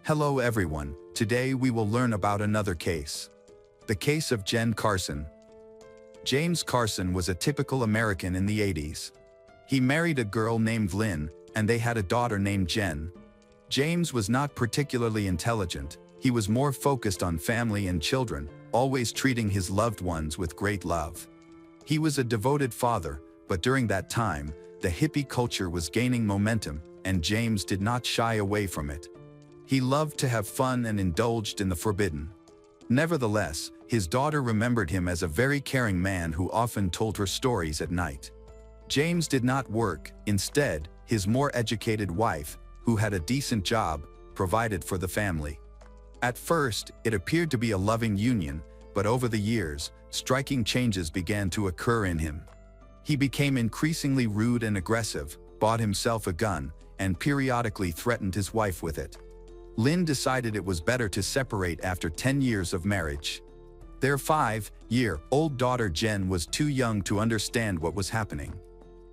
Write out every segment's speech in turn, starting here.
Hello everyone, today we will learn about another case. The case of Jenn Carson. James Carson was a typical American in the 80s. He married a girl named Lynn, and they had a daughter named Jenn. James was not particularly intelligent. He was more focused on family and children, always treating his loved ones with great love. He was a devoted father, but during that time, the hippie culture was gaining momentum, and James did not shy away from it. He loved to have fun and indulged in the forbidden. Nevertheless, his daughter remembered him as a very caring man who often told her stories at night. James did not work. Instead, his more educated wife, who had a decent job, provided for the family. At first, it appeared to be a loving union, but over the years, striking changes began to occur in him. He became increasingly rude and aggressive, bought himself a gun, and periodically threatened his wife with it. Lynn decided it was better to separate after 10 years of marriage. Their 5-year-old daughter Jenn was too young to understand what was happening.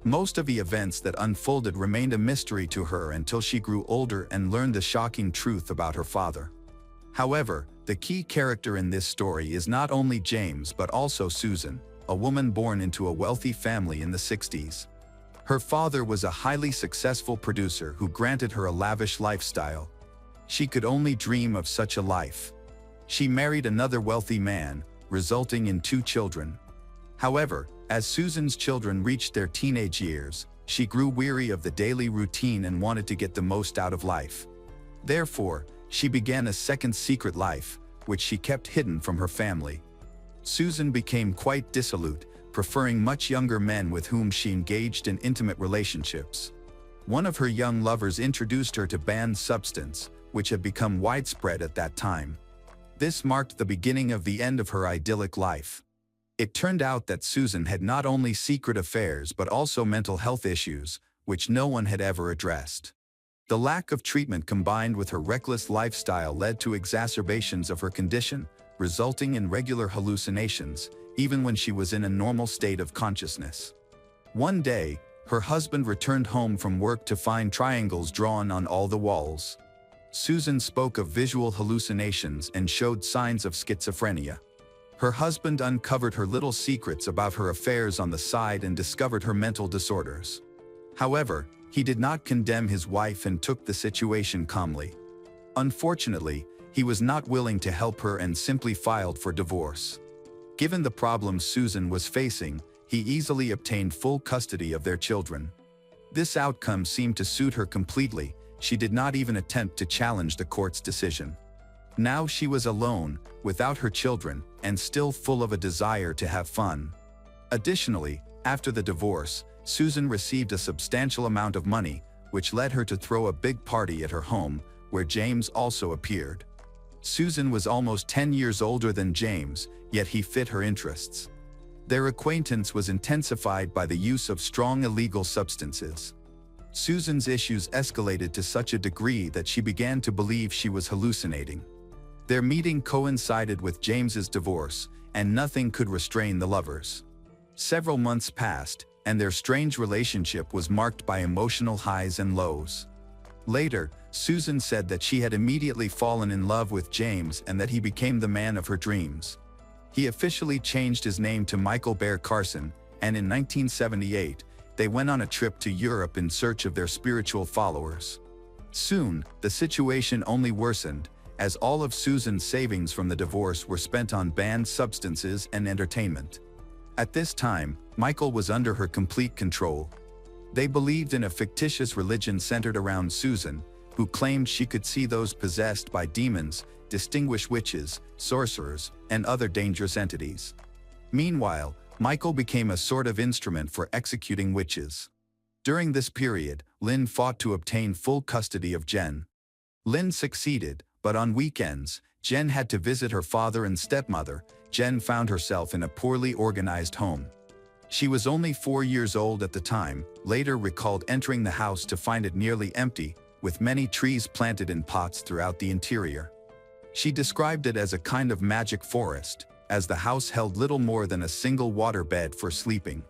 Most of the events that unfolded remained a mystery to her until she grew older and learned the shocking truth about her father. However, the key character in this story is not only James but also Suzan, a woman born into a wealthy family in the 60s. Her father was a highly successful producer who granted her a lavish lifestyle. She could only dream of such a life. She married another wealthy man, resulting in 2 children. However, as Suzan's children reached their teenage years, she grew weary of the daily routine and wanted to get the most out of life. Therefore, she began a second secret life, which she kept hidden from her family. Suzan became quite dissolute, preferring much younger men with whom she engaged in intimate relationships. One of her young lovers introduced her to banned substance, which had become widespread at that time. This marked the beginning of the end of her idyllic life. It turned out that Suzan had not only secret affairs but also mental health issues, which no one had ever addressed. The lack of treatment combined with her reckless lifestyle led to exacerbations of her condition, resulting in regular hallucinations, even when she was in a normal state of consciousness. One day, her husband returned home from work to find triangles drawn on all the walls. Suzan spoke of visual hallucinations and showed signs of schizophrenia. Her husband uncovered her little secrets about her affairs on the side and discovered her mental disorders. However, he did not condemn his wife and took the situation calmly. Unfortunately, he was not willing to help her and simply filed for divorce. Given the problems Suzan was facing, he easily obtained full custody of their children. This outcome seemed to suit her completely. She did not even attempt to challenge the court's decision. Now she was alone, without her children, and still full of a desire to have fun. Additionally, after the divorce, Suzan received a substantial amount of money, which led her to throw a big party at her home, where James also appeared. Suzan was almost 10 years older than James, yet he fit her interests. Their acquaintance was intensified by the use of strong illegal substances. Suzan's issues escalated to such a degree that she began to believe she was hallucinating. Their meeting coincided with James's divorce, and nothing could restrain the lovers. Several months passed, and their strange relationship was marked by emotional highs and lows. Later, Suzan said that she had immediately fallen in love with James and that he became the man of her dreams. He officially changed his name to Michael Bear Carson, and in 1978, they went on a trip to Europe in search of their spiritual followers. Soon, the situation only worsened, as all of Suzan's savings from the divorce were spent on banned substances and entertainment. At this time, Michael was under her complete control. They believed in a fictitious religion centered around Suzan, who claimed she could see those possessed by demons, distinguish witches, sorcerers, and other dangerous entities. Meanwhile, Michael became a sort of instrument for executing witches. During this period, Lynn fought to obtain full custody of Jenn. Lynn succeeded, but on weekends, Jenn had to visit her father and stepmother. Jenn found herself in a poorly organized home. She was only 4 years old at the time, later recalled entering the house to find it nearly empty, with many trees planted in pots throughout the interior. She described it as a kind of magic forest, as the house held little more than a single water bed for sleeping.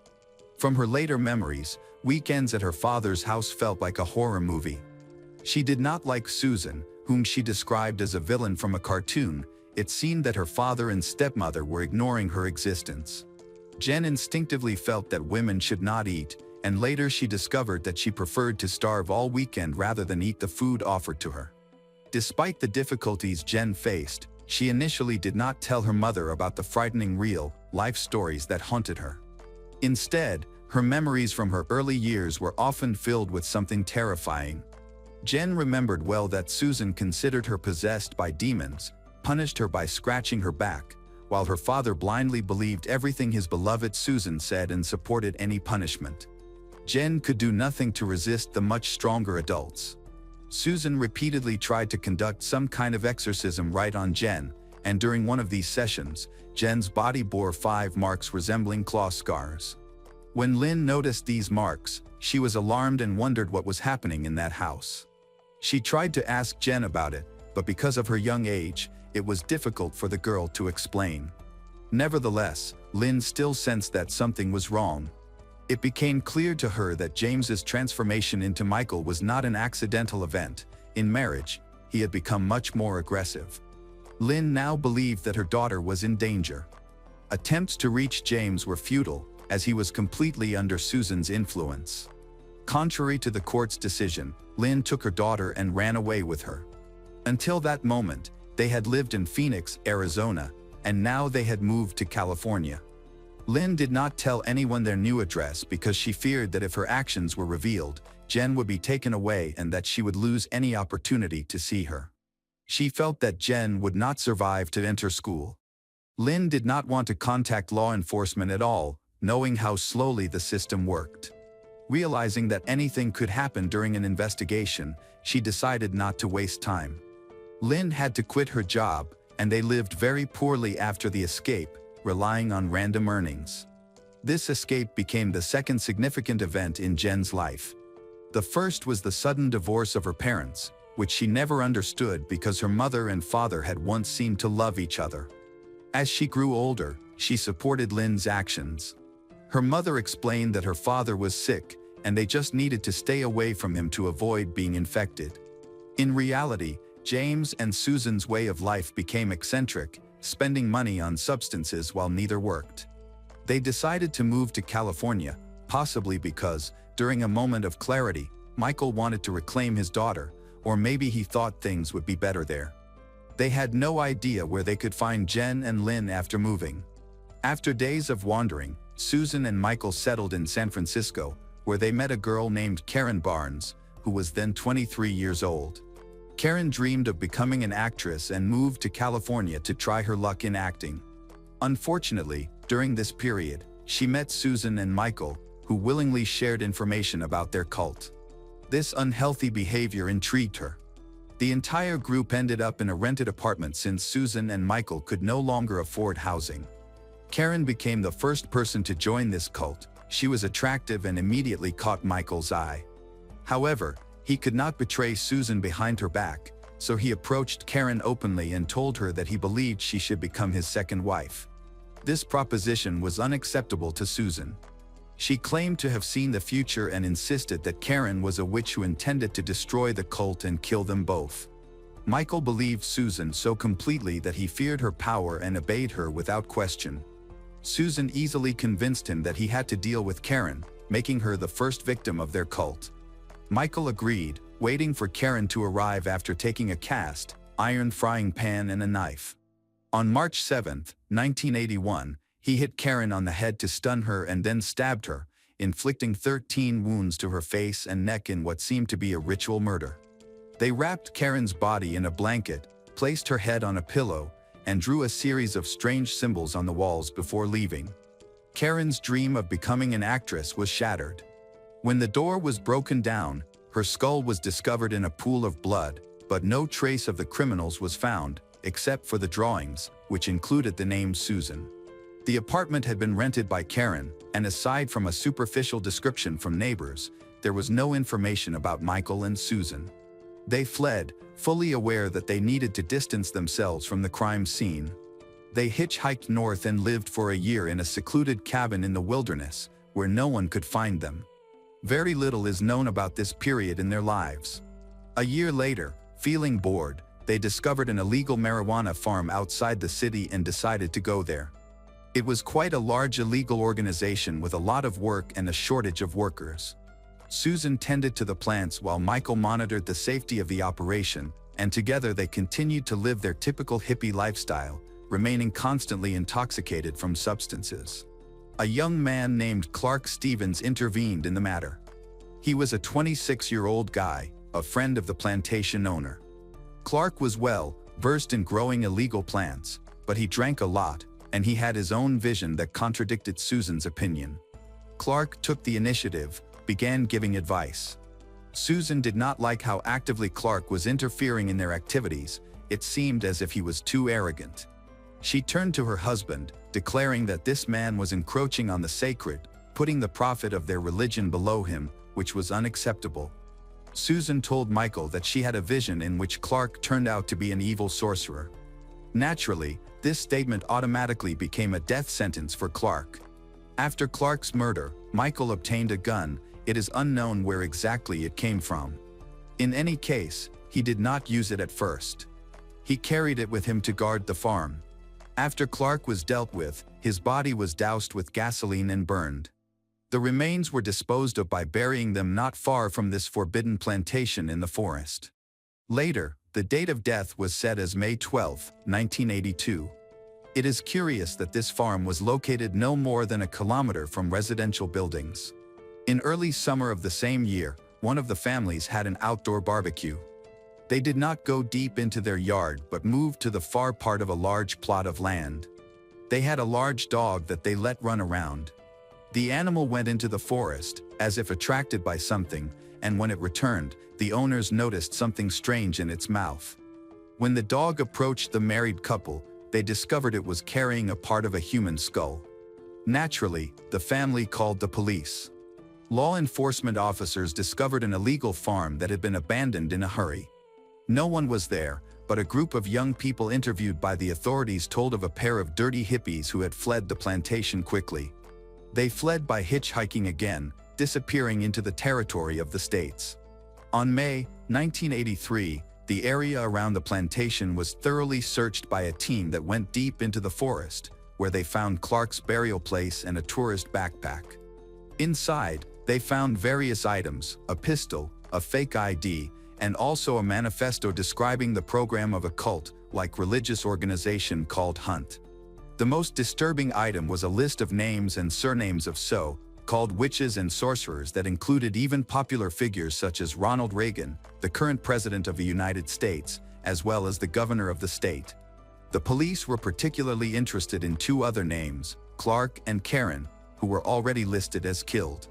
From her later memories, weekends at her father's house felt like a horror movie. She did not like Suzan, whom she described as a villain from a cartoon, it seemed that her father and stepmother were ignoring her existence. Jenn instinctively felt that women should not eat, and later she discovered that she preferred to starve all weekend rather than eat the food offered to her. Despite the difficulties Jenn faced, she initially did not tell her mother about the frightening real-life stories that haunted her. Instead, her memories from her early years were often filled with something terrifying. Jenn remembered well that Suzan considered her possessed by demons, punished her by scratching her back, while her father blindly believed everything his beloved Suzan said and supported any punishment. Jenn could do nothing to resist the much stronger adults. Suzan repeatedly tried to conduct some kind of exorcism right on Jenn, and during one of these sessions, Jenn's body bore 5 marks resembling claw scars. When Lynn noticed these marks, she was alarmed and wondered what was happening in that house. She tried to ask Jenn about it, but because of her young age, it was difficult for the girl to explain. Nevertheless, Lynn still sensed that something was wrong. It became clear to her that James's transformation into Michael was not an accidental event. In marriage, he had become much more aggressive. Lynn now believed that her daughter was in danger. Attempts to reach James were futile, as he was completely under Suzan's influence. Contrary to the court's decision, Lynn took her daughter and ran away with her. Until that moment, they had lived in Phoenix, Arizona, and now they had moved to California. Lynn did not tell anyone their new address because she feared that if her actions were revealed, Jenn would be taken away and that she would lose any opportunity to see her. She felt that Jenn would not survive to enter school. Lynn did not want to contact law enforcement at all, knowing how slowly the system worked. Realizing that anything could happen during an investigation, she decided not to waste time. Lynn had to quit her job, and they lived very poorly after the escape, relying on random earnings. This escape became the second significant event in Jenn's life. The first was the sudden divorce of her parents, which she never understood because her mother and father had once seemed to love each other. As she grew older, she supported Lynn's actions. Her mother explained that her father was sick, and they just needed to stay away from him to avoid being infected. In reality, James and Suzan's way of life became eccentric, spending money on substances while neither worked. They decided to move to California, possibly because, during a moment of clarity, Michael wanted to reclaim his daughter, or maybe he thought things would be better there. They had no idea where they could find Jenn and Lynn after moving. After days of wandering, Suzan and Michael settled in San Francisco, where they met a girl named Keryn Barnes, who was then 23 years old. Keryn dreamed of becoming an actress and moved to California to try her luck in acting. Unfortunately, during this period, she met Suzan and Michael, who willingly shared information about their cult. This unhealthy behavior intrigued her. The entire group ended up in a rented apartment since Suzan and Michael could no longer afford housing. Keryn became the first person to join this cult. She was attractive and immediately caught Michael's eye. However, he could not betray Suzan behind her back, so he approached Keryn openly and told her that he believed she should become his second wife. This proposition was unacceptable to Suzan. She claimed to have seen the future and insisted that Keryn was a witch who intended to destroy the cult and kill them both. Michael believed Suzan so completely that he feared her power and obeyed her without question. Suzan easily convinced him that he had to deal with Keryn, making her the first victim of their cult. Michael agreed, waiting for Keryn to arrive after taking a cast iron frying pan and a knife. On March 7, 1981, he hit Keryn on the head to stun her and then stabbed her, inflicting 13 wounds to her face and neck in what seemed to be a ritual murder. They wrapped Keryn's body in a blanket, placed her head on a pillow, and drew a series of strange symbols on the walls before leaving. Keryn's dream of becoming an actress was shattered. When the door was broken down, her skull was discovered in a pool of blood, but no trace of the criminals was found, except for the drawings, which included the name Suzan. The apartment had been rented by Keryn, and aside from a superficial description from neighbors, there was no information about Michael and Suzan. They fled, fully aware that they needed to distance themselves from the crime scene. They hitchhiked north and lived for a year in a secluded cabin in the wilderness, where no one could find them. Very little is known about this period in their lives. A year later, Feeling bored, they discovered an illegal marijuana farm outside the city and decided to go there. It was quite a large illegal organization with a lot of work and a shortage of workers. Suzan tended to the plants while Michael monitored the safety of the operation, and together they continued to live their typical hippie lifestyle, remaining constantly intoxicated from substances. A young man named Clark Stevens intervened in the matter. He was a 26-year-old guy, a friend of the plantation owner. Clark was well versed in growing illegal plants, but he drank a lot, and he had his own vision that contradicted Suzan's opinion. Clark took the initiative, began giving advice. Suzan did not like how actively Clark was interfering in their activities. It seemed as if he was too arrogant. She turned to her husband, declaring that this man was encroaching on the sacred, putting the profit of their religion below him, which was unacceptable. Suzan told Michael that she had a vision in which Clark turned out to be an evil sorcerer. Naturally, this statement automatically became a death sentence for Clark. After Clark's murder, Michael obtained a gun. It is unknown where exactly it came from. In any case, he did not use it at first. He carried it with him to guard the farm. After Clark was dealt with, his body was doused with gasoline and burned. The remains were disposed of by burying them not far from this forbidden plantation in the forest. Later, the date of death was set as May 12, 1982. It is curious that this farm was located no more than a kilometer from residential buildings. In early summer of the same year, one of the families had an outdoor barbecue. They did not go deep into their yard but moved to the far part of a large plot of land. They had a large dog that they let run around. The animal went into the forest, as if attracted by something, and when it returned, the owners noticed something strange in its mouth. When the dog approached the married couple, they discovered it was carrying a part of a human skull. Naturally, the family called the police. Law enforcement officers discovered an illegal farm that had been abandoned in a hurry. No one was there, but a group of young people interviewed by the authorities told of a pair of dirty hippies who had fled the plantation quickly. They fled by hitchhiking again, disappearing into the territory of the states. On May 1983, the area around the plantation was thoroughly searched by a team that went deep into the forest, where they found Clark's burial place and a tourist backpack. Inside, they found various items, a pistol, a fake ID, and also a manifesto describing the program of a cult-like religious organization called Hunt. The most disturbing item was a list of names and surnames of so-called witches and sorcerers that included even popular figures such as Ronald Reagan, the current president of the United States, as well as the governor of the state. The police were particularly interested in two other names, Clark and Keryn, who were already listed as killed.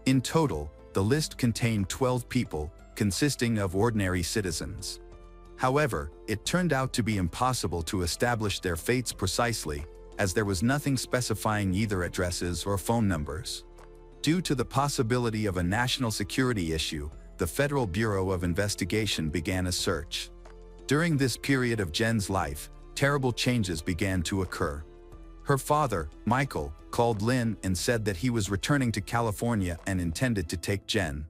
In total, the list contained 12 people, consisting of ordinary citizens. However, it turned out to be impossible to establish their fates precisely, as there was nothing specifying either addresses or phone numbers. Due to the possibility of a national security issue, the Federal Bureau of Investigation began a search. During this period of Jenn's life, terrible changes began to occur. Her father, Michael, called Lynn and said that he was returning to California and intended to take Jenn.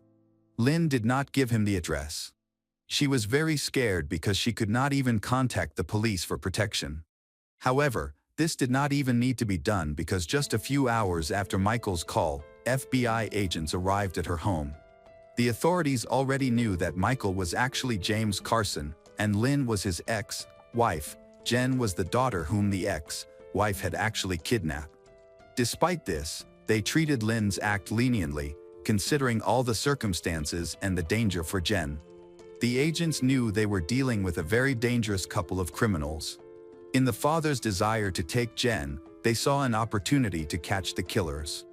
Lynn did not give him the address. She was very scared because she could not even contact the police for protection. However, this did not even need to be done because just a few hours after Michael's call, FBI agents arrived at her home. The authorities already knew that Michael was actually James Carson, and Lynn was his ex-wife. Jenn was the daughter whom the ex-wife had actually kidnapped. Despite this, they treated Lynn's act leniently, considering all the circumstances and the danger for Jenn. The agents knew they were dealing with a very dangerous couple of criminals. In the father's desire to take Jenn, they saw an opportunity to catch the killers.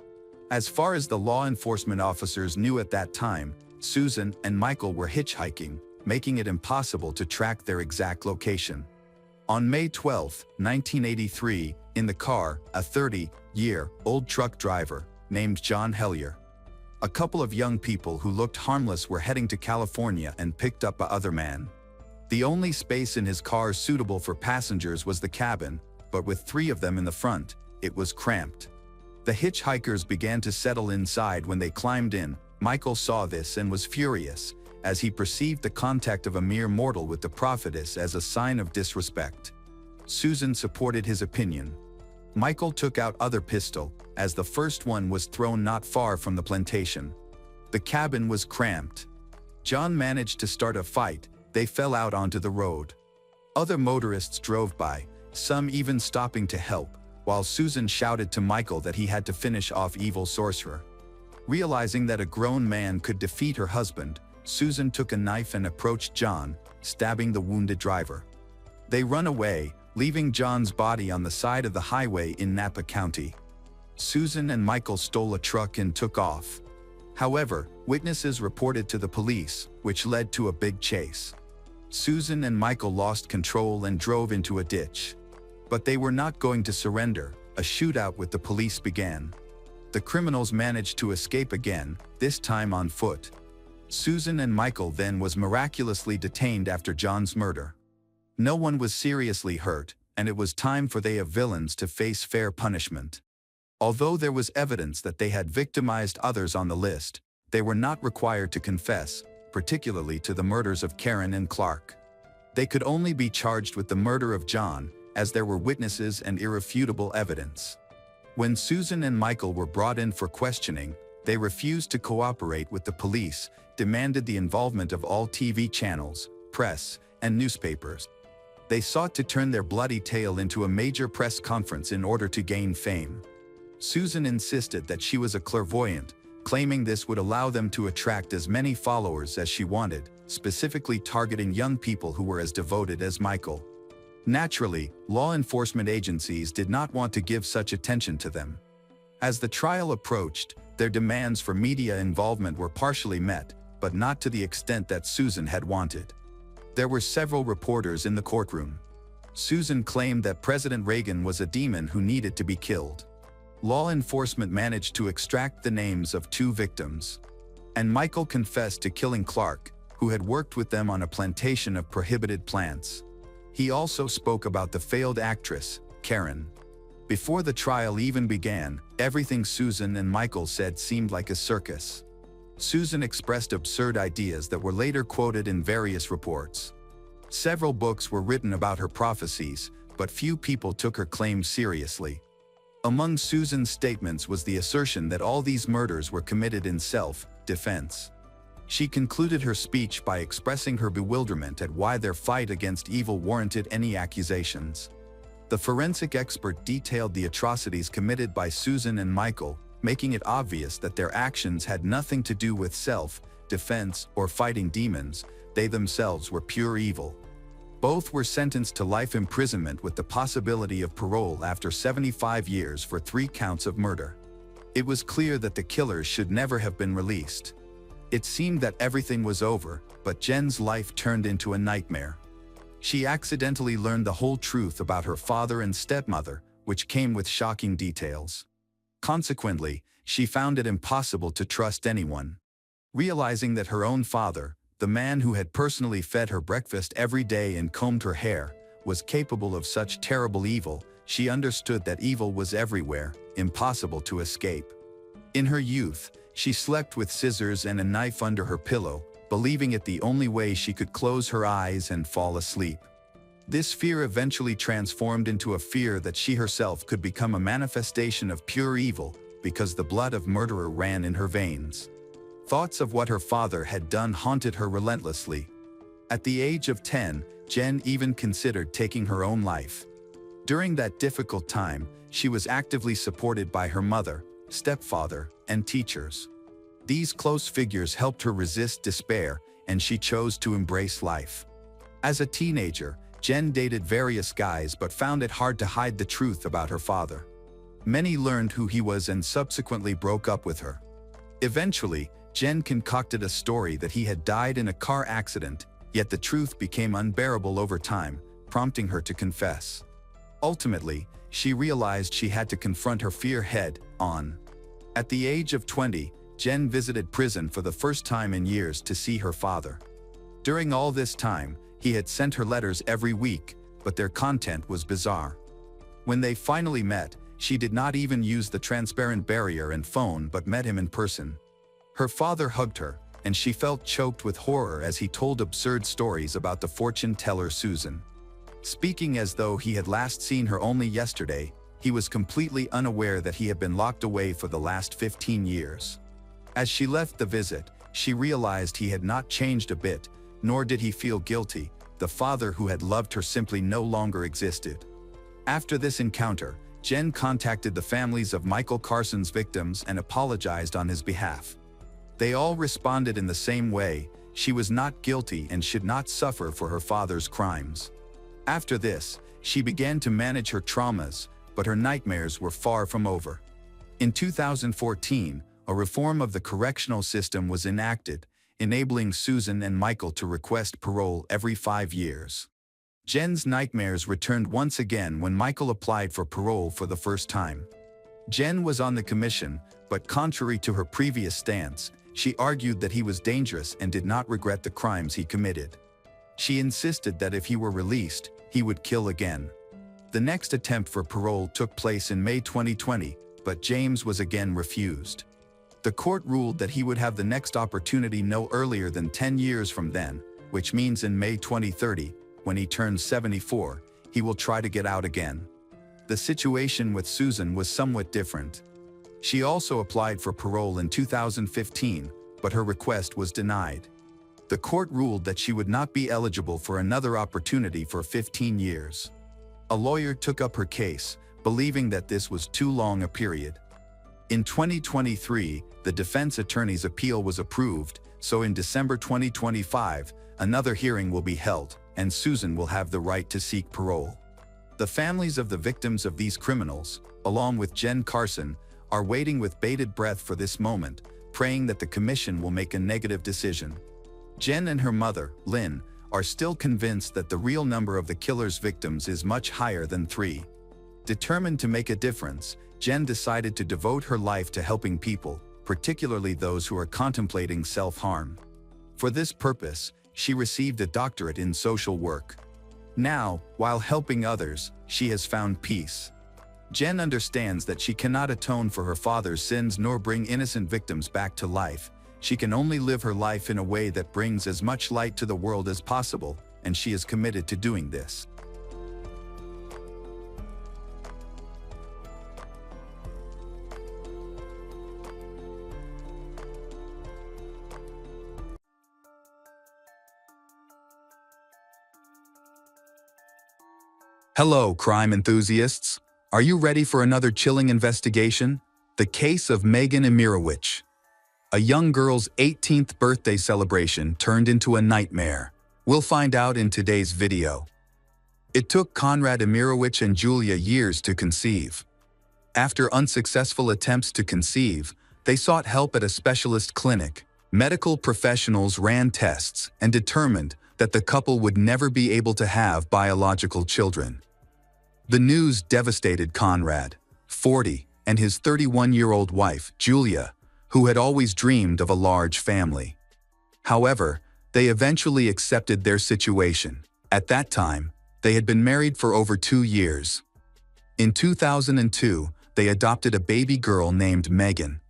As far as the law enforcement officers knew at that time, Suzan and Michael were hitchhiking, making it impossible to track their exact location. On May 12, 1983, in the car, a 30-year-old truck driver named John Hellyar. A couple of young people who looked harmless were heading to California and picked up a other man. The only space in his car suitable for passengers was the cabin, but with 3 of them in the front, it was cramped. The hitchhikers began to settle inside when they climbed in. Michael saw this and was furious, as he perceived the contact of a mere mortal with the prophetess as a sign of disrespect. Suzan supported his opinion. Michael took out other pistol, as the first one was thrown not far from the plantation. The cabin was cramped. John managed to start a fight. They fell out onto the road. Other motorists drove by, some even stopping to help, while Suzan shouted to Michael that he had to finish off evil sorcerer. Realizing that a grown man could defeat her husband, Suzan took a knife and approached John, stabbing the wounded driver. They run away, leaving John's body on the side of the highway in Napa County. Suzan and Michael stole a truck and took off. However, witnesses reported to the police, which led to a big chase. Suzan and Michael lost control and drove into a ditch. But they were not going to surrender. A shootout with the police began. The criminals managed to escape again, this time on foot. Suzan and Michael then was miraculously detained after John's murder. No one was seriously hurt, and it was time for they of villains to face fair punishment. Although there was evidence that they had victimized others on the list, they were not required to confess, particularly to the murders of Keryn and Clark. They could only be charged with the murder of John, as there were witnesses and irrefutable evidence. When Suzan and Michael were brought in for questioning, they refused to cooperate with the police, demanded the involvement of all TV channels, press, and newspapers. They sought to turn their bloody tale into a major press conference in order to gain fame. Suzan insisted that she was a clairvoyant, claiming this would allow them to attract as many followers as she wanted, specifically targeting young people who were as devoted as Michael. Naturally, law enforcement agencies did not want to give such attention to them. As the trial approached, their demands for media involvement were partially met, but not to the extent that Suzan had wanted. There were several reporters in the courtroom. Suzan claimed that President Reagan was a demon who needed to be killed. Law enforcement managed to extract the names of 2 victims. And Michael confessed to killing Clark, who had worked with them on a plantation of prohibited plants. He also spoke about the failed actress, Keryn. Before the trial even began, everything Suzan and Michael said seemed like a circus. Suzan expressed absurd ideas that were later quoted in various reports. Several books were written about her prophecies, but few people took her claims seriously. Among Suzan's statements was the assertion that all these murders were committed in self-defense. She concluded her speech by expressing her bewilderment at why their fight against evil warranted any accusations. The forensic expert detailed the atrocities committed by Suzan and Michael, making it obvious that their actions had nothing to do with self-defense or fighting demons. They themselves were pure evil. Both were sentenced to life imprisonment with the possibility of parole after 75 years for 3 counts of murder. It was clear that the killers should never have been released. It seemed that everything was over, but Jenn's life turned into a nightmare. She accidentally learned the whole truth about her father and stepmother, which came with shocking details. Consequently, she found it impossible to trust anyone. Realizing that her own father, the man who had personally fed her breakfast every day and combed her hair, was capable of such terrible evil, she understood that evil was everywhere, impossible to escape. In her youth, she slept with scissors and a knife under her pillow, believing it the only way she could close her eyes and fall asleep. This fear eventually transformed into a fear that she herself could become a manifestation of pure evil, because the blood of murderer ran in her veins. Thoughts of what her father had done haunted her relentlessly. At the age of 10, Jenn even considered taking her own life. During that difficult time, she was actively supported by her mother, stepfather, and teachers. These close figures helped her resist despair, and she chose to embrace life. As a teenager, Jenn dated various guys but found it hard to hide the truth about her father. Many learned who he was and subsequently broke up with her. Eventually, Jenn concocted a story that he had died in a car accident, yet the truth became unbearable over time, prompting her to confess. Ultimately, she realized she had to confront her fear head-on. At the age of 20, Jenn visited prison for the first time in years to see her father. During all this time, he had sent her letters every week, but their content was bizarre. When they finally met, she did not even use the transparent barrier and phone but met him in person. Her father hugged her, and she felt choked with horror as he told absurd stories about the fortune teller Suzan. Speaking as though he had last seen her only yesterday, he was completely unaware that he had been locked away for the last 15 years. As she left the visit, she realized he had not changed a bit, nor did he feel guilty. The father who had loved her simply no longer existed. After this encounter, Jenn contacted the families of Michael Carson's victims and apologized on his behalf. They all responded in the same way: she was not guilty and should not suffer for her father's crimes. After this, she began to manage her traumas, but her nightmares were far from over. In 2014, a reform of the correctional system was enacted, enabling Suzan and Michael to request parole every 5 years. Jenn's nightmares returned once again when Michael applied for parole for the first time. Jenn was on the commission, but contrary to her previous stance, she argued that he was dangerous and did not regret the crimes he committed. She insisted that if he were released, he would kill again. The next attempt for parole took place in May 2020, but James was again refused. The court ruled that he would have the next opportunity no earlier than 10 years from then, which means in May 2030, when he turns 74, he will try to get out again. The situation with Suzan was somewhat different. She also applied for parole in 2015, but her request was denied. The court ruled that she would not be eligible for another opportunity for 15 years. A lawyer took up her case, believing that this was too long a period. In 2023, the defense attorney's appeal was approved, so in December 2025, another hearing will be held, and Suzan will have the right to seek parole. The families of the victims of these criminals, along with Jenn Carson, are waiting with bated breath for this moment, praying that the commission will make a negative decision. Jenn and her mother, Lynn, are still convinced that the real number of the killer's victims is much higher than 3. Determined to make a difference, Jenn decided to devote her life to helping people, particularly those who are contemplating self-harm. For this purpose, she received a doctorate in social work. Now, while helping others, she has found peace. Jenn understands that she cannot atone for her father's sins nor bring innocent victims back to life. She can only live her life in a way that brings as much light to the world as possible, and she is committed to doing this. Hello, crime enthusiasts. Are you ready for another chilling investigation? The case of Megan Emirowicz. A young girl's 18th birthday celebration turned into a nightmare. We'll find out in today's video. It took Conrad Emirowicz and Julia years to conceive. After unsuccessful attempts to conceive, they sought help at a specialist clinic. Medical professionals ran tests and determined that the couple would never be able to have biological children. The news devastated Conrad, 40, and his 31-year-old wife, Julia, who had always dreamed of a large family. However, they eventually accepted their situation. At that time, they had been married for over 2 years. In 2002, they adopted a baby girl named Megan.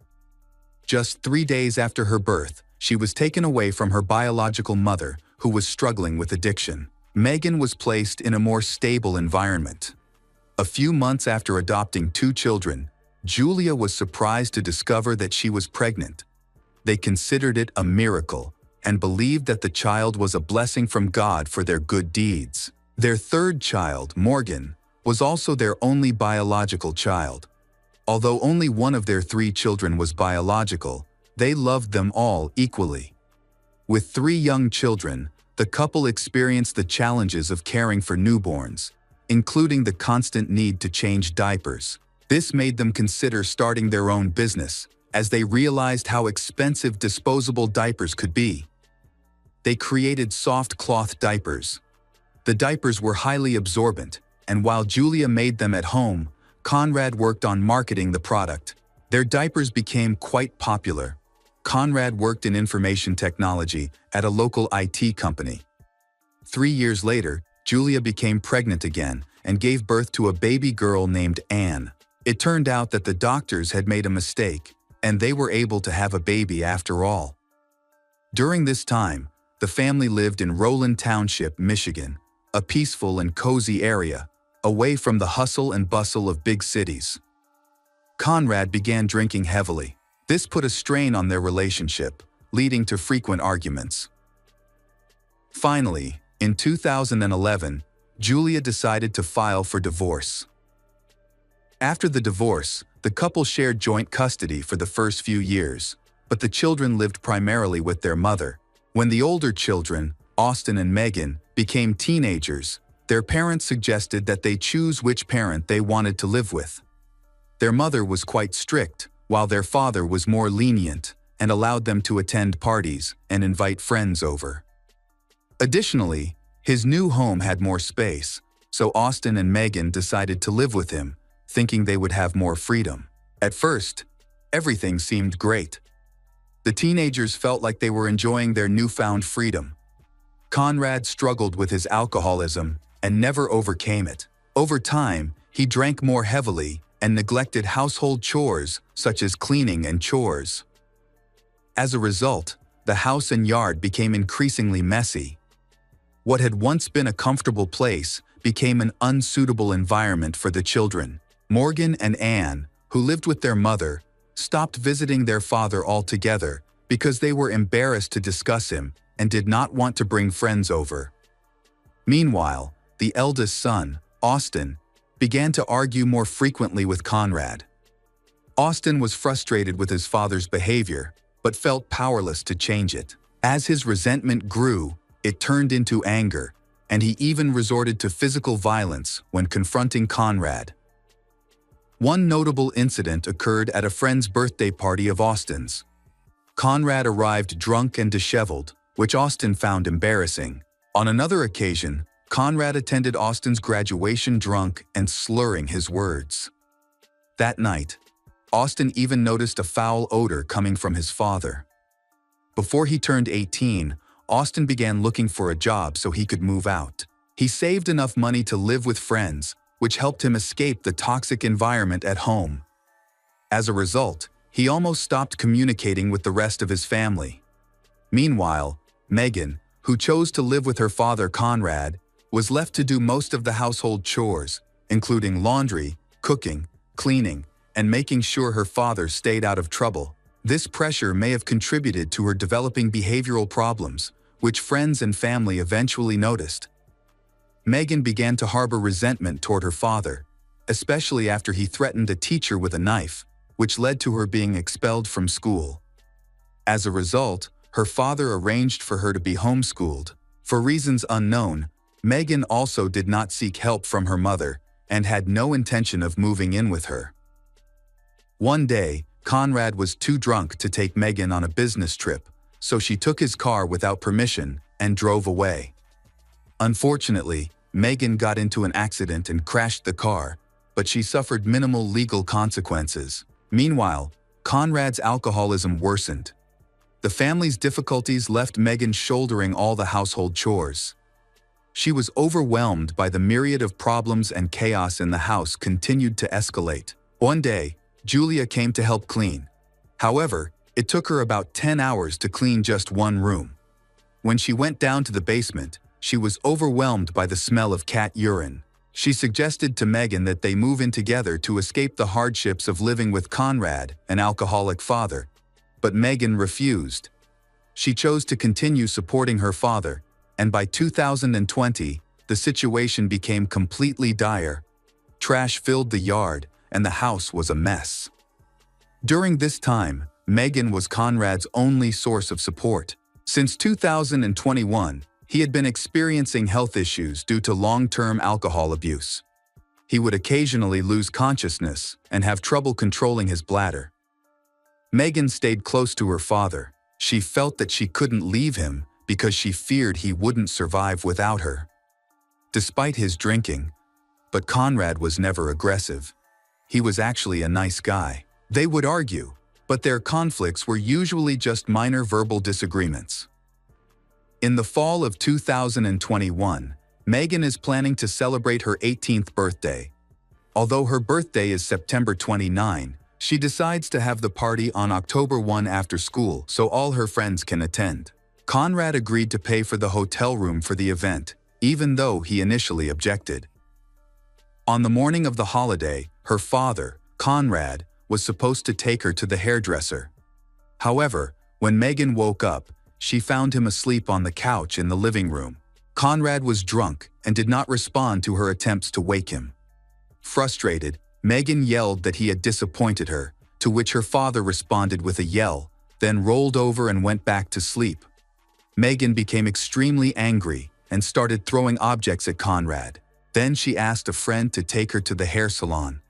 Just 3 days after her birth, she was taken away from her biological mother, who was struggling with addiction. Megan was placed in a more stable environment. A few months after adopting 2 children, Julia was surprised to discover that she was pregnant. They considered it a miracle and believed that the child was a blessing from God for their good deeds. Their third child, Morgan, was also their only biological child. Although only one of their 3 children was biological, they loved them all equally. With 3 young children, the couple experienced the challenges of caring for newborns, including the constant need to change diapers. This made them consider starting their own business, as they realized how expensive disposable diapers could be. They created soft cloth diapers. The diapers were highly absorbent, and while Julia made them at home, Conrad worked on marketing the product. Their diapers became quite popular. Conrad worked in information technology at a local IT company. 3 years later, Julia became pregnant again and gave birth to a baby girl named Anne. It turned out that the doctors had made a mistake, and they were able to have a baby after all. During this time, the family lived in Rowland Township, Michigan, a peaceful and cozy area, away from the hustle and bustle of big cities. Conrad began drinking heavily. This put a strain on their relationship, leading to frequent arguments. Finally, in 2011, Julia decided to file for divorce. After the divorce, the couple shared joint custody for the first few years, but the children lived primarily with their mother. When the older children, Austin and Megan, became teenagers, their parents suggested that they choose which parent they wanted to live with. Their mother was quite strict, while their father was more lenient and allowed them to attend parties and invite friends over. Additionally, his new home had more space, so Austin and Megan decided to live with him, thinking they would have more freedom. At first, everything seemed great. The teenagers felt like they were enjoying their newfound freedom. Conrad struggled with his alcoholism and never overcame it. Over time, he drank more heavily and neglected household chores such as cleaning and chores. As a result, the house and yard became increasingly messy. What had once been a comfortable place became an unsuitable environment for the children. Morgan and Anne, who lived with their mother, stopped visiting their father altogether because they were embarrassed to discuss him and did not want to bring friends over. Meanwhile, the eldest son, Austin, began to argue more frequently with Conrad. Austin was frustrated with his father's behavior, but felt powerless to change it. As his resentment grew, it turned into anger, and he even resorted to physical violence when confronting Conrad. One notable incident occurred at a friend's birthday party of Austin's. Conrad arrived drunk and disheveled, which Austin found embarrassing. On another occasion, Conrad attended Austin's graduation drunk and slurring his words. That night, Austin even noticed a foul odor coming from his father. Before he turned 18, Austin began looking for a job so he could move out. He saved enough money to live with friends, which helped him escape the toxic environment at home. As a result, he almost stopped communicating with the rest of his family. Meanwhile, Megan, who chose to live with her father Conrad, was left to do most of the household chores, including laundry, cooking, cleaning, and making sure her father stayed out of trouble. This pressure may have contributed to her developing behavioral problems, which friends and family eventually noticed. Megan began to harbor resentment toward her father, especially after he threatened a teacher with a knife, which led to her being expelled from school. As a result, her father arranged for her to be homeschooled. For reasons unknown, Megan also did not seek help from her mother and had no intention of moving in with her. One day, Conrad was too drunk to take Megan on a business trip, so she took his car without permission and drove away. Unfortunately, Megan got into an accident and crashed the car, but she suffered minimal legal consequences. Meanwhile, Conrad's alcoholism worsened. The family's difficulties left Megan shouldering all the household chores. She was overwhelmed by the myriad of problems, and chaos in the house continued to escalate. One day, Julia came to help clean. However, it took her about 10 hours to clean just one room. When she went down to the basement, she was overwhelmed by the smell of cat urine. She suggested to Megan that they move in together to escape the hardships of living with Conrad, an alcoholic father. But Megan refused. She chose to continue supporting her father, and by 2020, the situation became completely dire. Trash filled the yard, and the house was a mess. During this time, Megan was Conrad's only source of support. Since 2021, he had been experiencing health issues due to long-term alcohol abuse. He would occasionally lose consciousness and have trouble controlling his bladder. Megan stayed close to her father. She felt that she couldn't leave him because she feared he wouldn't survive without her. Despite his drinking, but Conrad was never aggressive. He was actually a nice guy. They would argue, but their conflicts were usually just minor verbal disagreements. In the fall of 2021, Megan is planning to celebrate her 18th birthday. Although her birthday is September 29, she decides to have the party on October 1 after school so all her friends can attend. Conrad agreed to pay for the hotel room for the event, even though he initially objected. On the morning of the holiday, her father, Conrad, was supposed to take her to the hairdresser. However, when Megan woke up, she found him asleep on the couch in the living room. Conrad was drunk and did not respond to her attempts to wake him. Frustrated, Megan yelled that he had disappointed her, to which her father responded with a yell, then rolled over and went back to sleep. Megan became extremely angry and started throwing objects at Conrad. Then she asked a friend to take her to the hair salon.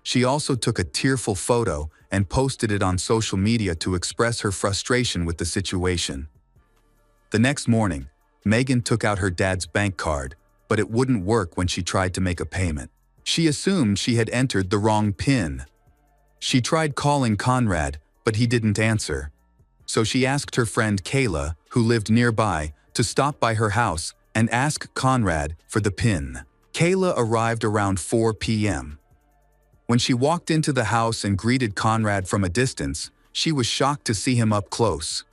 She also took a tearful photo and posted it on social media to express her frustration with the situation. The next morning, Megan took out her dad's bank card, but it wouldn't work when she tried to make a payment. She assumed she had entered the wrong PIN. She tried calling Conrad, but he didn't answer. So she asked her friend Kayla, who lived nearby, to stop by her house and ask Conrad for the PIN. Kayla arrived around 4 p.m. When she walked into the house and greeted Conrad from a distance, she was shocked to see him up close.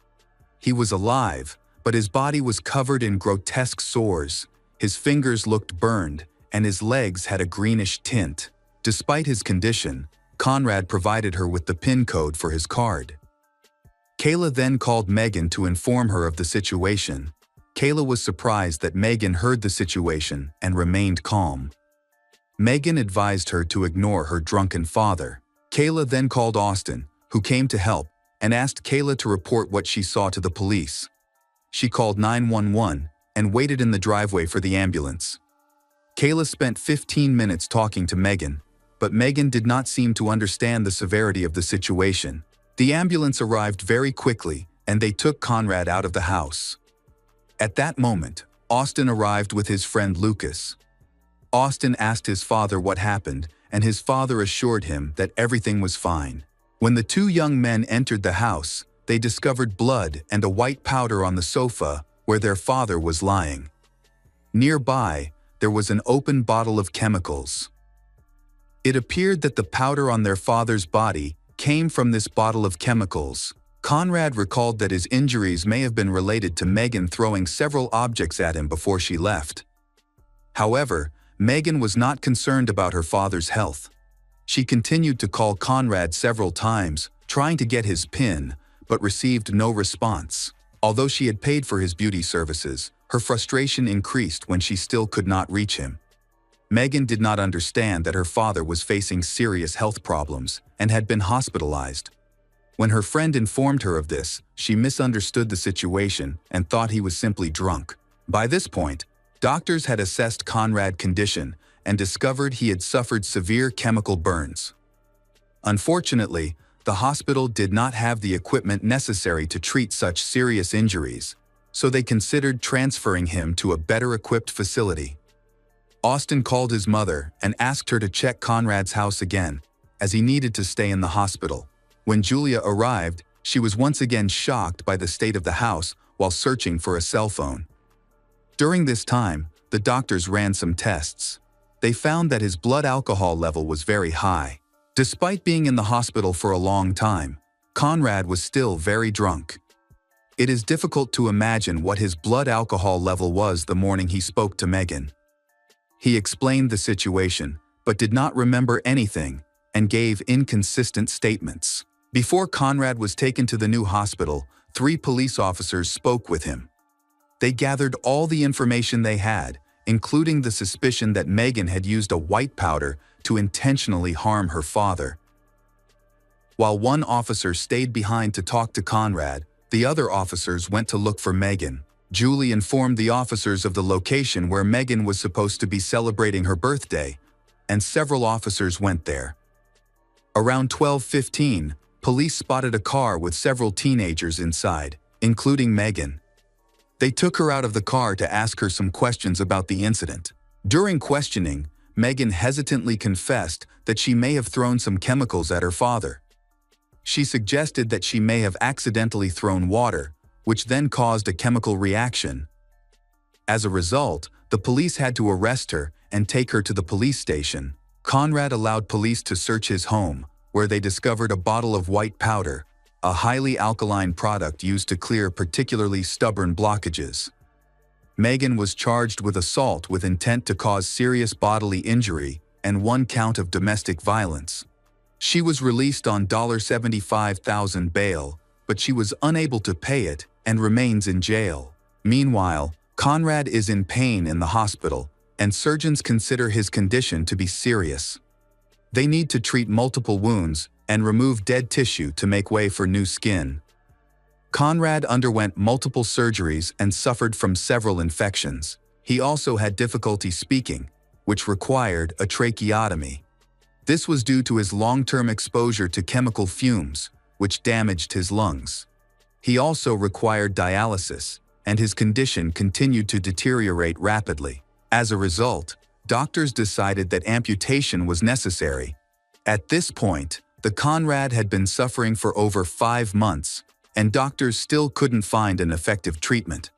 He was alive, but his body was covered in grotesque sores. His fingers looked burned, and his legs had a greenish tint. Despite his condition, Conrad provided her with the PIN code for his card. Kayla then called Megan to inform her of the situation. Kayla was surprised that Megan heard the situation and remained calm. Megan advised her to ignore her drunken father. Kayla then called Austin, who came to help, and asked Kayla to report what she saw to the police. She called 911 and waited in the driveway for the ambulance. Kayla spent 15 minutes talking to Megan, but Megan did not seem to understand the severity of the situation. The ambulance arrived very quickly, and they took Conrad out of the house. At that moment, Austin arrived with his friend Lucas. Austin asked his father what happened, and his father assured him that everything was fine. When the two young men entered the house, they discovered blood and a white powder on the sofa where their father was lying. Nearby, there was an open bottle of chemicals. It appeared that the powder on their father's body came from this bottle of chemicals. Conrad recalled that his injuries may have been related to Megan throwing several objects at him before she left. However, Megan was not concerned about her father's health. She continued to call Conrad several times, trying to get his PIN, but received no response. Although she had paid for his beauty services, her frustration increased when she still could not reach him. Megan did not understand that her father was facing serious health problems and had been hospitalized. When her friend informed her of this, she misunderstood the situation and thought he was simply drunk. By this point, doctors had assessed Conrad's condition and discovered he had suffered severe chemical burns. Unfortunately, the hospital did not have the equipment necessary to treat such serious injuries, so they considered transferring him to a better-equipped facility. Austin called his mother and asked her to check Conrad's house again, as he needed to stay in the hospital. When Julia arrived, she was once again shocked by the state of the house while searching for a cell phone. During this time, the doctors ran some tests. They found that his blood alcohol level was very high. Despite being in the hospital for a long time, Conrad was still very drunk. It is difficult to imagine what his blood alcohol level was the morning he spoke to Megan. He explained the situation, but did not remember anything and gave inconsistent statements. Before Conrad was taken to the new hospital, 3 police officers spoke with him. They gathered all the information they had, including the suspicion that Megan had used a white powder to intentionally harm her father. While one officer stayed behind to talk to Conrad, the other officers went to look for Megan. Julie informed the officers of the location where Megan was supposed to be celebrating her birthday, and several officers went there. Around 12:15, police spotted a car with several teenagers inside, including Megan. They took her out of the car to ask her some questions about the incident. During questioning, Megan hesitantly confessed that she may have thrown some chemicals at her father. She suggested that she may have accidentally thrown water, which then caused a chemical reaction. As a result, the police had to arrest her and take her to the police station. Conrad allowed police to search his home, where they discovered a bottle of white powder, a highly alkaline product used to clear particularly stubborn blockages. Megan was charged with assault with intent to cause serious bodily injury and 1 count of domestic violence. She was released on $75,000 bail, but she was unable to pay it and remains in jail. Meanwhile, Conrad is in pain in the hospital, and surgeons consider his condition to be serious. They need to treat multiple wounds and remove dead tissue to make way for new skin. Conrad underwent multiple surgeries and suffered from several infections. He also had difficulty speaking, which required a tracheotomy. This was due to his long-term exposure to chemical fumes, which damaged his lungs. He also required dialysis, and his condition continued to deteriorate rapidly. As a result, doctors decided that amputation was necessary. At this point, the Conrad had been suffering for over 5 months, and doctors still couldn't find an effective treatment.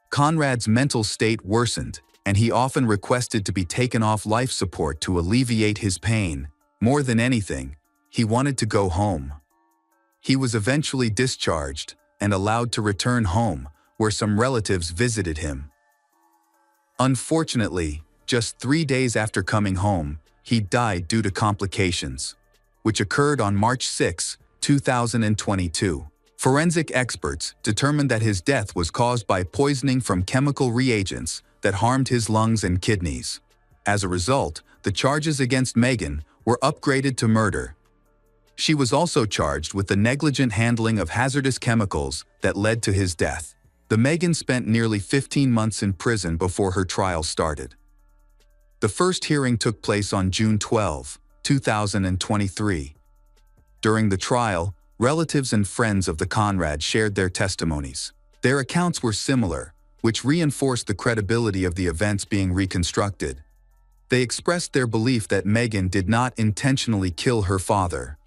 Conrad's mental state worsened, and he often requested to be taken off life support to alleviate his pain. More than anything, he wanted to go home. He was eventually discharged and allowed to return home, where some relatives visited him. Unfortunately, just 3 days after coming home, he died due to complications, which occurred on March 6, 2022. Forensic experts determined that his death was caused by poisoning from chemical reagents that harmed his lungs and kidneys. As a result, the charges against Megan were upgraded to murder. She was also charged with the negligent handling of hazardous chemicals that led to his death. The Megan spent nearly 15 months in prison before her trial started. The first hearing took place on June 12, 2023. During the trial, relatives and friends of the Conrad shared their testimonies. Their accounts were similar, which reinforced the credibility of the events being reconstructed. They expressed their belief that Megan did not intentionally kill her father.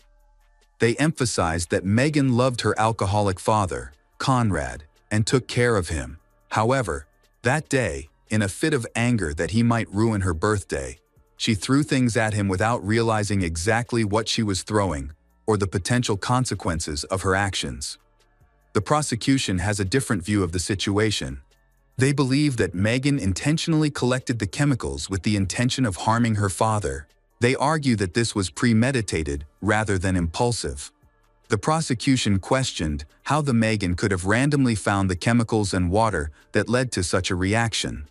They emphasized that Megan loved her alcoholic father, Conrad, and took care of him. However, that day, in a fit of anger that he might ruin her birthday, she threw things at him without realizing exactly what she was throwing or the potential consequences of her actions. The prosecution has a different view of the situation. They believe that Megan intentionally collected the chemicals with the intention of harming her father. They argue that this was premeditated rather than impulsive. The prosecution questioned how the Megan could have randomly found the chemicals and water that led to such a reaction.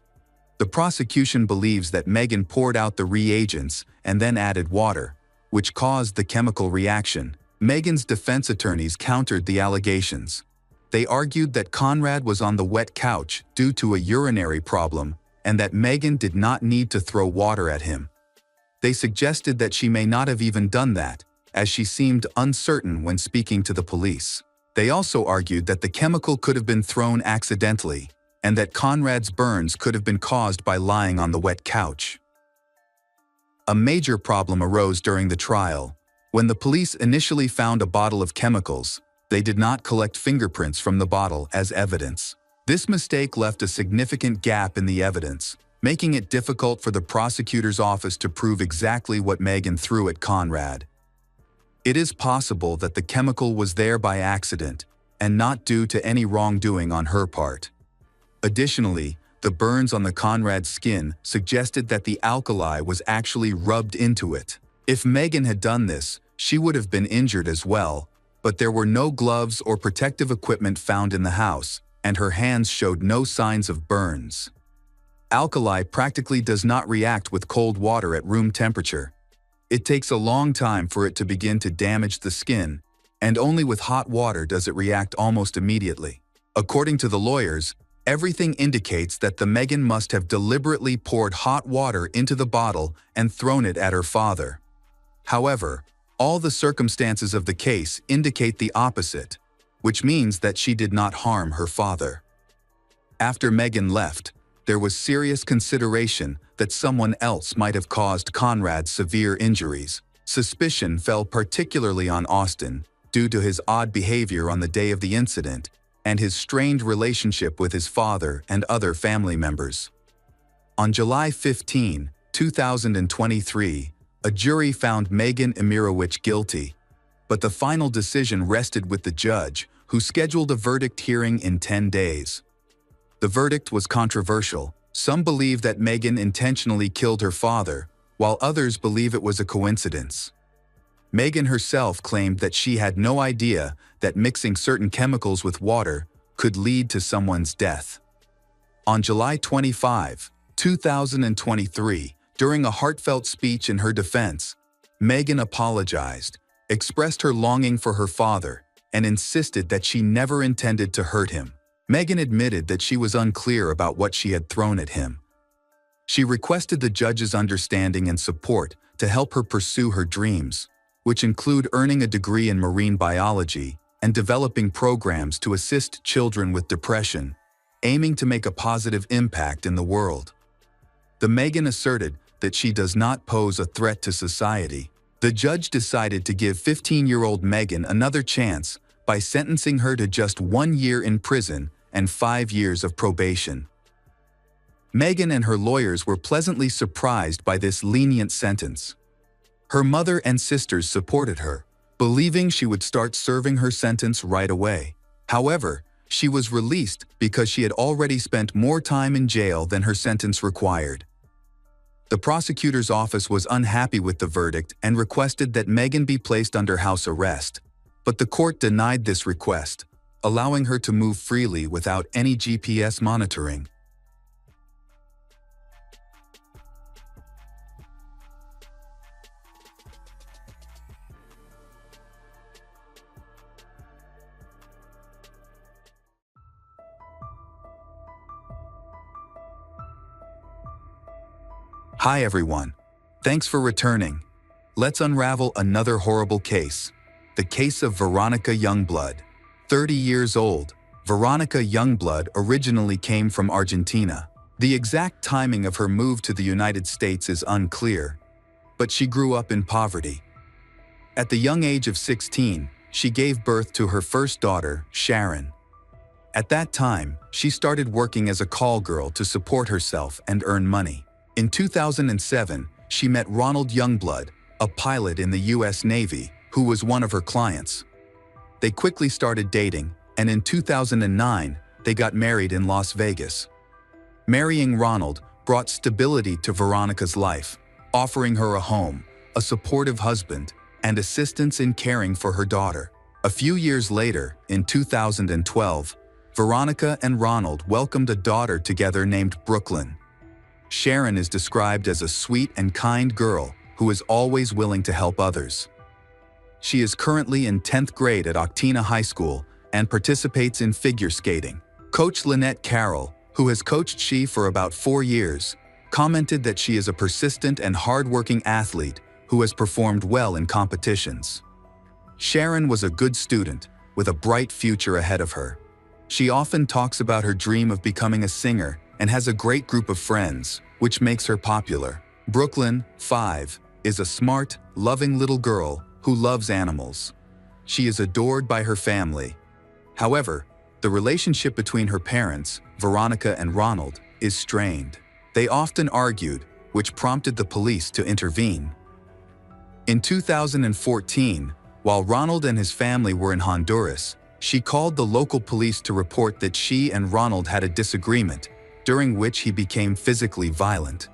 The prosecution believes that Megan poured out the reagents and then added water, which caused the chemical reaction. Megan's defense attorneys countered the allegations. They argued that Conrad was on the wet couch due to a urinary problem and that Megan did not need to throw water at him. They suggested that she may not have even done that, as she seemed uncertain when speaking to the police. They also argued that the chemical could have been thrown accidentally, and that Conrad's burns could have been caused by lying on the wet couch. A major problem arose during the trial. When the police initially found a bottle of chemicals, they did not collect fingerprints from the bottle as evidence. This mistake left a significant gap in the evidence, making it difficult for the prosecutor's office to prove exactly what Megan threw at Conrad. It is possible that the chemical was there by accident and not due to any wrongdoing on her part. Additionally, the burns on the Conrad's skin suggested that the alkali was actually rubbed into it. If Megan had done this, she would have been injured as well, but there were no gloves or protective equipment found in the house, and her hands showed no signs of burns. Alkali practically does not react with cold water at room temperature. It takes a long time for it to begin to damage the skin, and only with hot water does it react almost immediately. According to the lawyers, everything indicates that the Megan must have deliberately poured hot water into the bottle and thrown it at her father. However, all the circumstances of the case indicate the opposite, which means that she did not harm her father. After Megan left, there was serious consideration that someone else might have caused Conrad severe injuries. Suspicion fell particularly on Austin due to his odd behavior on the day of the incident and his strained relationship with his father and other family members. On July 15, 2023, a jury found Megan Emirowicz guilty. But the final decision rested with the judge, who scheduled a verdict hearing in 10 days. The verdict was controversial. Some believe that Megan intentionally killed her father, while others believe it was a coincidence. Megan herself claimed that she had no idea that mixing certain chemicals with water could lead to someone's death. On July 25, 2023, during a heartfelt speech in her defense, Megan apologized, expressed her longing for her father, and insisted that she never intended to hurt him. Megan admitted that she was unclear about what she had thrown at him. She requested the judge's understanding and support to help her pursue her dreams, which include earning a degree in marine biology and developing programs to assist children with depression, aiming to make a positive impact in the world. The Megan asserted that she does not pose a threat to society. The judge decided to give 15-year-old Megan another chance by sentencing her to just 1 year in prison and 5 years of probation. Megan and her lawyers were pleasantly surprised by this lenient sentence. Her mother and sisters supported her, believing she would start serving her sentence right away. However, she was released because she had already spent more time in jail than her sentence required. The prosecutor's office was unhappy with the verdict and requested that Megan be placed under house arrest, but the court denied this request, allowing her to move freely without any GPS monitoring. Hi everyone. Thanks for returning. Let's unravel another horrible case. The case of Veronica Youngblood. 30 years old, Veronica Youngblood originally came from Argentina. The exact timing of her move to the United States is unclear, but she grew up in poverty. At the young age of 16, she gave birth to her first daughter, Sharon. At that time, she started working as a call girl to support herself and earn money. In 2007, she met Ronald Youngblood, a pilot in the U.S. Navy, who was one of her clients. They quickly started dating, and in 2009, they got married in Las Vegas. Marrying Ronald brought stability to Veronica's life, offering her a home, a supportive husband, and assistance in caring for her daughter. A few years later, in 2012, Veronica and Ronald welcomed a daughter together named Brooklyn. Sharon is described as a sweet and kind girl who is always willing to help others. She is currently in 10th grade at Octina High School and participates in figure skating. Coach Lynette Carroll, who has coached she for about 4 years, commented that she is a persistent and hard-working athlete who has performed well in competitions. Sharon was a good student with a bright future ahead of her. She often talks about her dream of becoming a singer and has a great group of friends, which makes her popular. Brooklyn, 5, is a smart, loving little girl who loves animals. She is adored by her family. However, the relationship between her parents, Veronica and Ronald, is strained. They often argued, which prompted the police to intervene. In 2014, while Ronald and his family were in Honduras, she called the local police to report that she and Ronald had a disagreement, during which he became physically violent.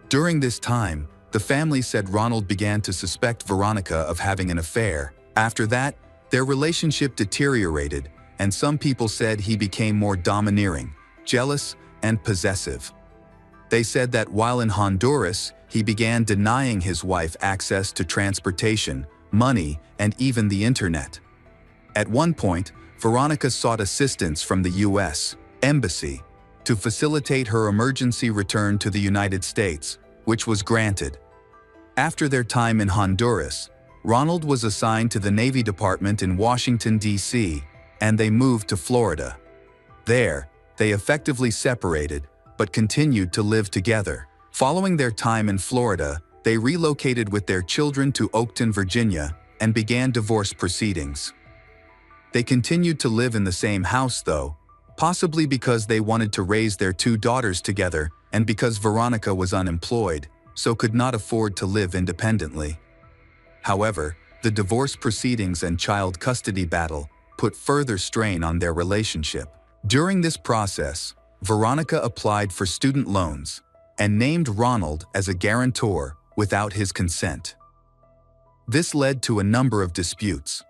During this time, the family said Ronald began to suspect Veronica of having an affair. After that, their relationship deteriorated, and some people said he became more domineering, jealous, and possessive. They said that while in Honduras, he began denying his wife access to transportation, money, and even the internet. At one point, Veronica sought assistance from the U.S. Embassy to facilitate her emergency return to the United States, which was granted. After their time in Honduras, Ronald was assigned to the Navy Department in Washington, D.C., and they moved to Florida. There, they effectively separated, but continued to live together. Following their time in Florida, they relocated with their children to Oakton, Virginia, and began divorce proceedings. They continued to live in the same house, though, possibly because they wanted to raise their 2 daughters together and because Veronica was unemployed, so could not afford to live independently. However, The divorce proceedings and child custody battle put further strain on their relationship. During this process, Veronica applied for student loans and named Ronald as a guarantor without his consent. This led to a number of disputes.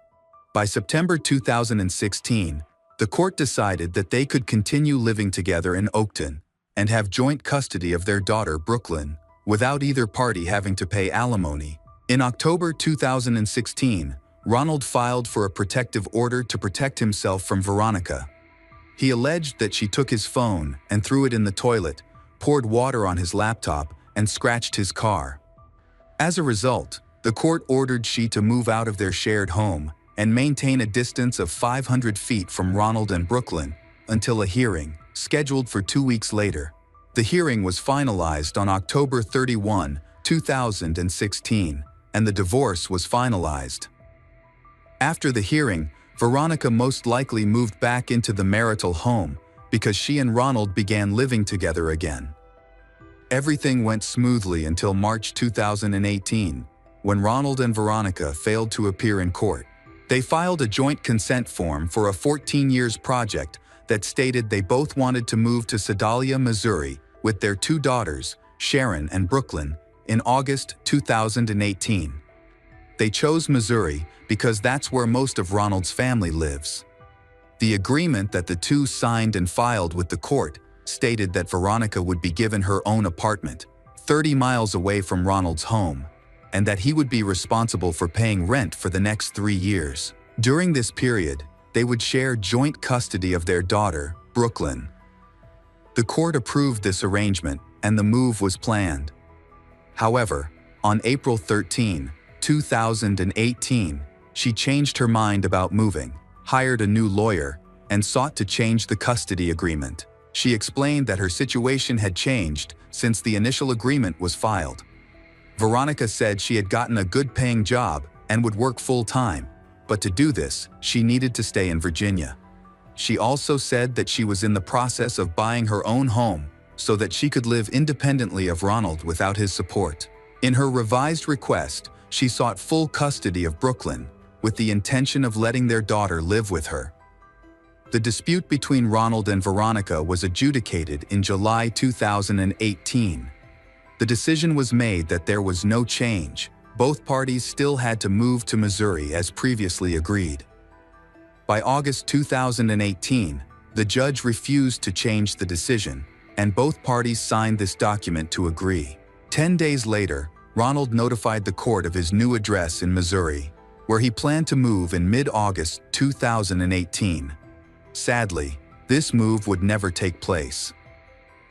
By September 2016, the court decided that they could continue living together in Oakton and have joint custody of their daughter Brooklyn, without either party having to pay alimony. In October 2016, Ronald filed for a protective order to protect himself from Veronica. He alleged that she took his phone and threw it in the toilet, poured water on his laptop, and scratched his car. As a result, the court ordered she to move out of their shared home and maintain a distance of 500 feet from Ronald and Brooklyn until a hearing, scheduled for 2 weeks later. The hearing was finalized on October 31, 2016, and the divorce was finalized. After the hearing, Veronica most likely moved back into the marital home because she and Ronald began living together again. Everything went smoothly until March 2018, when Ronald and Veronica failed to appear in court. They filed a joint consent form for a 14 years project that stated they both wanted to move to Sedalia, Missouri, with their 2 daughters, Sharon and Brooklyn, in August 2018. They chose Missouri because that's where most of Ronald's family lives. The agreement that the two signed and filed with the court stated that Veronica would be given her own apartment, 30 miles away from Ronald's home, and that he would be responsible for paying rent for the next 3 years. During this period, they would share joint custody of their daughter, Brooklyn. The court approved this arrangement, and the move was planned. However, on April 13, 2018, she changed her mind about moving, hired a new lawyer, and sought to change the custody agreement. She explained that her situation had changed since the initial agreement was filed. Veronica said she had gotten a good-paying job and would work full-time, but to do this, she needed to stay in Virginia. She also said that she was in the process of buying her own home so that she could live independently of Ronald without his support. In her revised request, she sought full custody of Brooklyn, with the intention of letting their daughter live with her. The dispute between Ronald and Veronica was adjudicated in July 2018. The decision was made that there was no change. Both parties still had to move to Missouri as previously agreed. By August 2018, the judge refused to change the decision, and both parties signed this document to agree. 10 days later, Ronald notified the court of his new address in Missouri, where he planned to move in mid-August 2018. Sadly, this move would never take place.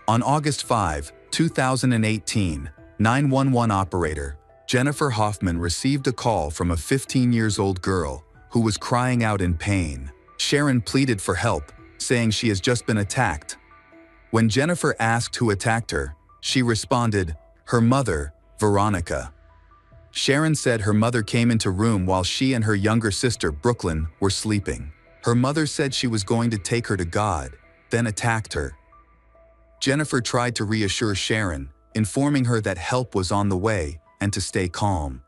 On August 5, 2018, 911 operator Jennifer Hoffman received a call from a 15-year-old girl who was crying out in pain. Sharon pleaded for help, saying she has just been attacked. When Jennifer asked who attacked her, she responded, "Her mother, Veronica." Sharon said her mother came into room while she and her younger sister, Brooklyn, were sleeping. Her mother said she was going to take her to God, then attacked her. Jennifer tried to reassure Sharon, informing her that help was on the way and to stay calm.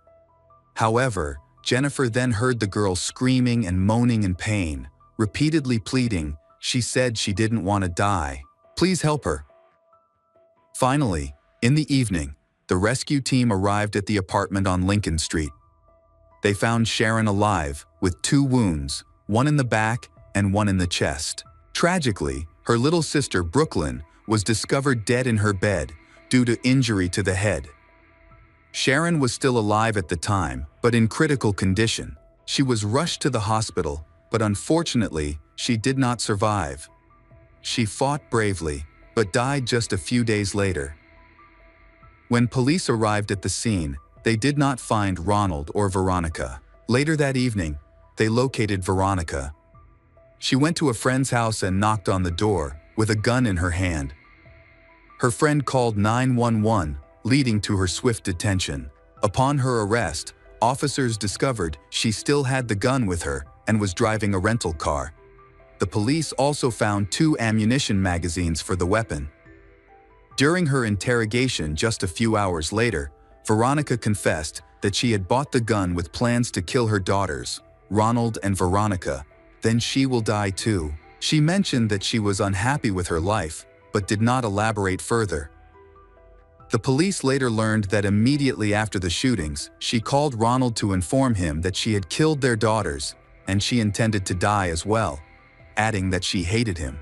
However, Jennifer then heard the girl screaming and moaning in pain, repeatedly pleading. She said she didn't want to die. Please help her. Finally, in the evening, the rescue team arrived at the apartment on Lincoln Street. They found Sharon alive, with 2 wounds, one in the back and one in the chest. Tragically, her little sister Brooklyn was discovered dead in her bed due to injury to the head. Sharon was still alive at the time, but in critical condition. She was rushed to the hospital, but unfortunately, she did not survive. She fought bravely, but died just a few days later. When police arrived at the scene, they did not find Ronald or Veronica. Later that evening, they located Veronica. She went to a friend's house and knocked on the door, with a gun in her hand. Her friend called 911, leading to her swift detention. Upon her arrest, officers discovered she still had the gun with her and was driving a rental car. The police also found 2 ammunition magazines for the weapon. During her interrogation just a few hours later, Veronica confessed that she had bought the gun with plans to kill her daughters, Ronald and Veronica. Then she will die too. She mentioned that she was unhappy with her life, but did not elaborate further. The police later learned that immediately after the shootings, she called Ronald to inform him that she had killed their daughters, and she intended to die as well, adding that she hated him.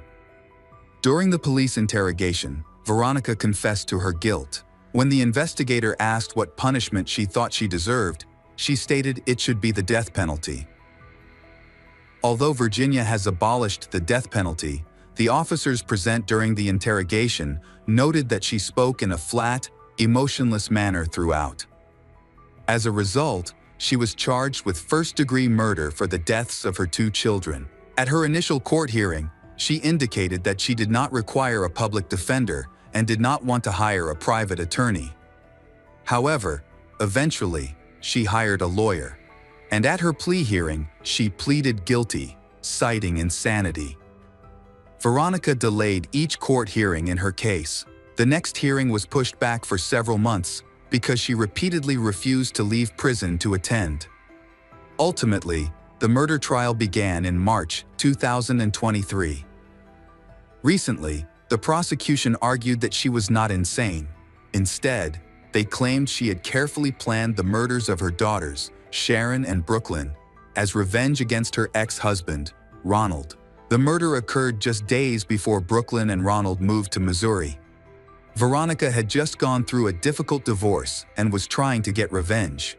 During the police interrogation, Veronica confessed to her guilt. When the investigator asked what punishment she thought she deserved, she stated it should be the death penalty. Although Virginia has abolished the death penalty, the officers present during the interrogation noted that she spoke in a flat, emotionless manner throughout. As a result, she was charged with first-degree murder for the deaths of her 2 children. At her initial court hearing, she indicated that she did not require a public defender and did not want to hire a private attorney. However, eventually, she hired a lawyer. And at her plea hearing, she pleaded guilty, citing insanity. Veronica delayed each court hearing in her case. The next hearing was pushed back for several months because she repeatedly refused to leave prison to attend. Ultimately, the murder trial began in March 2023. Recently, the prosecution argued that she was not insane. Instead, they claimed she had carefully planned the murders of her daughters, Sharon and Brooklyn, as revenge against her ex-husband, Ronald. The murder occurred just days before Brooklyn and Ronald moved to Missouri. Veronica had just gone through a difficult divorce and was trying to get revenge.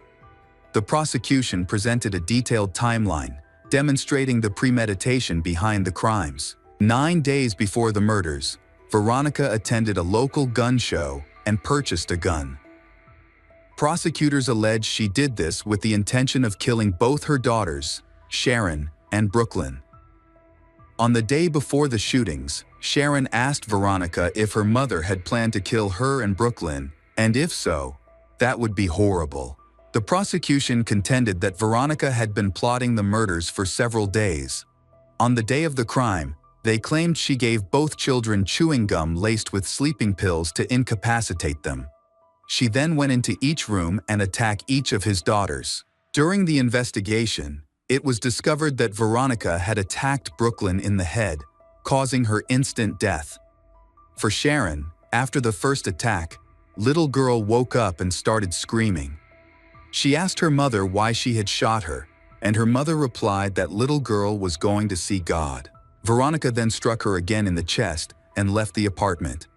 The prosecution presented a detailed timeline, demonstrating the premeditation behind the crimes. 9 days before the murders, Veronica attended a local gun show and purchased a gun. Prosecutors allege she did this with the intention of killing both her daughters, Sharon and Brooklyn. On the day before the shootings, Sharon asked Veronica if her mother had planned to kill her and Brooklyn, and if so, that would be horrible. The prosecution contended that Veronica had been plotting the murders for several days. On the day of the crime, they claimed she gave both children chewing gum laced with sleeping pills to incapacitate them. She then went into each room and attacked each of his daughters. During the investigation, it was discovered that Veronica had attacked Brooklyn in the head, causing her instant death. For Sharon, after the first attack, little girl woke up and started screaming. She asked her mother why she had shot her, and her mother replied that little girl was going to see God. Veronica then struck her again in the chest and left the apartment.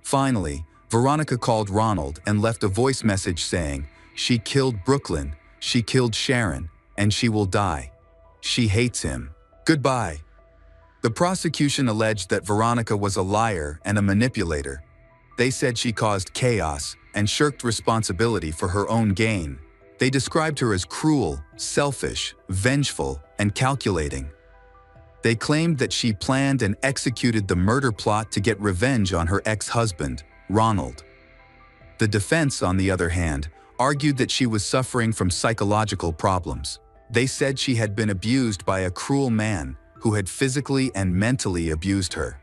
Finally, Veronica called Ronald and left a voice message saying, "She killed Brooklyn, she killed Sharon, and she will die. She hates him. Goodbye." The prosecution alleged that Veronica was a liar and a manipulator. They said she caused chaos and shirked responsibility for her own gain. They described her as cruel, selfish, vengeful, and calculating. They claimed that she planned and executed the murder plot to get revenge on her ex-husband, Ronald. The defense, on the other hand, argued that she was suffering from psychological problems. They said she had been abused by a cruel man who had physically and mentally abused her.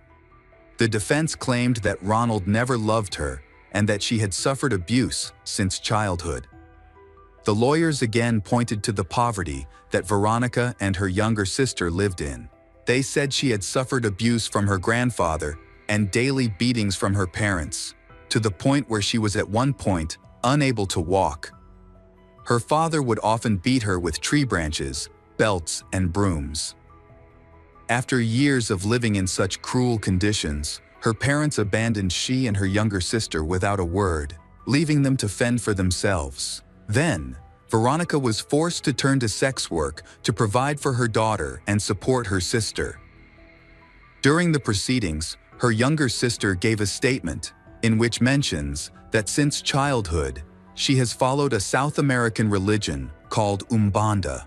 The defense claimed that Ronald never loved her and that she had suffered abuse since childhood. The lawyers again pointed to the poverty that Veronica and her younger sister lived in. They said she had suffered abuse from her grandfather and daily beatings from her parents, to the point where she was at one point unable to walk. Her father would often beat her with tree branches, belts, and brooms. After years of living in such cruel conditions, her parents abandoned she and her younger sister without a word, leaving them to fend for themselves. Then, Veronica was forced to turn to sex work to provide for her daughter and support her sister. During the proceedings, her younger sister gave a statement in which mentions that since childhood, she has followed a South American religion called Umbanda.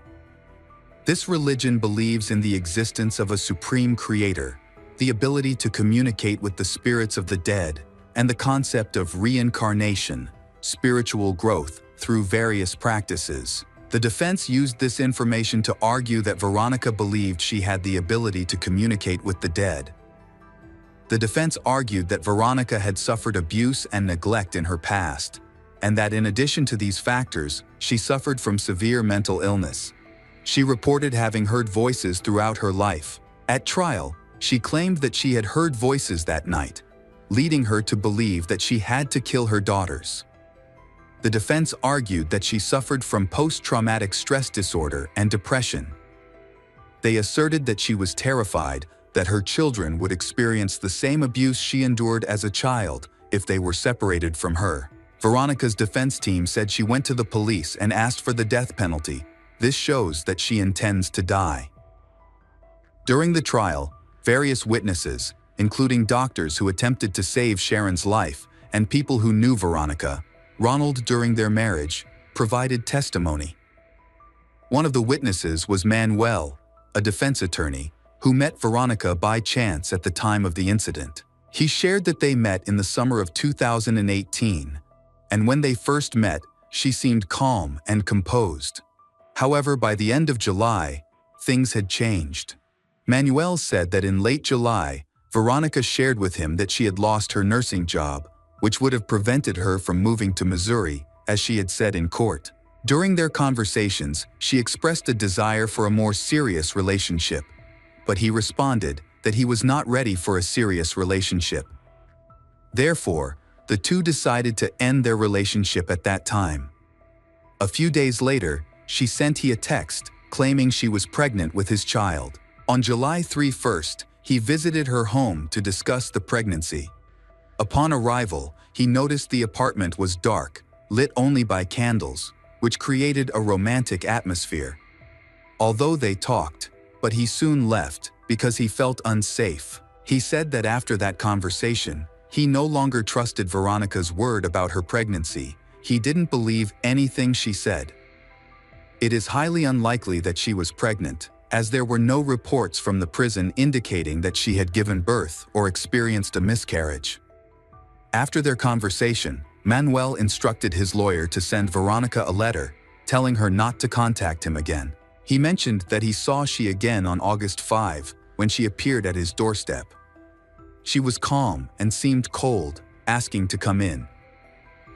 This religion believes in the existence of a supreme creator, the ability to communicate with the spirits of the dead, and the concept of reincarnation, spiritual growth, through various practices. The defense used this information to argue that Veronica believed she had the ability to communicate with the dead. The defense argued that Veronica had suffered abuse and neglect in her past. and that in addition to these factors, she suffered from severe mental illness. She reported having heard voices throughout her life. At trial, she claimed that she had heard voices that night, leading her to believe that she had to kill her daughters. The defense argued that she suffered from post-traumatic stress disorder and depression. They asserted that she was terrified that her children would experience the same abuse she endured as a child if they were separated from her. Veronica's defense team said she went to the police and asked for the death penalty. This shows that she intends to die. During the trial, various witnesses, including doctors who attempted to save Sharon's life and people who knew Veronica, Ronald during their marriage, provided testimony. One of the witnesses was Manuel, a defense attorney, who met Veronica by chance at the time of the incident. He shared that they met in the summer of 2018, and when they first met, she seemed calm and composed. However, by the end of July, things had changed. Manuel said that in late July, Veronica shared with him that she had lost her nursing job, which would have prevented her from moving to Missouri, as she had said in court. During their conversations, she expressed a desire for a more serious relationship, but he responded that he was not ready for a serious relationship. Therefore, the two decided to end their relationship at that time. A few days later, she sent him a text claiming she was pregnant with his child. On July 31st, he visited her home to discuss the pregnancy. Upon arrival, he noticed the apartment was dark, lit only by candles, which created a romantic atmosphere. Although they talked, but he soon left because he felt unsafe. He said that after that conversation, he no longer trusted Veronica's word about her pregnancy. He didn't believe anything she said. It is highly unlikely that she was pregnant, as there were no reports from the prison indicating that she had given birth or experienced a miscarriage. After their conversation, Manuel instructed his lawyer to send Veronica a letter, telling her not to contact him again. He mentioned that he saw she again on August 5, when she appeared at his doorstep. She was calm and seemed cold, asking to come in.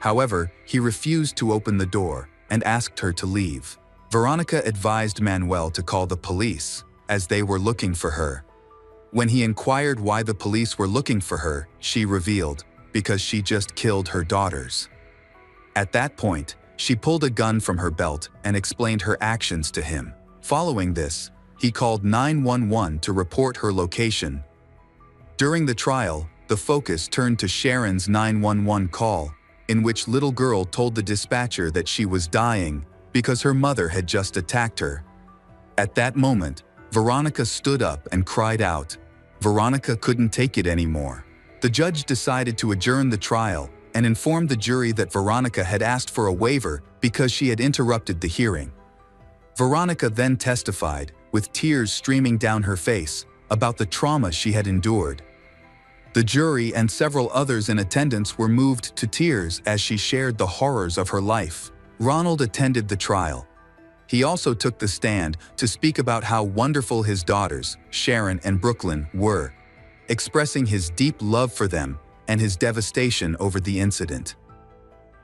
However, he refused to open the door and asked her to leave. Veronica advised Manuel to call the police, as they were looking for her. When he inquired why the police were looking for her, she revealed, because she just killed her daughters. At that point, she pulled a gun from her belt and explained her actions to him. Following this, he called 911 to report her location. During the trial, the focus turned to Sharon's 911 call, in which little girl told the dispatcher that she was dying because her mother had just attacked her. At that moment, Veronica stood up and cried out. Veronica couldn't take it anymore. The judge decided to adjourn the trial and informed the jury that Veronica had asked for a waiver because she had interrupted the hearing. Veronica then testified, with tears streaming down her face, about the trauma she had endured. The jury and several others in attendance were moved to tears as she shared the horrors of her life. Ronald attended the trial. He also took the stand to speak about how wonderful his daughters, Sharon and Brooklyn, were, expressing his deep love for them and his devastation over the incident.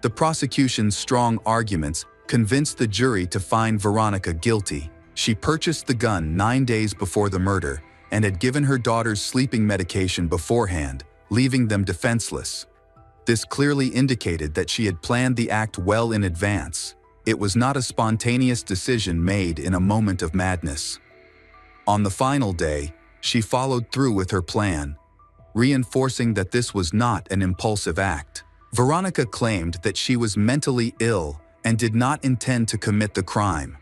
The prosecution's strong arguments convinced the jury to find Veronica guilty. She purchased the gun 9 days before the murder and had given her daughters sleeping medication beforehand, leaving them defenseless. This clearly indicated that she had planned the act well in advance. It was not a spontaneous decision made in a moment of madness. On the final day, she followed through with her plan, reinforcing that this was not an impulsive act. Veronica claimed that she was mentally ill and did not intend to commit the crime.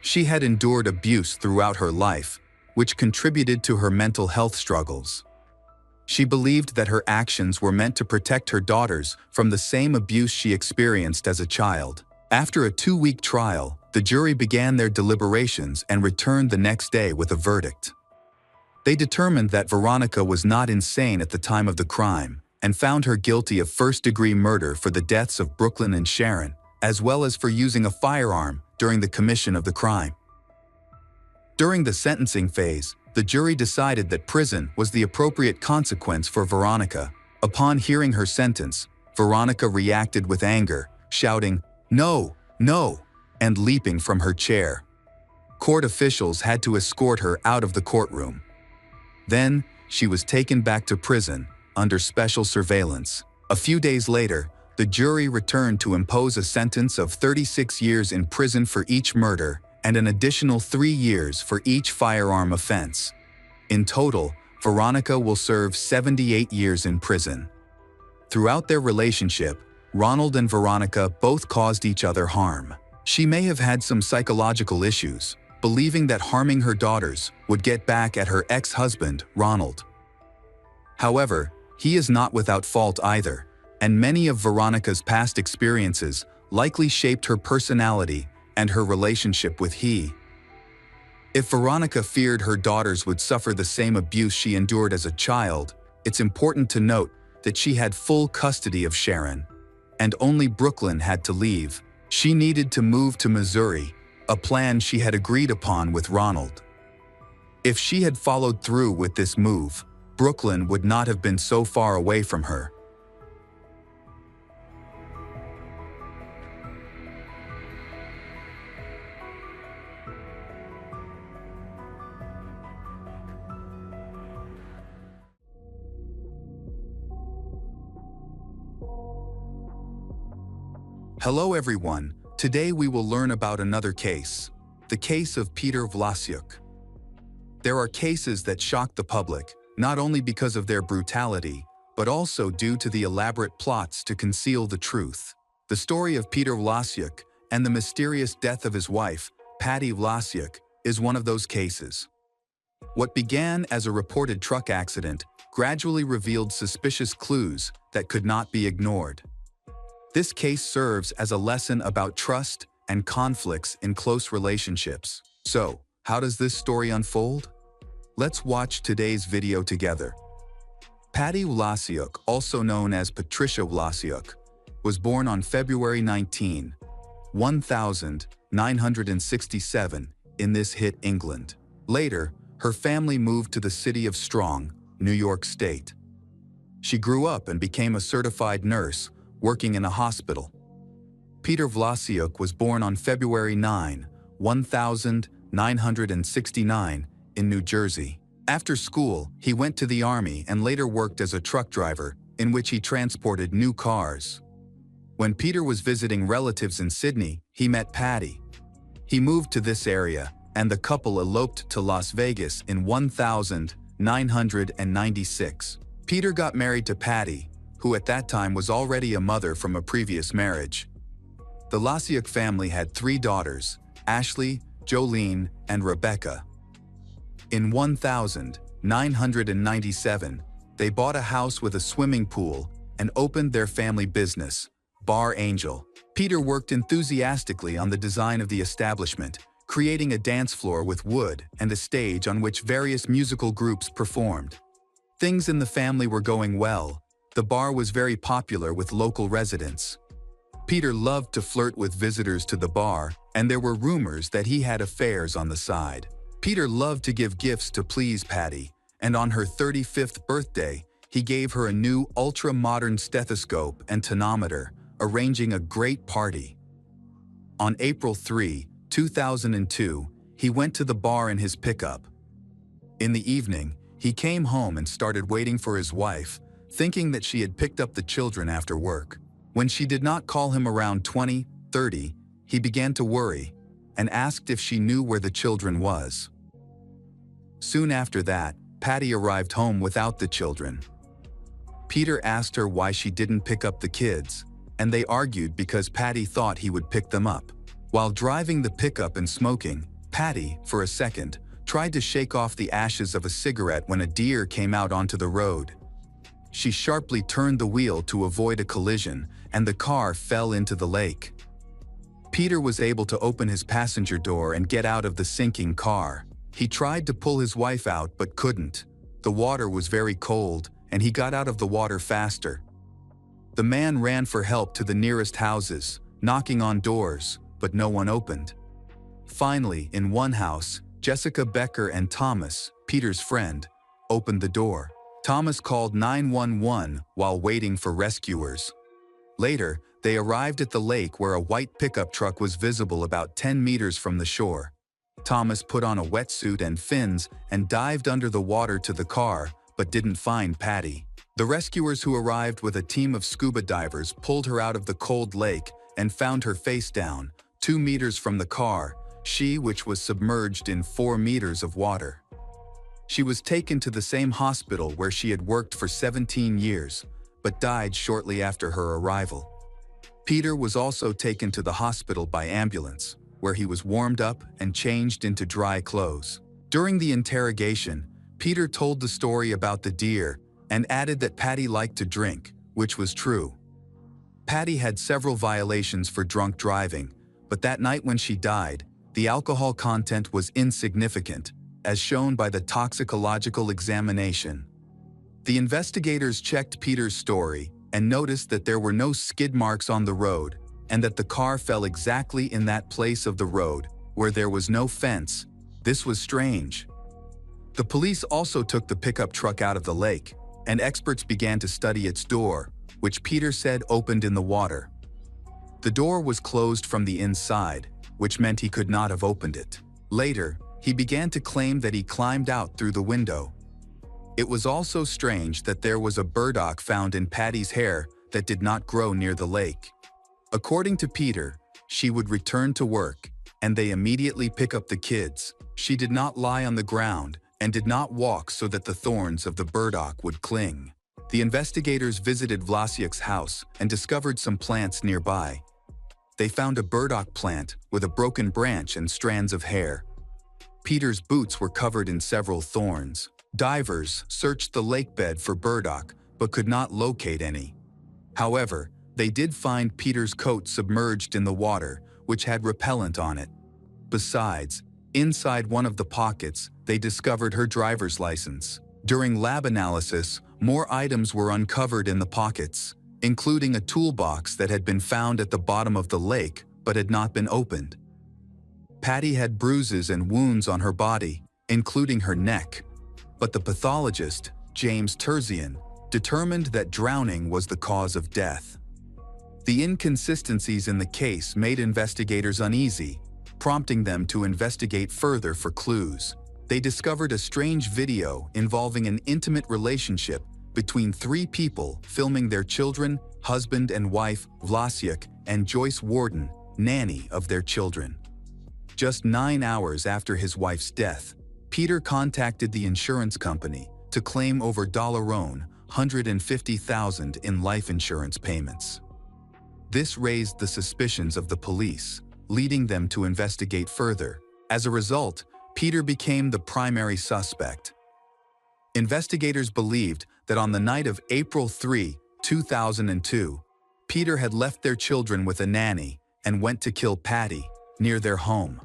She had endured abuse throughout her life, which contributed to her mental health struggles. She believed that her actions were meant to protect her daughters from the same abuse she experienced as a child. After a 2-week trial, the jury began their deliberations and returned the next day with a verdict. They determined that Veronica was not insane at the time of the crime and found her guilty of first-degree murder for the deaths of Brooklyn and Sharon, as well as for using a firearm during the commission of the crime. During the sentencing phase, the jury decided that prison was the appropriate consequence for Veronica. Upon hearing her sentence, Veronica reacted with anger, shouting, "No, no," and leaping from her chair. Court officials had to escort her out of the courtroom. Then, she was taken back to prison, under special surveillance. A few days later, the jury returned to impose a sentence of 36 years in prison for each murder and an additional 3 years for each firearm offense. In total, Veronica will serve 78 years in prison. Throughout their relationship, Ronald and Veronica both caused each other harm. She may have had some psychological issues, believing that harming her daughters would get back at her ex-husband, Ronald. However, he is not without fault either, and many of Veronica's past experiences likely shaped her personality and her relationship with he. If Veronica feared her daughters would suffer the same abuse she endured as a child, it's important to note that she had full custody of Sharon, and only Brooklyn had to leave. She needed to move to Missouri, a plan she had agreed upon with Ronald. If she had followed through with this move, Brooklyn would not have been so far away from her. Hello everyone, today we will learn about another case, the case of Peter Vlasiuk. There are cases that shock the public, not only because of their brutality, but also due to the elaborate plots to conceal the truth. The story of Peter Vlasiuk and the mysterious death of his wife, Patty Vlasiuk, is one of those cases. What began as a reported truck accident gradually revealed suspicious clues that could not be ignored. This case serves as a lesson about trust and conflicts in close relationships. So, how does this story unfold? Let's watch today's video together. Patty Vlasiuk, also known as Patricia Vlasiuk, was born on February 19, 1967, in this hit England. Later, her family moved to the city of Strong, New York State. She grew up and became a certified nurse, working in a hospital. Peter Vlasiuk was born on February 9, 1969, in New Jersey. After school, he went to the Army and later worked as a truck driver, in which he transported new cars. When Peter was visiting relatives in Sydney, he met Patty. He moved to this area, and the couple eloped to Las Vegas in 1996. Peter got married to Patty, who at that time was already a mother from a previous marriage. The Vlasiuk family had 3 daughters, Ashley, Jolene, and Rebecca. In 1997, they bought a house with a swimming pool and opened their family business, Bar Angel. Peter worked enthusiastically on the design of the establishment, creating a dance floor with wood and a stage on which various musical groups performed. Things in the family were going well. The bar was very popular with local residents. Peter loved to flirt with visitors to the bar, and there were rumors that he had affairs on the side. Peter loved to give gifts to please Patty, and on her 35th birthday, he gave her a new ultra-modern stethoscope and tonometer, arranging a great party. On April 3, 2002, he went to the bar in his pickup. In the evening, he came home and started waiting for his wife, thinking that she had picked up the children after work. When she did not call him around 20:30, he began to worry and asked if she knew where the children was. Soon after that, Patty arrived home without the children. Peter asked her why she didn't pick up the kids, and they argued because Patty thought he would pick them up. While driving the pickup and smoking, Patty, for a second, tried to shake off the ashes of a cigarette when a deer came out onto the road. She sharply turned the wheel to avoid a collision, and the car fell into the lake. Peter was able to open his passenger door and get out of the sinking car. He tried to pull his wife out but couldn't. The water was very cold, and he got out of the water faster. The man ran for help to the nearest houses, knocking on doors, but no one opened. Finally, in one house, Jessica Becker and Thomas, Peter's friend, opened the door. Thomas called 911 while waiting for rescuers. Later, they arrived at the lake where a white pickup truck was visible about 10 meters from the shore. Thomas put on a wetsuit and fins and dived under the water to the car, but didn't find Patty. The rescuers who arrived with a team of scuba divers pulled her out of the cold lake and found her face down, 2 meters from the car, which was submerged in 4 meters of water. She was taken to the same hospital where she had worked for 17 years, but died shortly after her arrival. Peter was also taken to the hospital by ambulance, where he was warmed up and changed into dry clothes. During the interrogation, Peter told the story about the deer and added that Patty liked to drink, which was true. Patty had several violations for drunk driving, but that night when she died, the alcohol content was insignificant, as shown by the toxicological examination. The investigators checked Peter's story and noticed that there were no skid marks on the road and that the car fell exactly in that place of the road where there was no fence. This was strange. The police also took the pickup truck out of the lake, and experts began to study its door, which Peter said opened in the water. The door was closed from the inside, which meant he could not have opened it. Later, he began to claim that he climbed out through the window. It was also strange that there was a burdock found in Patty's hair that did not grow near the lake. According to Peter, she would return to work, and they immediately pick up the kids. She did not lie on the ground and did not walk so that the thorns of the burdock would cling. The investigators visited Vlasiuk's house and discovered some plants nearby. They found a burdock plant with a broken branch and strands of hair. Peter's boots were covered in several thorns. Divers searched the lakebed for burdock but could not locate any. However, they did find Peter's coat submerged in the water, which had repellent on it. Besides, inside one of the pockets, they discovered her driver's license. During lab analysis, more items were uncovered in the pockets, including a toolbox that had been found at the bottom of the lake but had not been opened. Patty had bruises and wounds on her body, including her neck, but the pathologist, James Terzian, determined that drowning was the cause of death. The inconsistencies in the case made investigators uneasy, prompting them to investigate further for clues. They discovered a strange video involving an intimate relationship between 3 people filming their children, husband and wife, Vlasiuk, and Joyce Warden, nanny of their children. Just 9 hours after his wife's death, Peter contacted the insurance company to claim over $150,000 in life insurance payments. This raised the suspicions of the police, leading them to investigate further. As a result, Peter became the primary suspect. Investigators believed that on the night of April 3, 2002, Peter had left their children with a nanny and went to kill Patty near their home.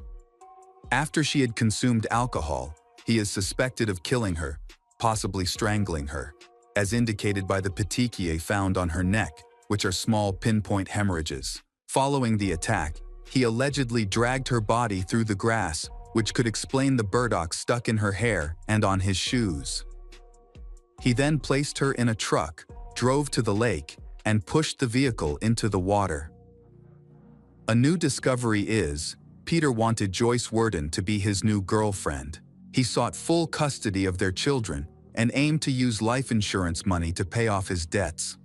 After she had consumed alcohol, he is suspected of killing her, possibly strangling her, as indicated by the petechiae found on her neck, which are small pinpoint hemorrhages. Following the attack, he allegedly dragged her body through the grass, which could explain the burdock stuck in her hair and on his shoes. He then placed her in a truck, drove to the lake, and pushed the vehicle into the water. A new discovery is, Peter wanted Joyce Warden to be his new girlfriend. He sought full custody of their children and aimed to use life insurance money to pay off his debts.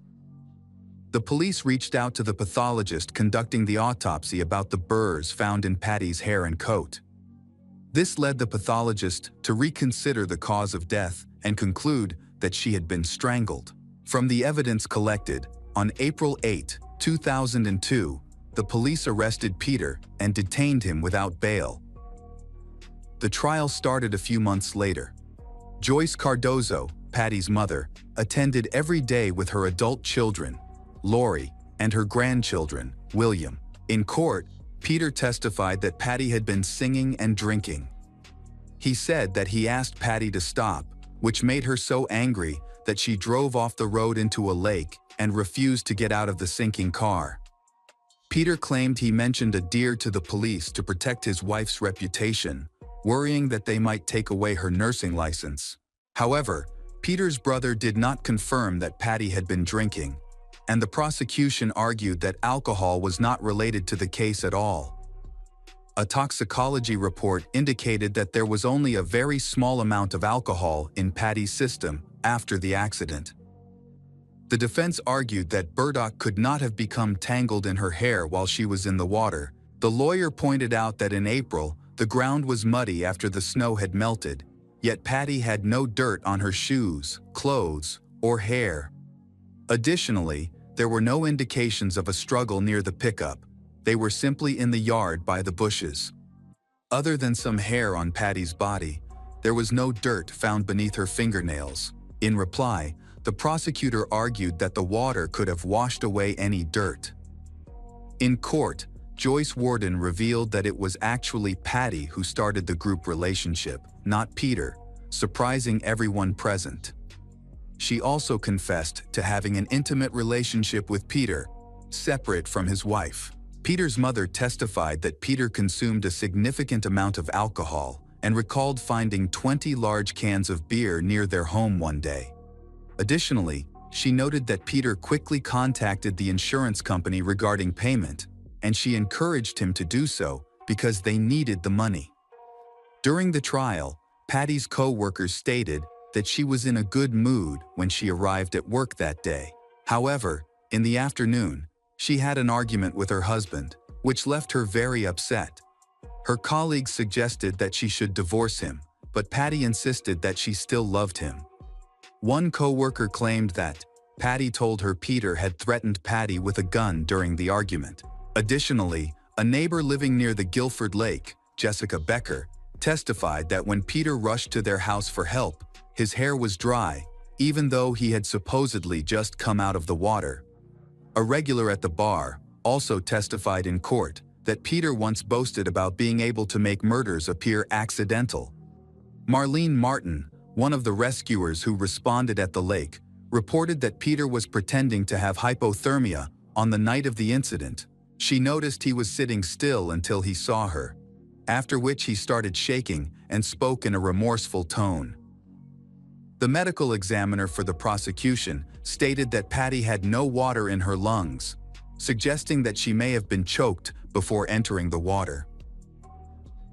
The police reached out to the pathologist conducting the autopsy about the burrs found in Patty's hair and coat. This led the pathologist to reconsider the cause of death and conclude that she had been strangled. From the evidence collected, on April 8, 2002, the police arrested Peter and detained him without bail. The trial started a few months later. Joyce Cardozo, Patty's mother, attended every day with her adult children, Lori, and her grandchildren, William. In court, Peter testified that Patty had been singing and drinking. He said that he asked Patty to stop, which made her so angry that she drove off the road into a lake and refused to get out of the sinking car. Peter claimed he mentioned a deer to the police to protect his wife's reputation, worrying that they might take away her nursing license. However, Peter's brother did not confirm that Patty had been drinking, and the prosecution argued that alcohol was not related to the case at all. A toxicology report indicated that there was only a very small amount of alcohol in Patty's system after the accident. The defense argued that Burdock could not have become tangled in her hair while she was in the water. The lawyer pointed out that in April, the ground was muddy after the snow had melted, yet Patty had no dirt on her shoes, clothes, or hair. Additionally, there were no indications of a struggle near the pickup. They were simply in the yard by the bushes. Other than some hair on Patty's body, there was no dirt found beneath her fingernails. In reply, the prosecutor argued that the water could have washed away any dirt. In court, Joyce Warden revealed that it was actually Patty who started the group relationship, not Peter, surprising everyone present. She also confessed to having an intimate relationship with Peter, separate from his wife. Peter's mother testified that Peter consumed a significant amount of alcohol and recalled finding 20 large cans of beer near their home one day. Additionally, she noted that Peter quickly contacted the insurance company regarding payment, and she encouraged him to do so because they needed the money. During the trial, Patty's co-workers stated that she was in a good mood when she arrived at work that day. However, in the afternoon, she had an argument with her husband, which left her very upset. Her colleagues suggested that she should divorce him, but Patty insisted that she still loved him. One co-worker claimed that Patty told her Peter had threatened Patty with a gun during the argument. Additionally, a neighbor living near the Guilford Lake, Jessica Becker, testified that when Peter rushed to their house for help, his hair was dry, even though he had supposedly just come out of the water. A regular at the bar also testified in court that Peter once boasted about being able to make murders appear accidental. Marlene Martin, one of the rescuers who responded at the lake, reported that Peter was pretending to have hypothermia on the night of the incident. She noticed he was sitting still until he saw her, after which he started shaking and spoke in a remorseful tone. The medical examiner for the prosecution stated that Patty had no water in her lungs, suggesting that she may have been choked before entering the water.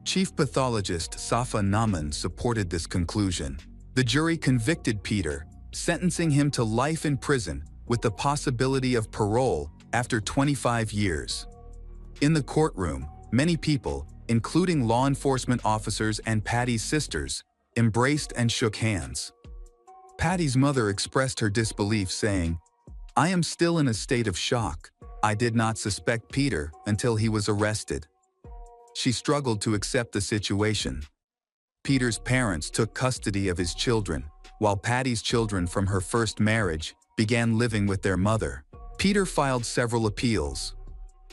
Chief pathologist Safa Naman supported this conclusion. The jury convicted Peter, sentencing him to life in prison with the possibility of parole after 25 years. In the courtroom, many people, including law enforcement officers and Patty's sisters, embraced and shook hands. Patty's mother expressed her disbelief, saying, "I am still in a state of shock. I did not suspect Peter until he was arrested." She struggled to accept the situation. Peter's parents took custody of his children, while Patty's children from her first marriage began living with their mother. Peter filed several appeals.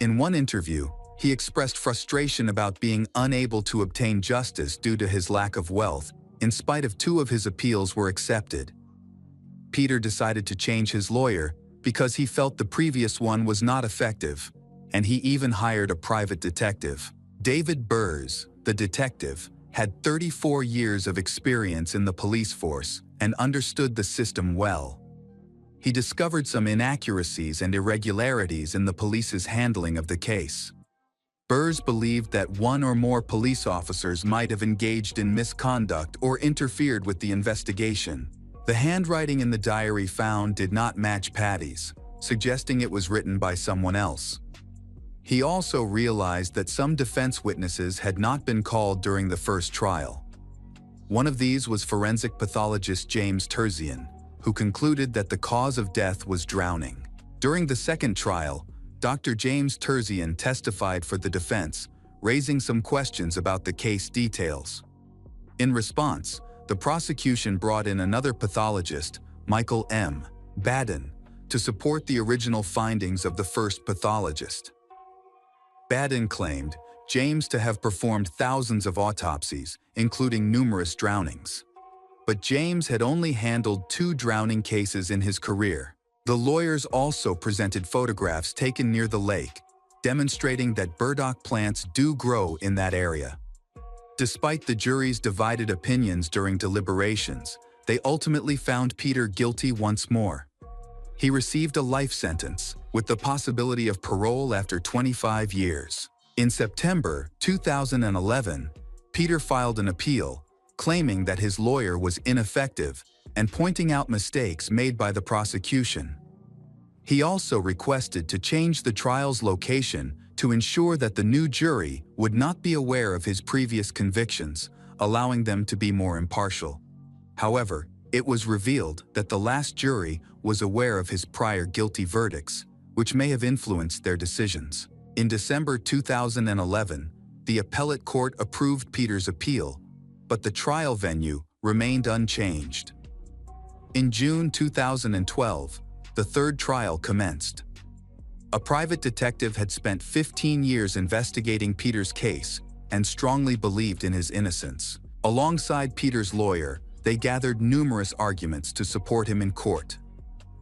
In one interview, he expressed frustration about being unable to obtain justice due to his lack of wealth, in spite of 2 of his appeals were accepted. Peter decided to change his lawyer because he felt the previous one was not effective, and he even hired a private detective. David Burrs, the detective, had 34 years of experience in the police force and understood the system well. He discovered some inaccuracies and irregularities in the police's handling of the case. Burrs believed that 1 or more police officers might have engaged in misconduct or interfered with the investigation. The handwriting in the diary found did not match Patty's, suggesting it was written by someone else. He also realized that some defense witnesses had not been called during the first trial. One of these was forensic pathologist James Terzian, who concluded that the cause of death was drowning. During the second trial, Dr. James Terzian testified for the defense, raising some questions about the case details. In response, the prosecution brought in another pathologist, Michael M. Baden, to support the original findings of the first pathologist. Baden claimed James to have performed thousands of autopsies, including numerous drownings. But James had only handled 2 drowning cases in his career. The lawyers also presented photographs taken near the lake, demonstrating that burdock plants do grow in that area. Despite the jury's divided opinions during deliberations, they ultimately found Peter guilty once more. He received a life sentence, with the possibility of parole after 25 years. In September 2011, Peter filed an appeal, claiming that his lawyer was ineffective and pointing out mistakes made by the prosecution. He also requested to change the trial's location to ensure that the new jury would not be aware of his previous convictions, allowing them to be more impartial. However, it was revealed that the last jury was aware of his prior guilty verdicts, which may have influenced their decisions. In December 2011, the appellate court approved Peter's appeal, but the trial venue remained unchanged. In June 2012, the third trial commenced. A private detective had spent 15 years investigating Peter's case and strongly believed in his innocence. Alongside Peter's lawyer, they gathered numerous arguments to support him in court.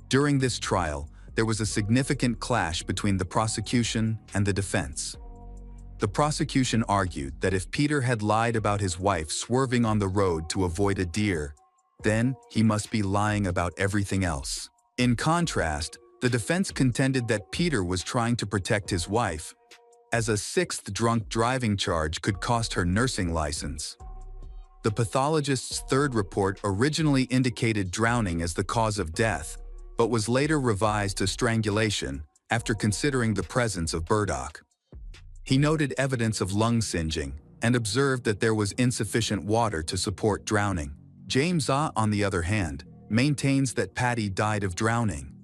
During this trial, there was a significant clash between the prosecution and the defense. The prosecution argued that if Peter had lied about his wife swerving on the road to avoid a deer, then he must be lying about everything else. In contrast, the defense contended that Peter was trying to protect his wife, as a sixth drunk driving charge could cost her nursing license. The pathologist's third report originally indicated drowning as the cause of death, but was later revised to strangulation after considering the presence of burdock. He noted evidence of lung singeing and observed that there was insufficient water to support drowning. James, on the other hand, maintains that Patty died of drowning.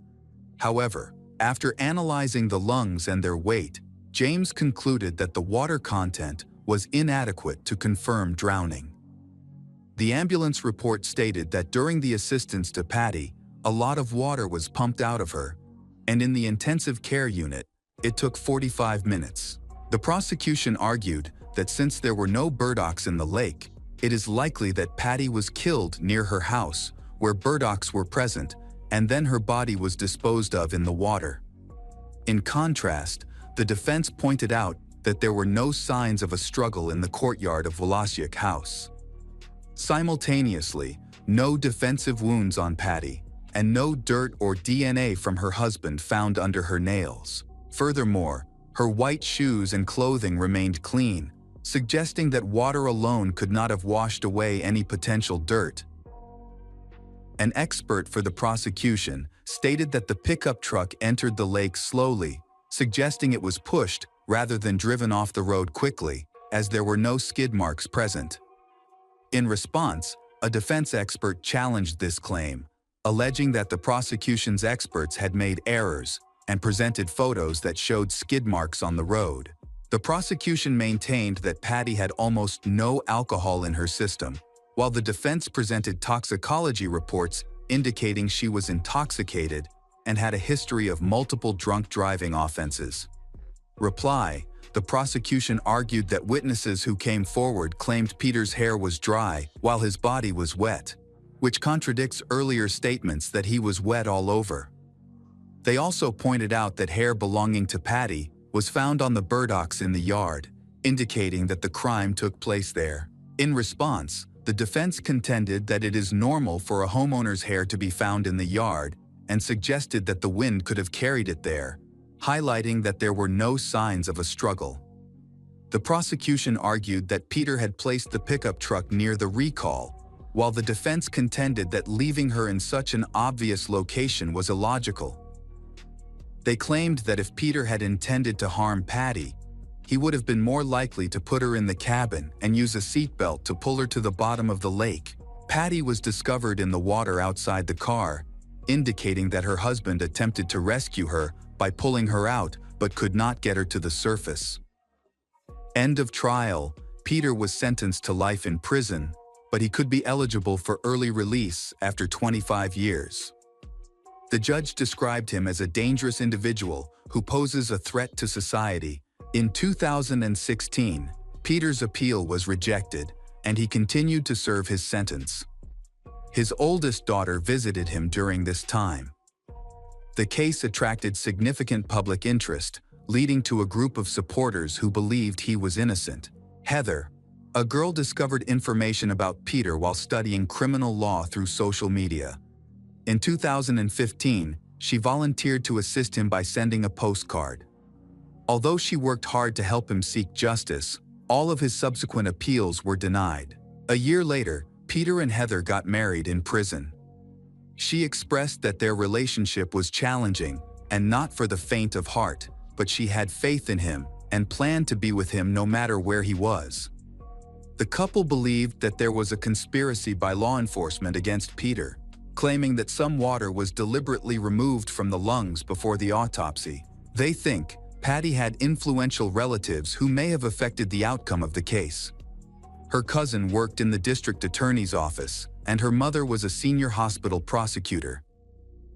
However, after analyzing the lungs and their weight, James concluded that the water content was inadequate to confirm drowning. The ambulance report stated that during the assistance to Patty, a lot of water was pumped out of her, and in the intensive care unit, it took 45 minutes. The prosecution argued that since there were no burdocks in the lake, it is likely that Patty was killed near her house, where burdocks were present, and then her body was disposed of in the water. In contrast, the defense pointed out that there were no signs of a struggle in the courtyard of Wlasiuk House. Simultaneously, no defensive wounds on Patty, and no dirt or DNA from her husband found under her nails. Furthermore, her white shoes and clothing remained clean, suggesting that water alone could not have washed away any potential dirt. An expert for the prosecution stated that the pickup truck entered the lake slowly, suggesting it was pushed rather than driven off the road quickly, as there were no skid marks present. In response, a defense expert challenged this claim, alleging that the prosecution's experts had made errors and presented photos that showed skid marks on the road. The prosecution maintained that Patty had almost no alcohol in her system, while the defense presented toxicology reports indicating she was intoxicated and had a history of multiple drunk driving offenses. Reply: the prosecution argued that witnesses who came forward claimed Peter's hair was dry while his body was wet, which contradicts earlier statements that he was wet all over. They also pointed out that hair belonging to Patty was found on the burdocks in the yard, indicating that the crime took place there. In response, the defense contended that it is normal for a homeowner's hair to be found in the yard and suggested that the wind could have carried it there, highlighting that there were no signs of a struggle. The prosecution argued that Peter had placed the pickup truck near the recall, while the defense contended that leaving her in such an obvious location was illogical. They claimed that if Peter had intended to harm Patty, he would have been more likely to put her in the cabin and use a seatbelt to pull her to the bottom of the lake. Patty was discovered in the water outside the car, indicating that her husband attempted to rescue her by pulling her out but could not get her to the surface. End of trial. Peter was sentenced to life in prison, but he could be eligible for early release after 25 years. The judge described him as a dangerous individual who poses a threat to society. In 2016, Peter's appeal was rejected, and he continued to serve his sentence. His oldest daughter visited him during this time. The case attracted significant public interest, leading to a group of supporters who believed he was innocent. Heather, a girl, discovered information about Peter while studying criminal law through social media. In 2015, she volunteered to assist him by sending a postcard. Although she worked hard to help him seek justice, all of his subsequent appeals were denied. A year later, Peter and Heather got married in prison. She expressed that their relationship was challenging and not for the faint of heart, but she had faith in him and planned to be with him no matter where he was. The couple believed that there was a conspiracy by law enforcement against Peter, claiming that some water was deliberately removed from the lungs before the autopsy. They think Patty had influential relatives who may have affected the outcome of the case. Her cousin worked in the district attorney's office, and her mother was a senior hospital prosecutor.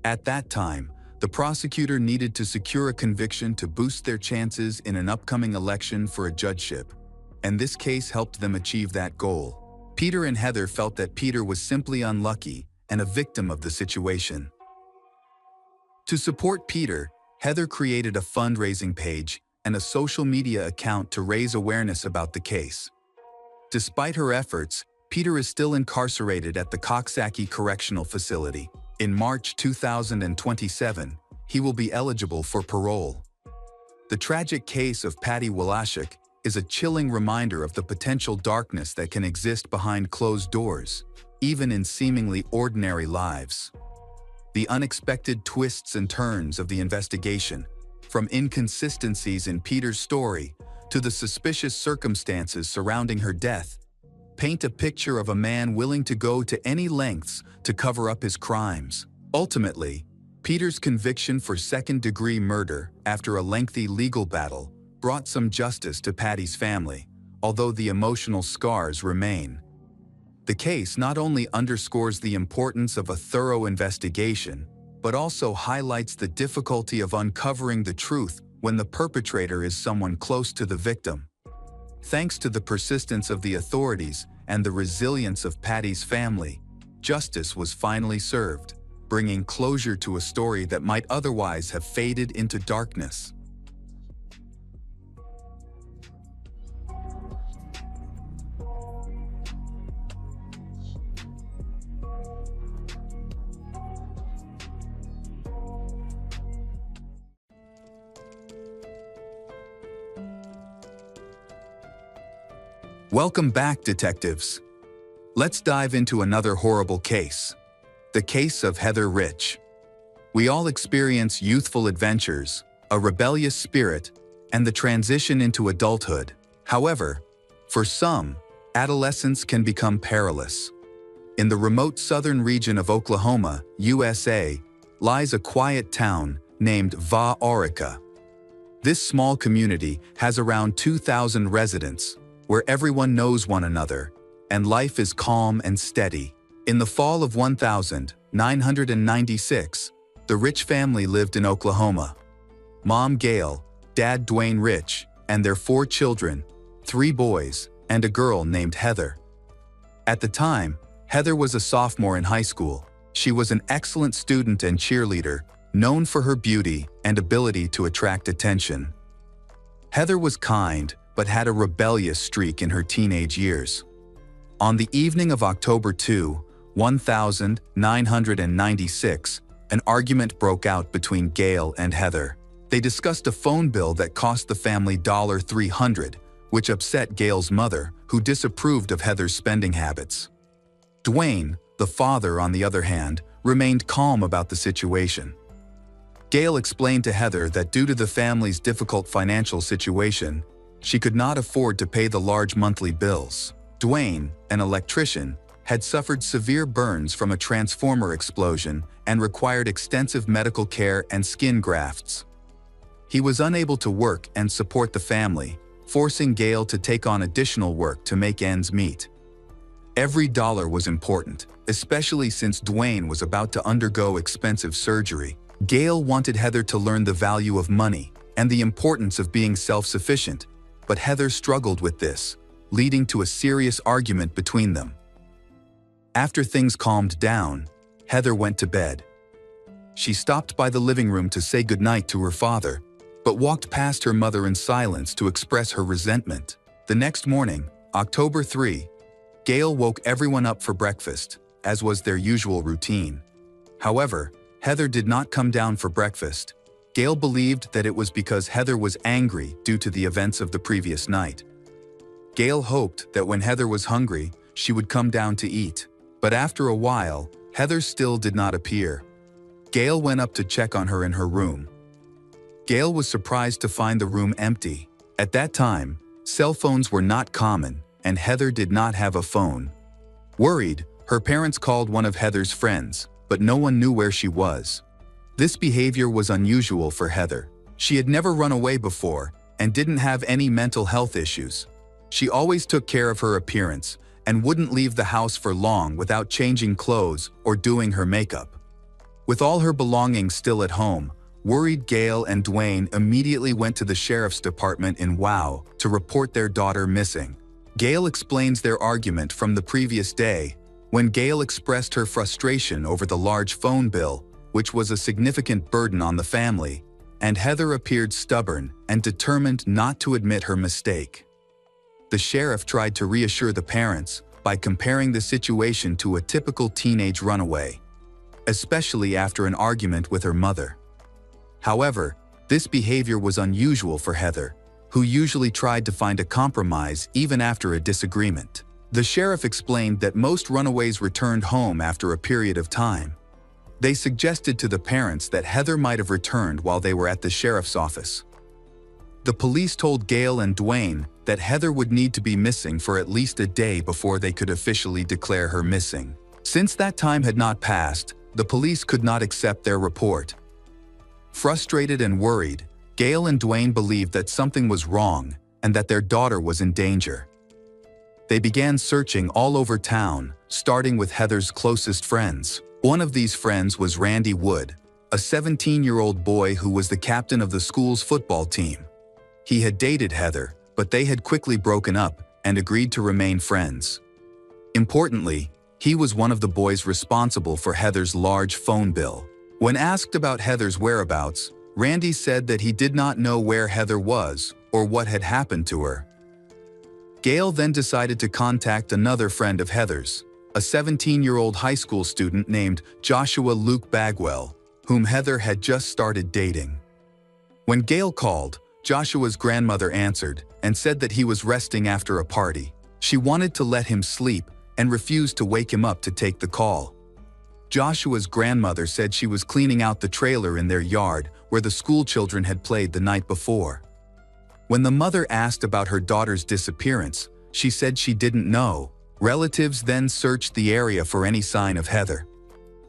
At that time, the prosecutor needed to secure a conviction to boost their chances in an upcoming election for a judgeship, and this case helped them achieve that goal. Peter and Heather felt that Peter was simply unlucky and a victim of the situation. To support Peter, Heather created a fundraising page and a social media account to raise awareness about the case. Despite her efforts, Peter is still incarcerated at the Coxsackie Correctional Facility. In March 2027, he will be eligible for parole. The tragic case of Patty Wlasiuk is a chilling reminder of the potential darkness that can exist behind closed doors, even in seemingly ordinary lives. The unexpected twists and turns of the investigation, from inconsistencies in Peter's story to the suspicious circumstances surrounding her death, paint a picture of a man willing to go to any lengths to cover up his crimes. Ultimately, Peter's conviction for second-degree murder after a lengthy legal battle brought some justice to Patty's family, although the emotional scars remain. The case not only underscores the importance of a thorough investigation, but also highlights the difficulty of uncovering the truth when the perpetrator is someone close to the victim. Thanks to the persistence of the authorities and the resilience of Patty's family, justice was finally served, bringing closure to a story that might otherwise have faded into darkness. Welcome back, detectives. Let's dive into another horrible case. The case of Heather Rich. We all experience youthful adventures, a rebellious spirit, and the transition into adulthood. However, for some, adolescence can become perilous. In the remote southern region of Oklahoma, USA, lies a quiet town named Waurika. This small community has around 2,000 residents, where everyone knows one another, and life is calm and steady. In the fall of 1996, the Rich family lived in Oklahoma. Mom Gail, Dad Dwayne Rich, and their 4 children, 3 boys, and a girl named Heather. At the time, Heather was a sophomore in high school. She was an excellent student and cheerleader, known for her beauty and ability to attract attention. Heather was kind, but had a rebellious streak in her teenage years. On the evening of October 2, 1996, an argument broke out between Gail and Heather. They discussed a phone bill that cost the family $300, which upset Gail's mother, who disapproved of Heather's spending habits. Dwayne, the father, on the other hand, remained calm about the situation. Gail explained to Heather that due to the family's difficult financial situation, she could not afford to pay the large monthly bills. Dwayne, an electrician, had suffered severe burns from a transformer explosion and required extensive medical care and skin grafts. He was unable to work and support the family, forcing Gail to take on additional work to make ends meet. Every dollar was important, especially since Dwayne was about to undergo expensive surgery. Gail wanted Heather to learn the value of money and the importance of being self-sufficient, but Heather struggled with this, leading to a serious argument between them. After things calmed down, Heather went to bed. She stopped by the living room to say goodnight to her father, but walked past her mother in silence to express her resentment. The next morning, October 3, Gail woke everyone up for breakfast, as was their usual routine. However, Heather did not come down for breakfast. Gail believed that it was because Heather was angry due to the events of the previous night. Gail hoped that when Heather was hungry, she would come down to eat. But after a while, Heather still did not appear. Gail went up to check on her in her room. Gail was surprised to find the room empty. At that time, cell phones were not common, and Heather did not have a phone. Worried, her parents called one of Heather's friends, but no one knew where she was. This behavior was unusual for Heather. She had never run away before and didn't have any mental health issues. She always took care of her appearance and wouldn't leave the house for long without changing clothes or doing her makeup. With all her belongings still at home, worried Gail and Dwayne immediately went to the sheriff's department in Wow to report their daughter missing. Gail explains their argument from the previous day, when Gail expressed her frustration over the large phone bill, which was a significant burden on the family, and Heather appeared stubborn and determined not to admit her mistake. The sheriff tried to reassure the parents by comparing the situation to a typical teenage runaway, especially after an argument with her mother. However, this behavior was unusual for Heather, who usually tried to find a compromise even after a disagreement. The sheriff explained that most runaways returned home after a period of time. They suggested to the parents that Heather might have returned while they were at the sheriff's office. The police told Gail and Dwayne that Heather would need to be missing for at least a day before they could officially declare her missing. Since that time had not passed, the police could not accept their report. Frustrated and worried, Gail and Dwayne believed that something was wrong and that their daughter was in danger. They began searching all over town, starting with Heather's closest friends. One of these friends was Randy Wood, a 17-year-old boy who was the captain of the school's football team. He had dated Heather, but they had quickly broken up and agreed to remain friends. Importantly, he was one of the boys responsible for Heather's large phone bill. When asked about Heather's whereabouts, Randy said that he did not know where Heather was or what had happened to her. Gail then decided to contact another friend of Heather's, a 17-year-old high school student named Joshua Luke Bagwell, whom Heather had just started dating. When Gail called, Joshua's grandmother answered and said that he was resting after a party. She wanted to let him sleep and refused to wake him up to take the call. Joshua's grandmother said she was cleaning out the trailer in their yard where the school children had played the night before. When the mother asked about her daughter's disappearance, she said she didn't know. Relatives then searched the area for any sign of Heather.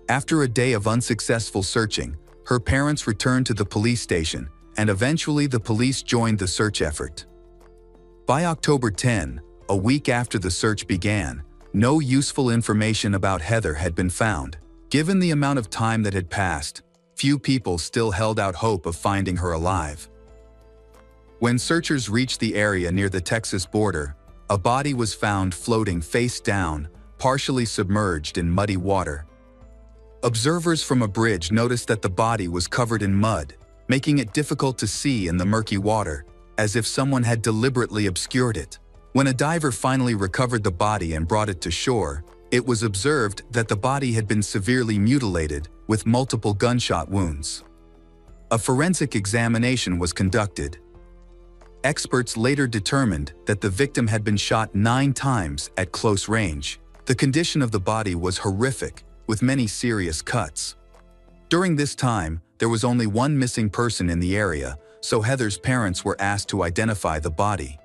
After a day of unsuccessful searching, her parents returned to the police station, and eventually the police joined the search effort. By October 10, a week after the search began, no useful information about Heather had been found. Given the amount of time that had passed, few people still held out hope of finding her alive. When searchers reached the area near the Texas border, a body was found floating face down, partially submerged in muddy water. Observers from a bridge noticed that the body was covered in mud, making it difficult to see in the murky water, as if someone had deliberately obscured it. When a diver finally recovered the body and brought it to shore, it was observed that the body had been severely mutilated with multiple gunshot wounds. A forensic examination was conducted. Experts later determined that the victim had been shot 9 times at close range. The condition of the body was horrific, with many serious cuts. During this time, there was only one missing person in the area, so Heather's parents were asked to identify the body.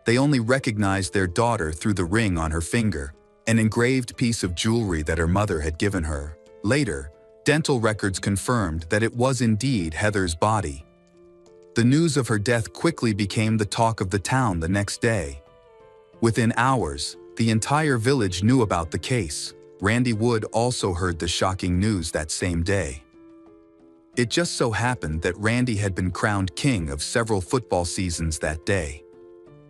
They only recognized their daughter through the ring on her finger, an engraved piece of jewelry that her mother had given her. Later, dental records confirmed that it was indeed Heather's body. The news of her death quickly became the talk of the town the next day. Within hours, the entire village knew about the case. Randy Wood also heard the shocking news that same day. It just so happened that Randy had been crowned king of several football seasons that day.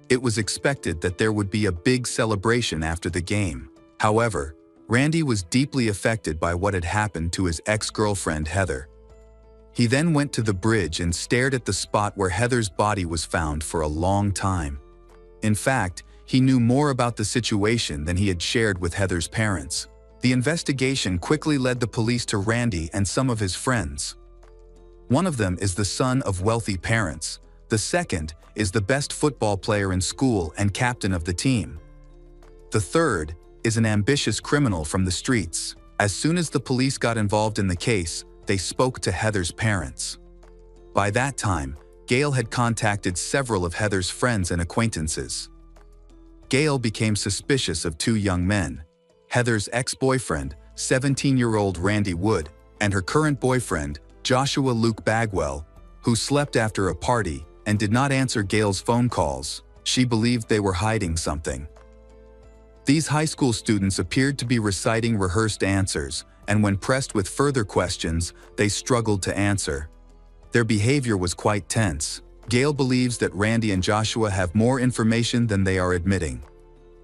It was expected that there would be a big celebration after the game. However, Randy was deeply affected by what had happened to his ex-girlfriend Heather. He then went to the bridge and stared at the spot where Heather's body was found for a long time. In fact, he knew more about the situation than he had shared with Heather's parents. The investigation quickly led the police to Randy and some of his friends. One of them is the son of wealthy parents. The second is the best football player in school and captain of the team. The third is an ambitious criminal from the streets. As soon as the police got involved in the case, they spoke to Heather's parents. By that time, Gail had contacted several of Heather's friends and acquaintances. Gail became suspicious of two young men, Heather's ex-boyfriend, 17-year-old Randy Wood, and her current boyfriend, Joshua Luke Bagwell, who slept after a party and did not answer Gail's phone calls. She believed they were hiding something. These high school students appeared to be reciting rehearsed answers, and when pressed with further questions, they struggled to answer. Their behavior was quite tense. Gail believes that Randy and Joshua have more information than they are admitting.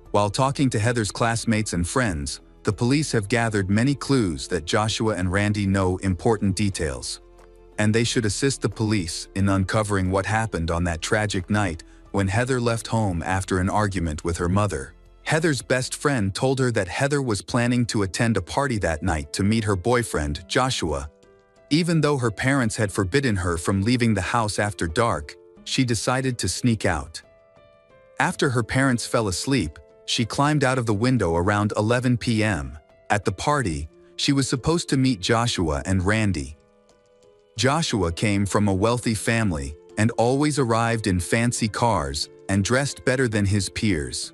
While talking to Heather's classmates and friends, the police have gathered many clues that Joshua and Randy know important details. And they should assist the police in uncovering what happened on that tragic night when Heather left home after an argument with her mother. Heather's best friend told her that Heather was planning to attend a party that night to meet her boyfriend, Joshua. Even though her parents had forbidden her from leaving the house after dark, she decided to sneak out. After her parents fell asleep, she climbed out of the window around 11 p.m. At the party, she was supposed to meet Joshua and Randy. Joshua came from a wealthy family and always arrived in fancy cars and dressed better than his peers.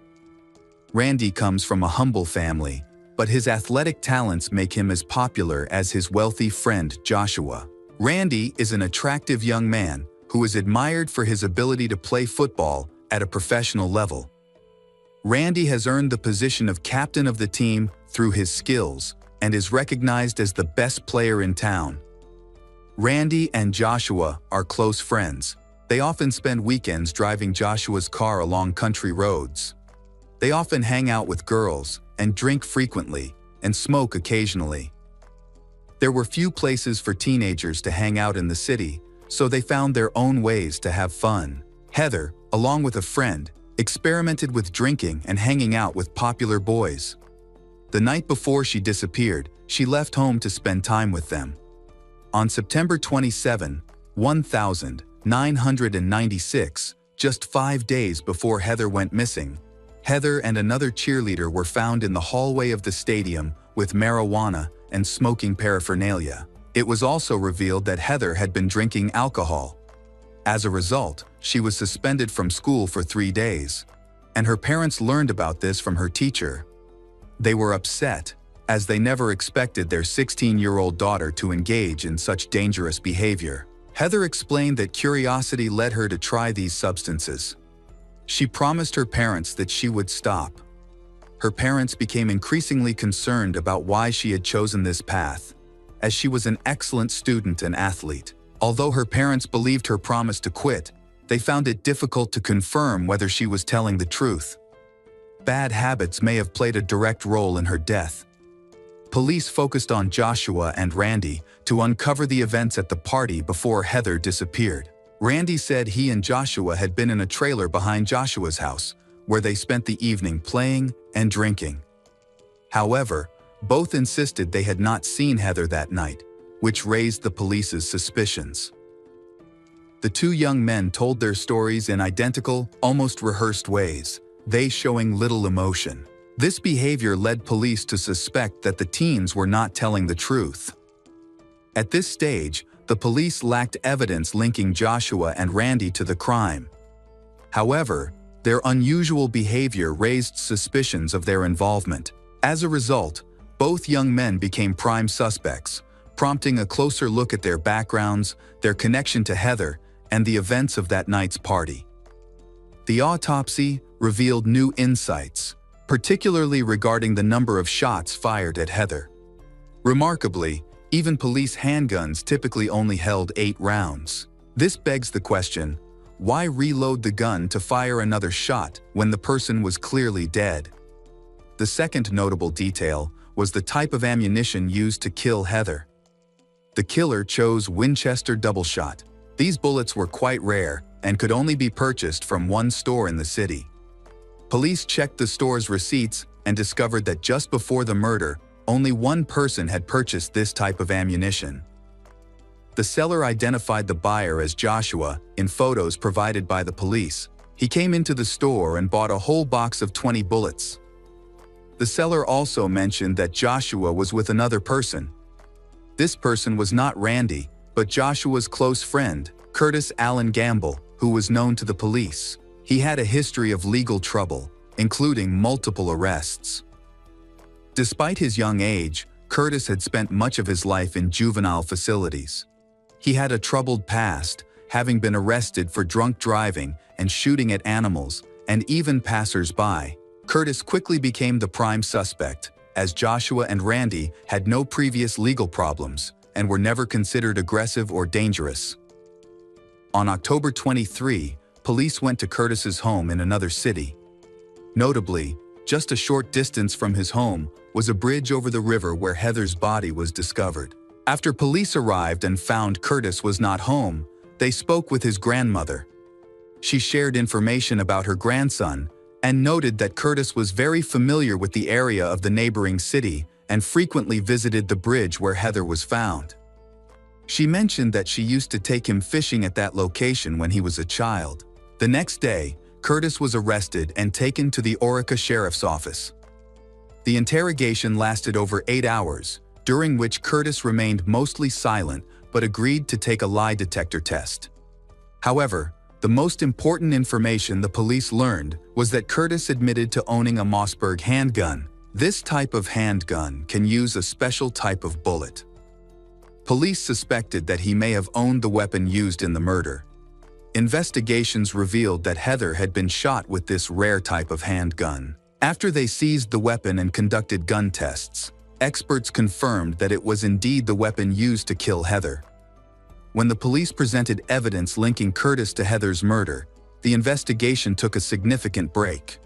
Randy comes from a humble family, but his athletic talents make him as popular as his wealthy friend Joshua. Randy is an attractive young man who is admired for his ability to play football at a professional level. Randy has earned the position of captain of the team through his skills and is recognized as the best player in town. Randy and Joshua are close friends. They often spend weekends driving Joshua's car along country roads. They often hang out with girls and drink frequently and smoke occasionally. There were few places for teenagers to hang out in the city, so they found their own ways to have fun. Heather, along with a friend, experimented with drinking and hanging out with popular boys. The night before she disappeared, she left home to spend time with them. On September 27, 1996, just 5 days before Heather went missing, Heather and another cheerleader were found in the hallway of the stadium with marijuana and smoking paraphernalia. It was also revealed that Heather had been drinking alcohol. As a result, she was suspended from school for 3 days, and her parents learned about this from her teacher. They were upset, as they never expected their 16-year-old daughter to engage in such dangerous behavior. Heather explained that curiosity led her to try these substances. She promised her parents that she would stop. Her parents became increasingly concerned about why she had chosen this path, as she was an excellent student and athlete. Although her parents believed her promise to quit, they found it difficult to confirm whether she was telling the truth. Bad habits may have played a direct role in her death. Police focused on Joshua and Randy to uncover the events at the party before Heather disappeared. Randy said he and Joshua had been in a trailer behind Joshua's house, where they spent the evening playing and drinking. However, both insisted they had not seen Heather that night, which raised the police's suspicions. The two young men told their stories in identical, almost rehearsed ways, they showing little emotion. This behavior led police to suspect that the teens were not telling the truth. At this stage, the police lacked evidence linking Joshua and Randy to the crime. However, their unusual behavior raised suspicions of their involvement. As a result, both young men became prime suspects, prompting a closer look at their backgrounds, their connection to Heather, and the events of that night's party. The autopsy revealed new insights, particularly regarding the number of shots fired at Heather. Remarkably, even police handguns typically only held 8 rounds. This begs the question, why reload the gun to fire another shot when the person was clearly dead? The second notable detail was the type of ammunition used to kill Heather. The killer chose Winchester double-shot. These bullets were quite rare and could only be purchased from one store in the city. Police checked the store's receipts and discovered that just before the murder, only one person had purchased this type of ammunition. The seller identified the buyer as Joshua in photos provided by the police. He came into the store and bought a whole box of 20 bullets. The seller also mentioned that Joshua was with another person. This person was not Randy, but Joshua's close friend, Curtis Allen Gamble, who was known to the police. He had a history of legal trouble, including multiple arrests. Despite his young age, Curtis had spent much of his life in juvenile facilities. He had a troubled past, having been arrested for drunk driving and shooting at animals, and even passers-by. Curtis quickly became the prime suspect, as Joshua and Randy had no previous legal problems and were never considered aggressive or dangerous. On October 23, police went to Curtis's home in another city. Notably, just a short distance from his home was a bridge over the river where Heather's body was discovered. After police arrived and found Curtis was not home, they spoke with his grandmother. She shared information about her grandson and noted that Curtis was very familiar with the area of the neighboring city and frequently visited the bridge where Heather was found. She mentioned that she used to take him fishing at that location when he was a child. The next day, Curtis was arrested and taken to the Orica Sheriff's Office. The interrogation lasted over 8 hours, during which Curtis remained mostly silent but agreed to take a lie detector test. However, the most important information the police learned was that Curtis admitted to owning a Mossberg handgun. This type of handgun can use a special type of bullet. Police suspected that he may have owned the weapon used in the murder. Investigations revealed that Heather had been shot with this rare type of handgun. After they seized the weapon and conducted gun tests, experts confirmed that it was indeed the weapon used to kill Heather. When the police presented evidence linking Curtis to Heather's murder, the investigation took a significant break.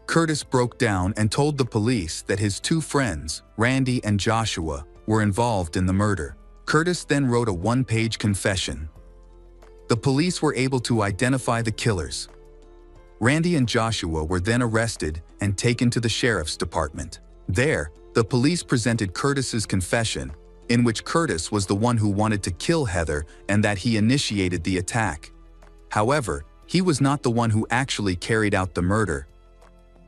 Curtis broke down and told the police that his two friends, Randy and Joshua, were involved in the murder. Curtis then wrote a one-page confession. The police were able to identify the killers. Randy and Joshua were then arrested and taken to the sheriff's department. There, the police presented Curtis's confession, in which Curtis was the one who wanted to kill Heather and that he initiated the attack. However, he was not the one who actually carried out the murder.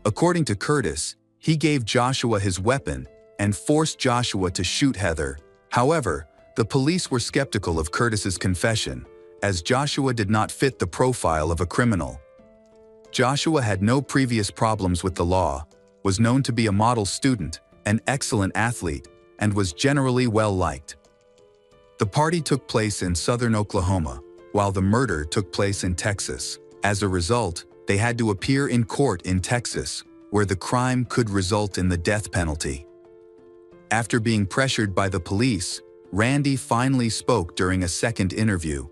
According to Curtis, he gave Joshua his weapon and forced Joshua to shoot Heather. However, the police were skeptical of Curtis's confession, as Joshua did not fit the profile of a criminal. Joshua had no previous problems with the law, was known to be a model student, an excellent athlete, and was generally well-liked. The party took place in southern Oklahoma, while the murder took place in Texas. As a result, they had to appear in court in Texas, where the crime could result in the death penalty. After being pressured by the police, Randy finally spoke during a second interview.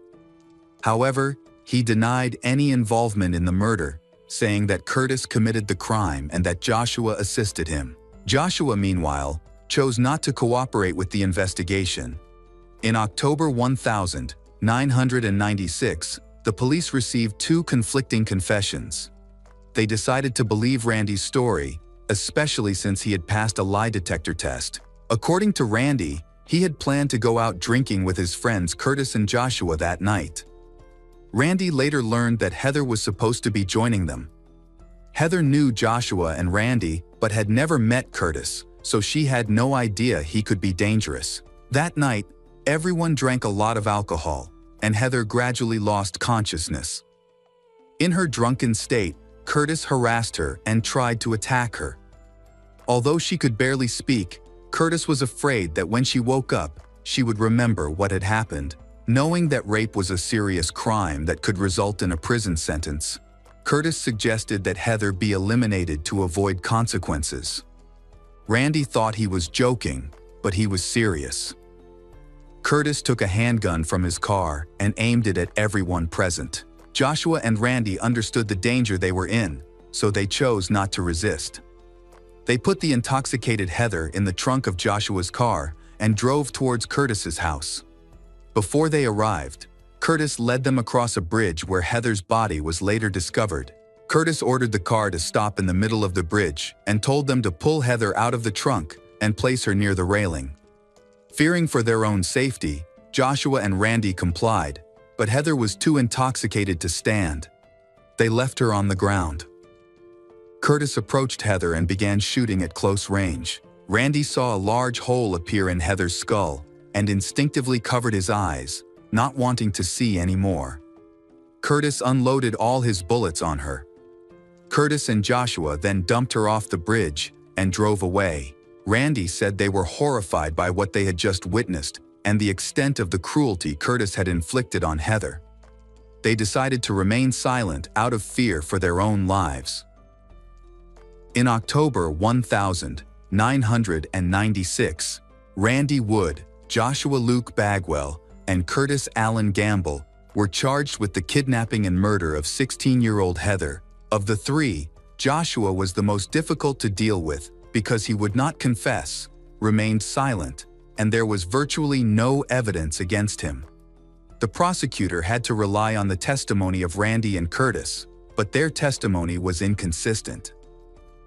However, he denied any involvement in the murder, saying that Curtis committed the crime and that Joshua assisted him. Joshua, meanwhile, chose not to cooperate with the investigation. In October 1996, the police received two conflicting confessions. They decided to believe Randy's story, especially since he had passed a lie detector test. According to Randy, he had planned to go out drinking with his friends Curtis and Joshua that night. Randy later learned that Heather was supposed to be joining them. Heather knew Joshua and Randy, but had never met Curtis, so she had no idea he could be dangerous. That night, everyone drank a lot of alcohol, and Heather gradually lost consciousness. In her drunken state, Curtis harassed her and tried to attack her. Although she could barely speak, Curtis was afraid that when she woke up, she would remember what had happened. Knowing that rape was a serious crime that could result in a prison sentence, Curtis suggested that Heather be eliminated to avoid consequences. Randy thought he was joking, but he was serious. Curtis took a handgun from his car and aimed it at everyone present. Joshua and Randy understood the danger they were in, so they chose not to resist. They put the intoxicated Heather in the trunk of Joshua's car and drove towards Curtis's house. Before they arrived, Curtis led them across a bridge where Heather's body was later discovered. Curtis ordered the car to stop in the middle of the bridge and told them to pull Heather out of the trunk and place her near the railing. Fearing for their own safety, Joshua and Randy complied, but Heather was too intoxicated to stand. They left her on the ground. Curtis approached Heather and began shooting at close range. Randy saw a large hole appear in Heather's skull and instinctively covered his eyes, not wanting to see any more. Curtis unloaded all his bullets on her. Curtis and Joshua then dumped her off the bridge and drove away. Randy said they were horrified by what they had just witnessed and the extent of the cruelty Curtis had inflicted on Heather. They decided to remain silent out of fear for their own lives. In October 1996, Randy Wood, Joshua Luke Bagwell, and Curtis Allen Gamble were charged with the kidnapping and murder of 16-year-old Heather. Of the three, Joshua was the most difficult to deal with because he would not confess, remained silent, and there was virtually no evidence against him. The prosecutor had to rely on the testimony of Randy and Curtis, but their testimony was inconsistent.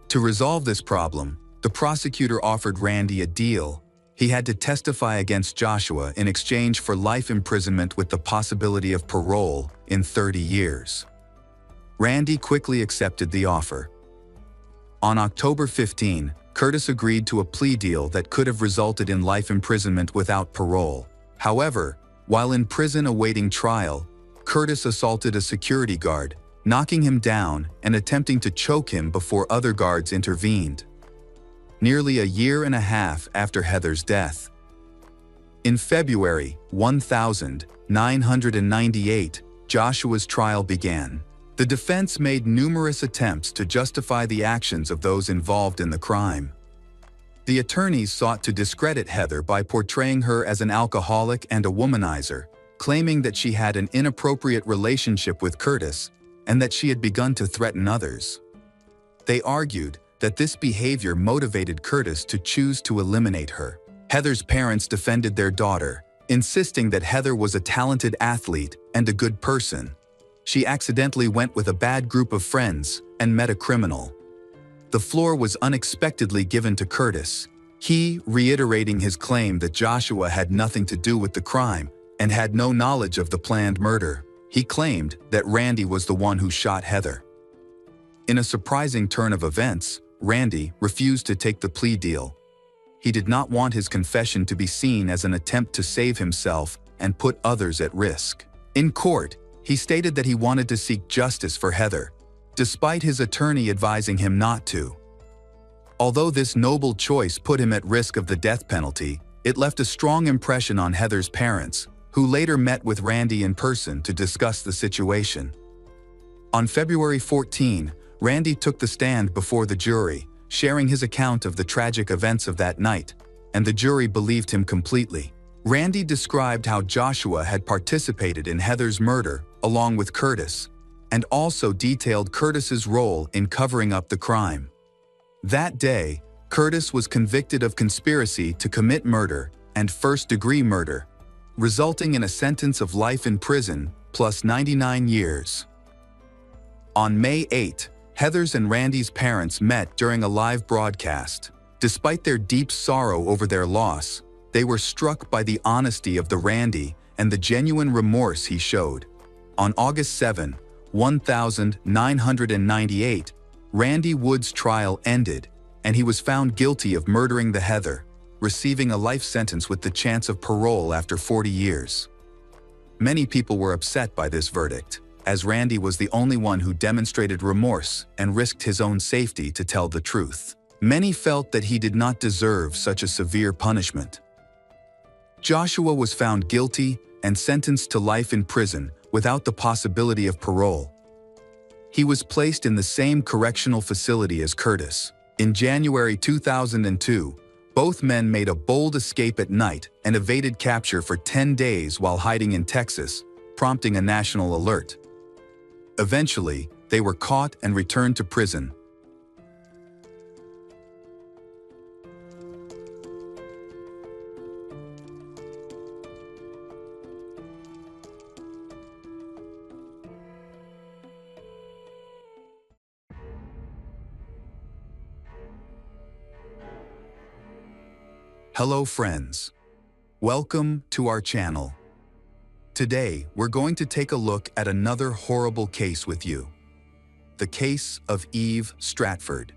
To resolve this problem, the prosecutor offered Randy a deal. He had to testify against Joshua in exchange for life imprisonment with the possibility of parole in 30 years. Randy quickly accepted the offer. On October 15, Curtis agreed to a plea deal that could have resulted in life imprisonment without parole. However, while in prison awaiting trial, Curtis assaulted a security guard, knocking him down and attempting to choke him before other guards intervened. Nearly a year and a half after Heather's death. In February 1998, Joshua's trial began. The defense made numerous attempts to justify the actions of those involved in the crime. The attorneys sought to discredit Heather by portraying her as an alcoholic and a womanizer, claiming that she had an inappropriate relationship with Curtis and that she had begun to threaten others. They argued that this behavior motivated Curtis to choose to eliminate her. Heather's parents defended their daughter, insisting that Heather was a talented athlete and a good person. She accidentally went with a bad group of friends and met a criminal. The floor was unexpectedly given to Curtis, he reiterating his claim that Joshua had nothing to do with the crime and had no knowledge of the planned murder. He claimed that Randy was the one who shot Heather. In a surprising turn of events, Randy refused to take the plea deal. He did not want his confession to be seen as an attempt to save himself and put others at risk. In court, he stated that he wanted to seek justice for Heather, despite his attorney advising him not to. Although this noble choice put him at risk of the death penalty, it left a strong impression on Heather's parents, who later met with Randy in person to discuss the situation. On February 14, Randy took the stand before the jury, sharing his account of the tragic events of that night, and the jury believed him completely. Randy described how Joshua had participated in Heather's murder along with Curtis, and also detailed Curtis's role in covering up the crime. That day, Curtis was convicted of conspiracy to commit murder and first-degree murder, resulting in a sentence of life in prison plus 99 years. On May 8, Heather's and Randy's parents met during a live broadcast. Despite their deep sorrow over their loss, they were struck by the honesty of the Randy and the genuine remorse he showed. On August 7, 1998, Randy Wood's trial ended, and he was found guilty of murdering the Heather, receiving a life sentence with the chance of parole after 40 years. Many people were upset by this verdict, as Randy was the only one who demonstrated remorse and risked his own safety to tell the truth. Many felt that he did not deserve such a severe punishment. Joshua was found guilty and sentenced to life in prison without the possibility of parole. He was placed in the same correctional facility as Curtis. In January 2002, both men made a bold escape at night and evaded capture for 10 days while hiding in Texas, prompting a national alert. Eventually, they were caught and returned to prison. Hello friends. Welcome to our channel. Today, we're going to take a look at another horrible case with you. The case of Eve Stratford.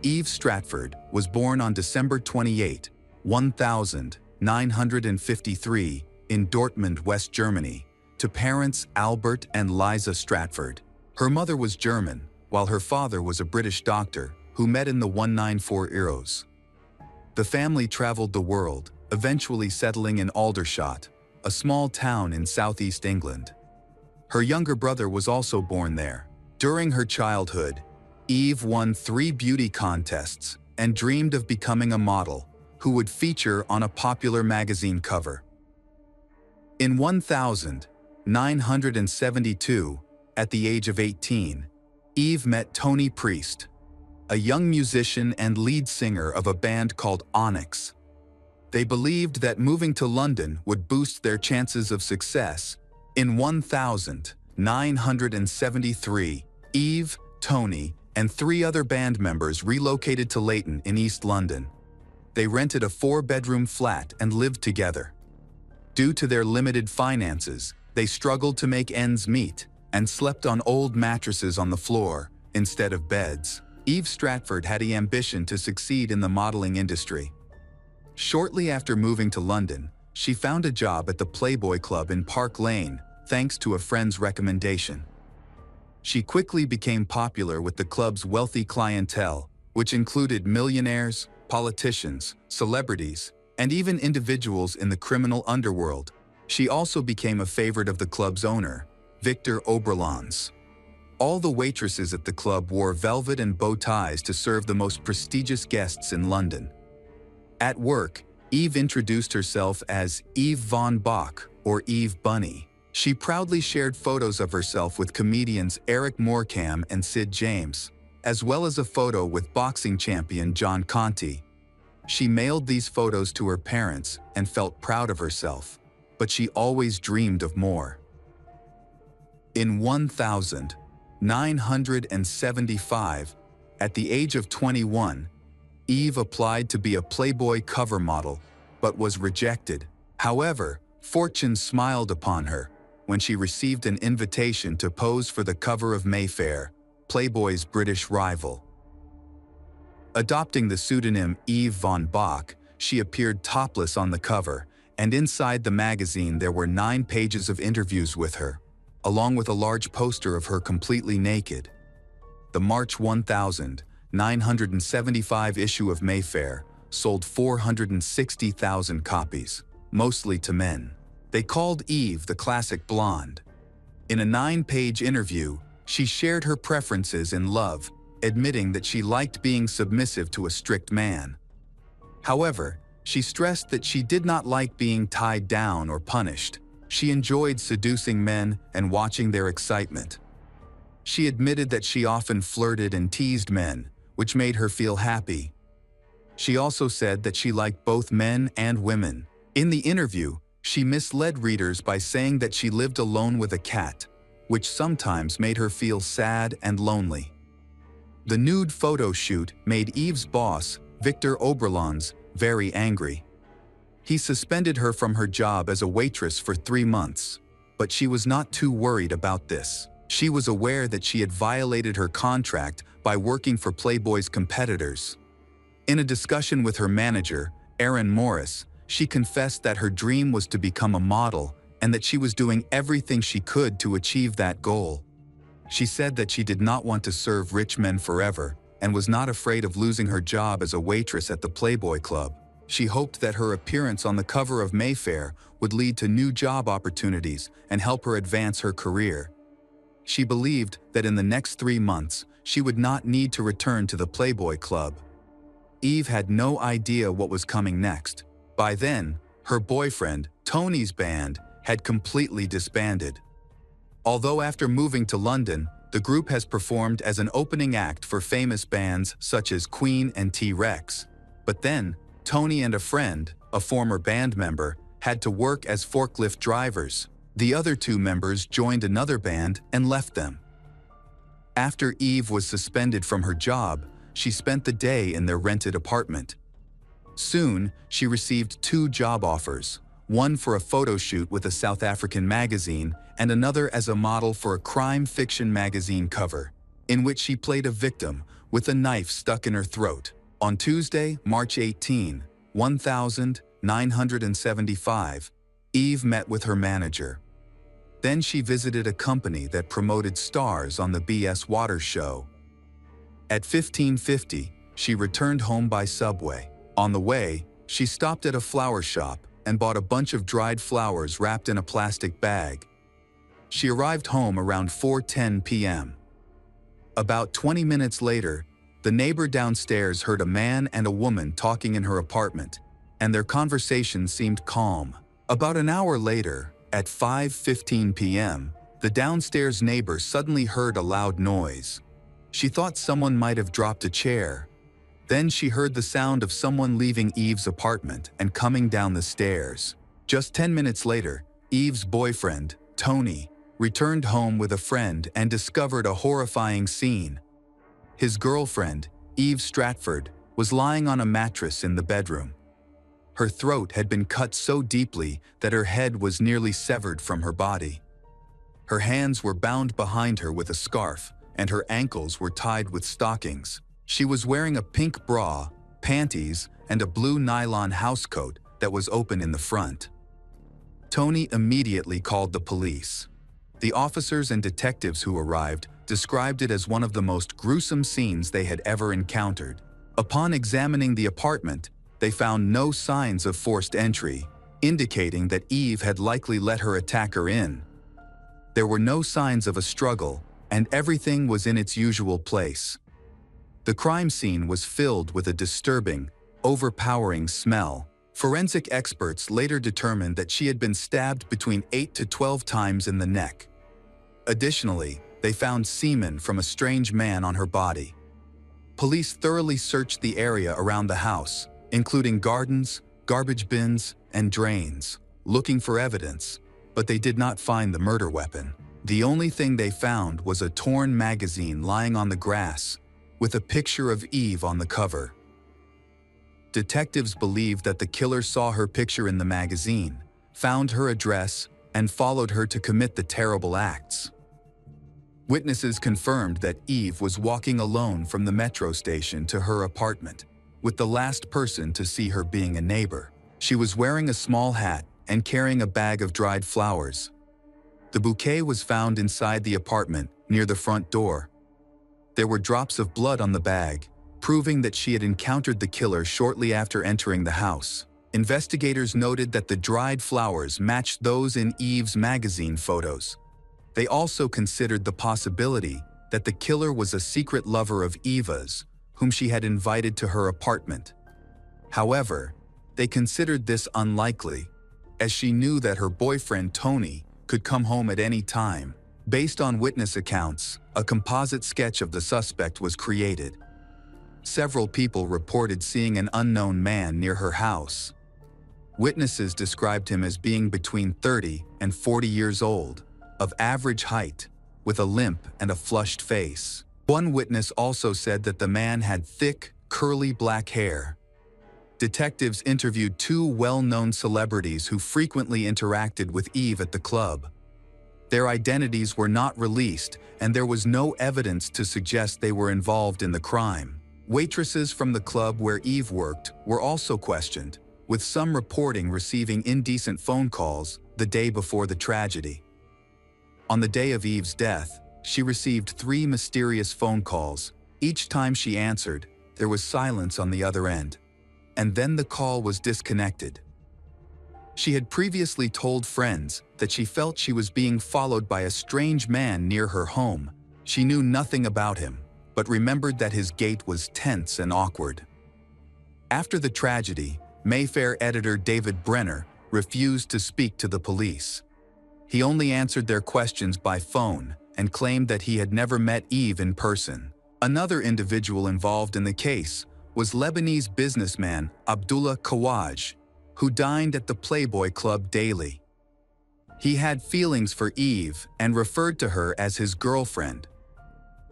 Eve Stratford was born on December 28, 1953, in Dortmund, West Germany, to parents Albert and Liza Stratford. Her mother was German, while her father was a British doctor who met in the 194 Eros. The family traveled the world, eventually settling in Aldershot, a small town in southeast England. Her younger brother was also born there. During her childhood, Eve won 3 beauty contests and dreamed of becoming a model who would feature on a popular magazine cover. In 1972, at the age of 18, Eve met Tony Priest, a young musician and lead singer of a band called Onyx. They believed that moving to London would boost their chances of success. In 1973, Eve, Tony, and 3 other band members relocated to Leighton in East London. They rented a 4-bedroom flat and lived together. Due to their limited finances, they struggled to make ends meet and slept on old mattresses on the floor instead of beds. Eve Stratford had the ambition to succeed in the modeling industry. Shortly after moving to London, she found a job at the Playboy Club in Park Lane, thanks to a friend's recommendation. She quickly became popular with the club's wealthy clientele, which included millionaires, politicians, celebrities, and even individuals in the criminal underworld. She also became a favorite of the club's owner, Victor Oberlans. All the waitresses at the club wore velvet and bow ties to serve the most prestigious guests in London. At work, Eve introduced herself as Eve Von Bach or Eve Bunny. She proudly shared photos of herself with comedians Eric Morecambe and Sid James, as well as a photo with boxing champion John Conti. She mailed these photos to her parents and felt proud of herself, but she always dreamed of more. In 1975, at the age of 21, Eve applied to be a Playboy cover model, but was rejected. However, fortune smiled upon her when she received an invitation to pose for the cover of Mayfair, Playboy's British rival. Adopting the pseudonym Eve Von Bach, she appeared topless on the cover, and inside the magazine there were 9 pages of interviews with her, along with a large poster of her completely naked. The March 1975 issue of Mayfair sold 460,000 copies, mostly to men. They called Eve the classic blonde. In a 9-page interview, she shared her preferences in love, admitting that she liked being submissive to a strict man. However, she stressed that she did not like being tied down or punished. She enjoyed seducing men and watching their excitement. She admitted that she often flirted and teased men, which made her feel happy. She also said that she liked both men and women. In the interview, she misled readers by saying that she lived alone with a cat, which sometimes made her feel sad and lonely. The nude photo shoot made Eve's boss, Victor Oberlans, very angry. He suspended her from her job as a waitress for 3 months, but she was not too worried about this. She was aware that she had violated her contract by working for Playboy's competitors. In a discussion with her manager, Aaron Morris, she confessed that her dream was to become a model and that she was doing everything she could to achieve that goal. She said that she did not want to serve rich men forever and was not afraid of losing her job as a waitress at the Playboy Club. She hoped that her appearance on the cover of Mayfair would lead to new job opportunities and help her advance her career. She believed that in the next 3 months, she would not need to return to the Playboy Club. Eve had no idea what was coming next. By then, her boyfriend, Tony's band, had completely disbanded. Although after moving to London, the group has performed as an opening act for famous bands such as Queen and T-Rex. But then, Tony and a friend, a former band member, had to work as forklift drivers. The other 2 members joined another band and left them. After Eve was suspended from her job, she spent the day in their rented apartment. Soon, she received 2 job offers, one for a photo shoot with a South African magazine and another as a model for a crime fiction magazine cover, in which she played a victim with a knife stuck in her throat. On Tuesday, March 18, 1975, Eve met with her manager. Then she visited a company that promoted stars on the BS Water show. At 15:50, she returned home by subway. On the way, she stopped at a flower shop and bought a bunch of dried flowers wrapped in a plastic bag. She arrived home around 4:10 p.m. About 20 minutes later, the neighbor downstairs heard a man and a woman talking in her apartment, and their conversation seemed calm. About an hour later, at 5:15 p.m., the downstairs neighbor suddenly heard a loud noise. She thought someone might have dropped a chair. Then she heard the sound of someone leaving Eve's apartment and coming down the stairs. Just 10 minutes later, Eve's boyfriend, Tony, returned home with a friend and discovered a horrifying scene. His girlfriend, Eve Stratford, was lying on a mattress in the bedroom. Her throat had been cut so deeply that her head was nearly severed from her body. Her hands were bound behind her with a scarf, and her ankles were tied with stockings. She was wearing a pink bra, panties, and a blue nylon housecoat that was open in the front. Tony immediately called the police. The officers and detectives who arrived described it as one of the most gruesome scenes they had ever encountered. Upon examining the apartment, they found no signs of forced entry, indicating that Eve had likely let her attacker in. There were no signs of a struggle, and everything was in its usual place. The crime scene was filled with a disturbing, overpowering smell. Forensic experts later determined that she had been stabbed between 8 to 12 times in the neck. Additionally, they found semen from a strange man on her body. Police thoroughly searched the area around the house, including gardens, garbage bins, and drains, looking for evidence, but they did not find the murder weapon. The only thing they found was a torn magazine lying on the grass, with a picture of Eve on the cover. Detectives believe that the killer saw her picture in the magazine, found her address, and followed her to commit the terrible acts. Witnesses confirmed that Eve was walking alone from the metro station to her apartment, with the last person to see her being a neighbor. She was wearing a small hat and carrying a bag of dried flowers. The bouquet was found inside the apartment, near the front door. There were drops of blood on the bag, proving that she had encountered the killer shortly after entering the house. Investigators noted that the dried flowers matched those in Eve's magazine photos. They also considered the possibility that the killer was a secret lover of Eva's, whom she had invited to her apartment. However, they considered this unlikely, as she knew that her boyfriend Tony could come home at any time. Based on witness accounts, a composite sketch of the suspect was created. Several people reported seeing an unknown man near her house. Witnesses described him as being between 30 and 40 years old, of average height, with a limp and a flushed face. One witness also said that the man had thick, curly black hair. Detectives interviewed 2 well-known celebrities who frequently interacted with Eve at the club. Their identities were not released, and there was no evidence to suggest they were involved in the crime. Waitresses from the club where Eve worked were also questioned, with some reporting receiving indecent phone calls the day before the tragedy. On the day of Eve's death, she received 3 mysterious phone calls. Each time she answered, there was silence on the other end, and then the call was disconnected. She had previously told friends that she felt she was being followed by a strange man near her home. She knew nothing about him, but remembered that his gait was tense and awkward. After the tragedy, Mayfair editor David Brenner refused to speak to the police. He only answered their questions by phone and claimed that he had never met Eve in person. Another individual involved in the case was Lebanese businessman Abdullah Kawaj, who dined at the Playboy Club daily. He had feelings for Eve and referred to her as his girlfriend.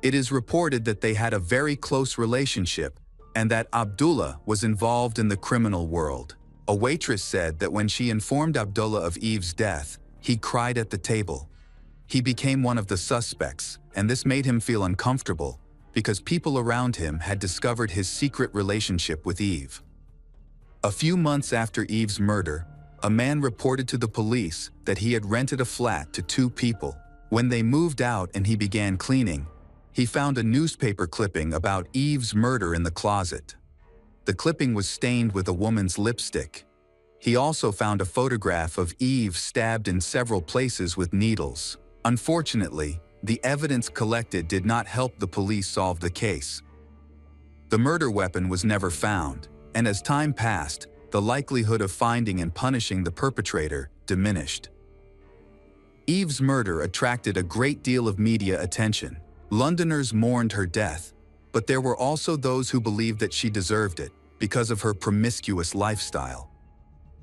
It is reported that they had a very close relationship and that Abdullah was involved in the criminal world. A waitress said that when she informed Abdullah of Eve's death, he cried at the table. He became one of the suspects, and this made him feel uncomfortable because people around him had discovered his secret relationship with Eve. A few months after Eve's murder, a man reported to the police that he had rented a flat to two people. When they moved out and he began cleaning, he found a newspaper clipping about Eve's murder in the closet. The clipping was stained with a woman's lipstick. He also found a photograph of Eve stabbed in several places with needles. Unfortunately, the evidence collected did not help the police solve the case. The murder weapon was never found, and as time passed, the likelihood of finding and punishing the perpetrator diminished. Eve's murder attracted a great deal of media attention. Londoners mourned her death, but there were also those who believed that she deserved it because of her promiscuous lifestyle.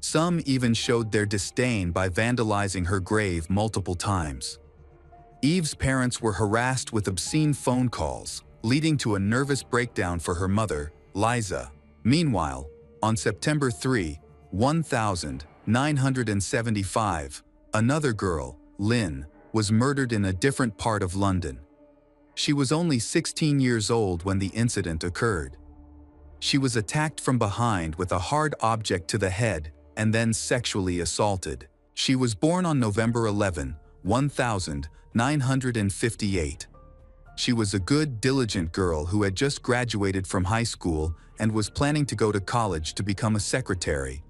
Some even showed their disdain by vandalizing her grave multiple times. Eve's parents were harassed with obscene phone calls, leading to a nervous breakdown for her mother, Liza. Meanwhile, on September 3, 1975, another girl, Lynn, was murdered in a different part of London. She was only 16 years old when the incident occurred. She was attacked from behind with a hard object to the head and then sexually assaulted. She was born on November 11, 1958. She was a good, diligent girl who had just graduated from high school and was planning to go to college to become a secretary.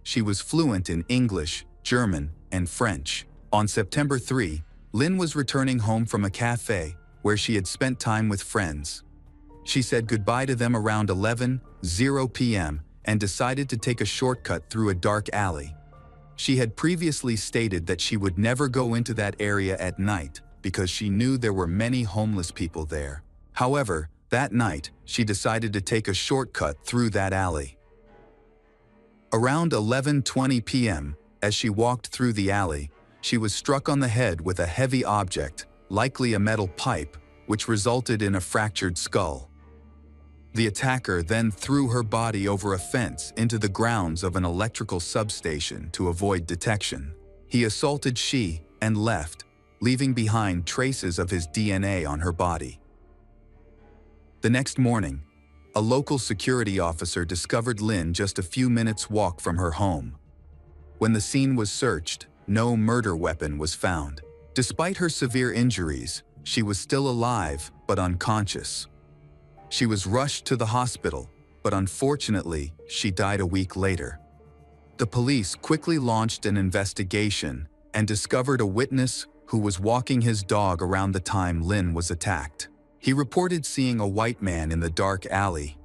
She was fluent in English, German, and French. On September 3, Lynn was returning home from a cafe where she had spent time with friends. She said goodbye to them around 11:00 p.m. and decided to take a shortcut through a dark alley. She had previously stated that she would never go into that area at night because she knew there were many homeless people there. However, that night, she decided to take a shortcut through that alley. Around 11:20 p.m., as she walked through the alley, she was struck on the head with a heavy object, likely a metal pipe, which resulted in a fractured skull. The attacker then threw her body over a fence into the grounds of an electrical substation to avoid detection. He assaulted she and left, leaving behind traces of his DNA on her body. The next morning, a local security officer discovered Lynn just a few minutes' walk from her home. When the scene was searched, no murder weapon was found. Despite her severe injuries, she was still alive but unconscious. She was rushed to the hospital, but unfortunately, she died a week later. The police quickly launched an investigation and discovered a witness who was walking his dog around the time Lynn was attacked. He reported seeing a white man in the dark alley.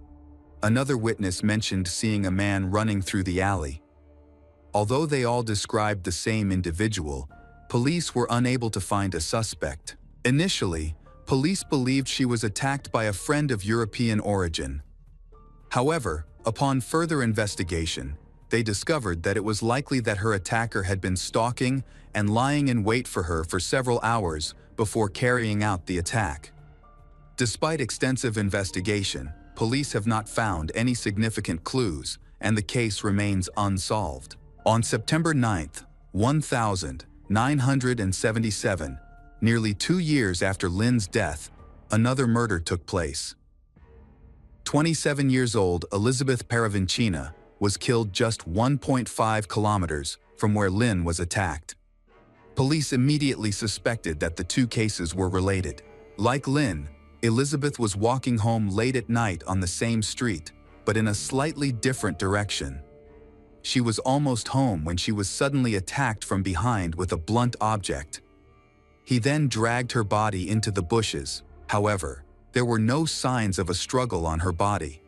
Another witness mentioned seeing a man running through the alley. Although they all described the same individual, police were unable to find a suspect. Initially, police believed she was attacked by a friend of European origin. However, upon further investigation, they discovered that it was likely that her attacker had been stalking and lying in wait for her for several hours before carrying out the attack. Despite extensive investigation, police have not found any significant clues, and the case remains unsolved. On September 9, 1977, nearly 2 years after Lynn's death, another murder took place. 27 years old Elizabeth Paravincina was killed just 1.5 kilometers from where Lynn was attacked. Police immediately suspected that the two cases were related. Like Lynn, Elizabeth was walking home late at night on the same street, but in a slightly different direction. She was almost home when she was suddenly attacked from behind with a blunt object. He then dragged her body into the bushes. However, there were no signs of a struggle on her body.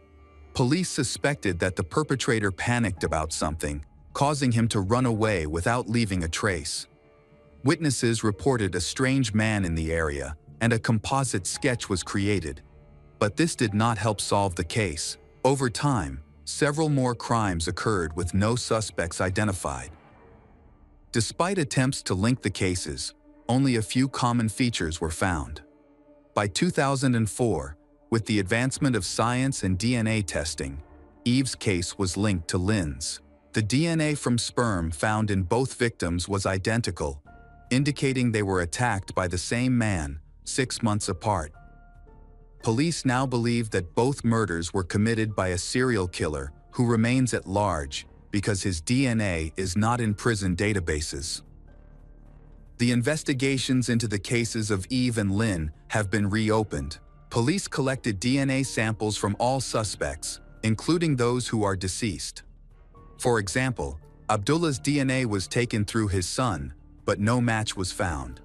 Police suspected that the perpetrator panicked about something, causing him to run away without leaving a trace. Witnesses reported a strange man in the area, and a composite sketch was created. But this did not help solve the case. Over time, several more crimes occurred with no suspects identified. Despite attempts to link the cases, only a few common features were found. By 2004, With the advancement of science and DNA testing, Eve's case was linked to Lynn's. The DNA from sperm found in both victims was identical, indicating they were attacked by the same man, 6 months apart. Police now believe that both murders were committed by a serial killer who remains at large because his DNA is not in prison databases. The investigations into the cases of Eve and Lynn have been reopened. Police collected DNA samples from all suspects, including those who are deceased. For example, Abdullah's DNA was taken through his son, but no match was found.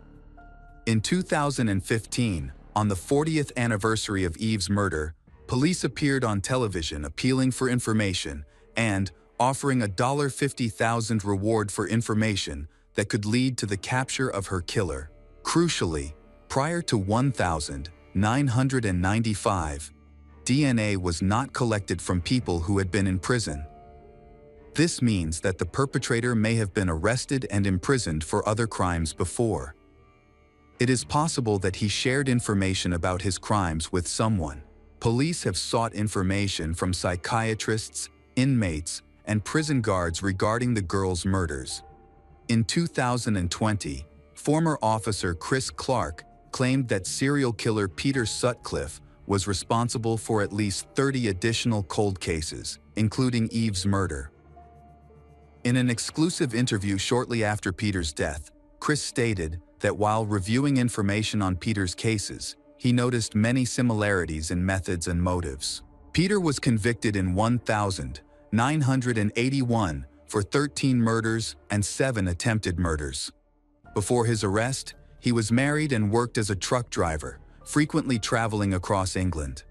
In 2015, on the 40th anniversary of Eve's murder, police appeared on television appealing for information and offering a $50,000 reward for information that could lead to the capture of her killer. Crucially, prior to 1995, DNA was not collected from people who had been in prison. This means that the perpetrator may have been arrested and imprisoned for other crimes before. It is possible that he shared information about his crimes with someone. Police have sought information from psychiatrists, inmates, and prison guards regarding the girls' murders. In 2020, former officer Chris Clark claimed that serial killer Peter Sutcliffe was responsible for at least 30 additional cold cases, including Eve's murder. In an exclusive interview shortly after Peter's death, Chris stated that while reviewing information on Peter's cases, he noticed many similarities in methods and motives. Peter was convicted in 1981 for 13 murders and 7 attempted murders. Before his arrest, he was married and worked as a truck driver, frequently traveling across England.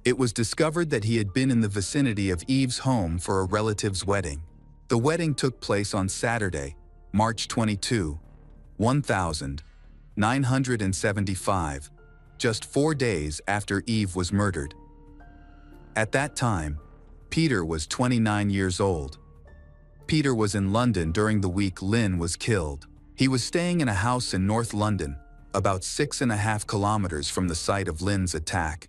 It was discovered that he had been in the vicinity of Eve's home for a relative's wedding. The wedding took place on Saturday, March 22, 1975, just 4 days after Eve was murdered. At that time, Peter was 29 years old. Peter was in London during the week Lynn was killed. He was staying in a house in North London, about 6.5 kilometers from the site of Lynn's attack.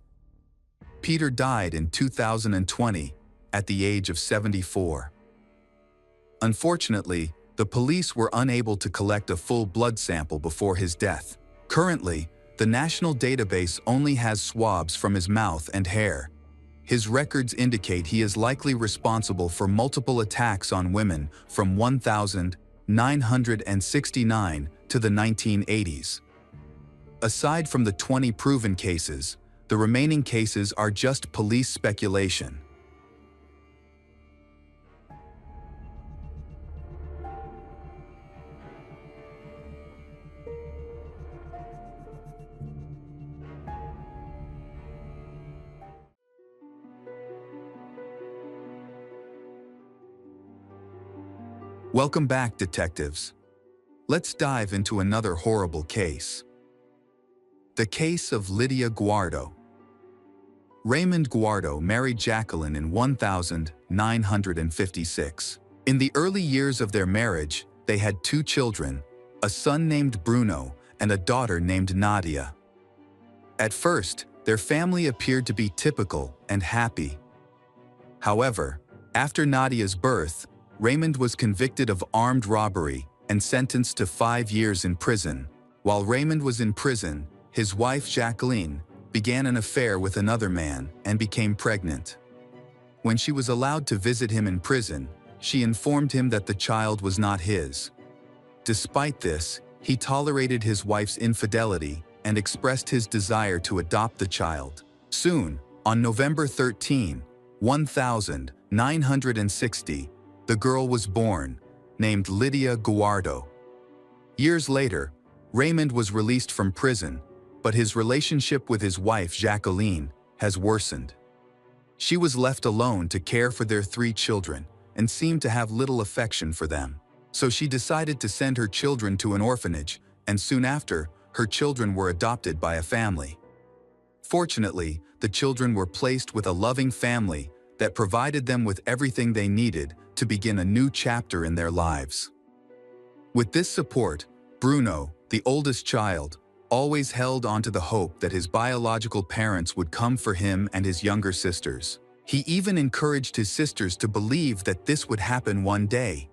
Peter died in 2020 at the age of 74. Unfortunately, the police were unable to collect a full blood sample before his death. Currently, the national database only has swabs from his mouth and hair. His records indicate he is likely responsible for multiple attacks on women from 1969 to the 1980s. Aside from the 20 proven cases, the remaining cases are just police speculation. Welcome back, detectives. Let's dive into another horrible case. The case of Lydia Guardo. Raymond Guardo married Jacqueline in 1956. In the early years of their marriage, they had 2 children, a son named Bruno and a daughter named Nadia. At first, their family appeared to be typical and happy. However, after Nadia's birth, Raymond was convicted of armed robbery and sentenced to 5 years in prison. While Raymond was in prison, his wife Jacqueline began an affair with another man and became pregnant. When she was allowed to visit him in prison, she informed him that the child was not his. Despite this, he tolerated his wife's infidelity and expressed his desire to adopt the child. Soon, on November 13, 1960, the girl was born, named Lydia Guardo. Years later, Raymond was released from prison, but his relationship with his wife Jacqueline has worsened. She was left alone to care for their 3 children and seemed to have little affection for them. So she decided to send her children to an orphanage, and soon after, her children were adopted by a family. Fortunately, the children were placed with a loving family that provided them with everything they needed to begin a new chapter in their lives. With this support, Bruno, the oldest child, always held onto the hope that his biological parents would come for him and his younger sisters. He even encouraged his sisters to believe that this would happen one day.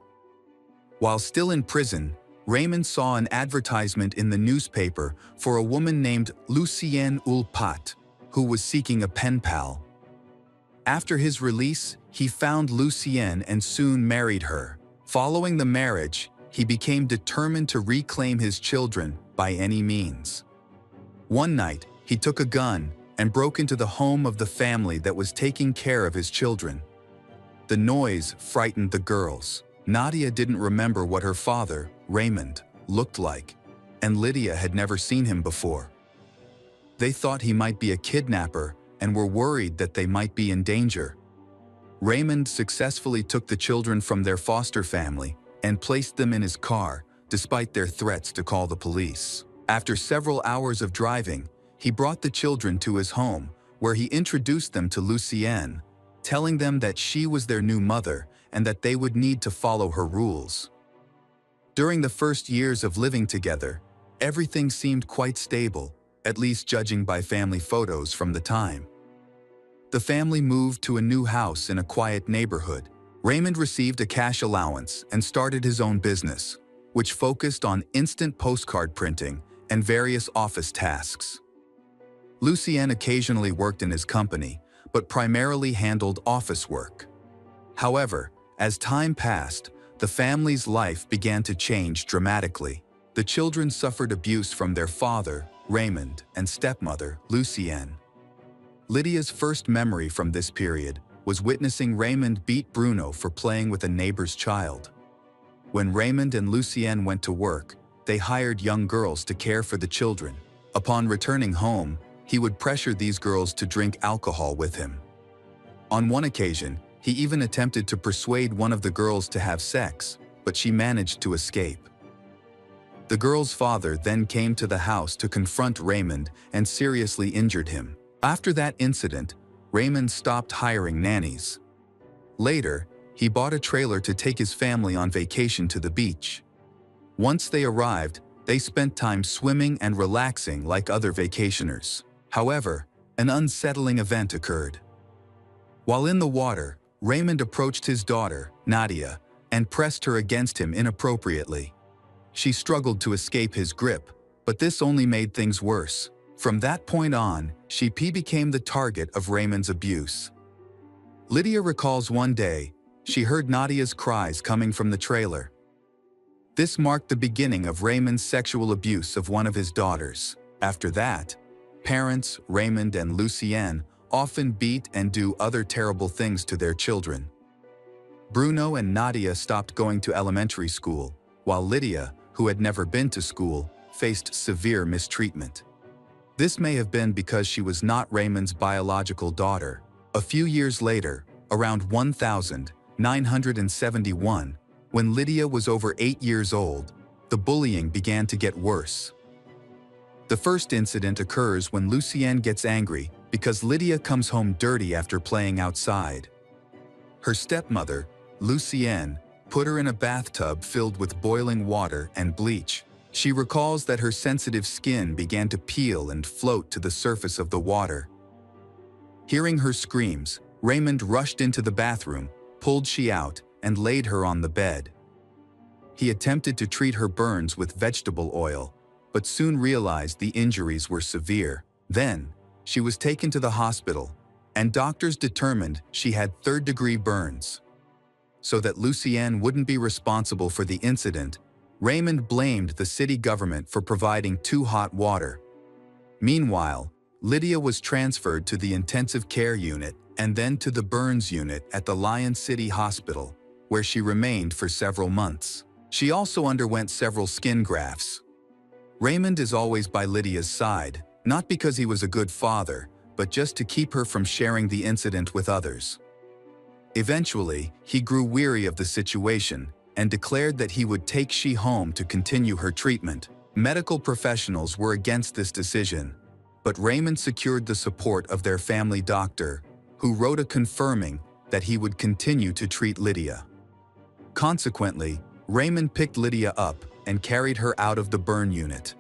While still in prison, Raymond saw an advertisement in the newspaper for a woman named Lucienne Ulpat, who was seeking a pen pal. After his release, he found Lucienne and soon married her. Following the marriage, he became determined to reclaim his children by any means. One night, he took a gun and broke into the home of the family that was taking care of his children. The noise frightened the girls. Nadia didn't remember what her father, Raymond, looked like, and Lydia had never seen him before. They thought he might be a kidnapper and were worried that they might be in danger. Raymond successfully took the children from their foster family and placed them in his car, despite their threats to call the police. After several hours of driving, he brought the children to his home, where he introduced them to Lucienne, telling them that she was their new mother and that they would need to follow her rules. During the first years of living together, everything seemed quite stable, at least judging by family photos from the time. The family moved to a new house in a quiet neighborhood. Raymond received a cash allowance and started his own business, which focused on instant postcard printing and various office tasks. Lucienne occasionally worked in his company, but primarily handled office work. However, as time passed, the family's life began to change dramatically. The children suffered abuse from their father, Raymond, and stepmother, Lucienne. Lydia's first memory from this period was witnessing Raymond beat Bruno for playing with a neighbor's child. When Raymond and Lucienne went to work, they hired young girls to care for the children. Upon returning home, he would pressure these girls to drink alcohol with him. On one occasion, he even attempted to persuade one of the girls to have sex, but she managed to escape. The girl's father then came to the house to confront Raymond and seriously injured him. After that incident, Raymond stopped hiring nannies. Later, he bought a trailer to take his family on vacation to the beach. Once they arrived, they spent time swimming and relaxing like other vacationers. However, an unsettling event occurred. While in the water, Raymond approached his daughter, Nadia, and pressed her against him inappropriately. She struggled to escape his grip, but this only made things worse. From that point on, she became the target of Raymond's abuse. Lydia recalls one day, she heard Nadia's cries coming from the trailer. This marked the beginning of Raymond's sexual abuse of one of his daughters. After that, parents, Raymond and Lucienne, often beat and do other terrible things to their children. Bruno and Nadia stopped going to elementary school, while Lydia, who had never been to school, faced severe mistreatment. This may have been because she was not Raymond's biological daughter. A few years later, around 1971, when Lydia was over 8 years old, the bullying began to get worse. The first incident occurs when Lucienne gets angry because Lydia comes home dirty after playing outside. Her stepmother, Lucienne, put her in a bathtub filled with boiling water and bleach. She recalls that her sensitive skin began to peel and float to the surface of the water. Hearing her screams, Raymond rushed into the bathroom, pulled she out, and laid her on the bed. He attempted to treat her burns with vegetable oil, but soon realized the injuries were severe. Then, she was taken to the hospital, and doctors determined she had third-degree burns. So that Lucienne wouldn't be responsible for the incident, Raymond blamed the city government for providing too hot water. Meanwhile, Lydia was transferred to the intensive care unit and then to the burns unit at the Lion City Hospital, where she remained for several months. She also underwent several skin grafts. Raymond is always by Lydia's side, not because he was a good father, but just to keep her from sharing the incident with others. Eventually, he grew weary of the situation and declared that he would take she home to continue her treatment. Medical professionals were against this decision, but Raymond secured the support of their family doctor, who wrote a confirming that he would continue to treat Lydia. Consequently, Raymond picked Lydia up and carried her out of the burn unit.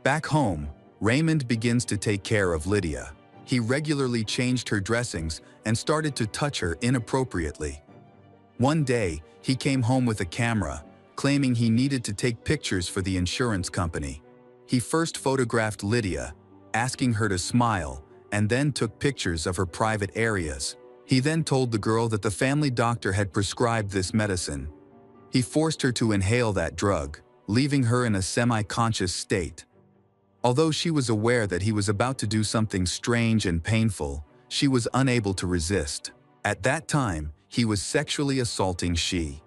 Back home, Raymond begins to take care of Lydia. He regularly changed her dressings and started to touch her inappropriately. One day, he came home with a camera, claiming he needed to take pictures for the insurance company. He first photographed Lydia, asking her to smile, and then took pictures of her private areas. He then told the girl that the family doctor had prescribed this medicine. He forced her to inhale that drug, leaving her in a semi-conscious state. Although she was aware that he was about to do something strange and painful, she was unable to resist. At that time, he was sexually assaulting she.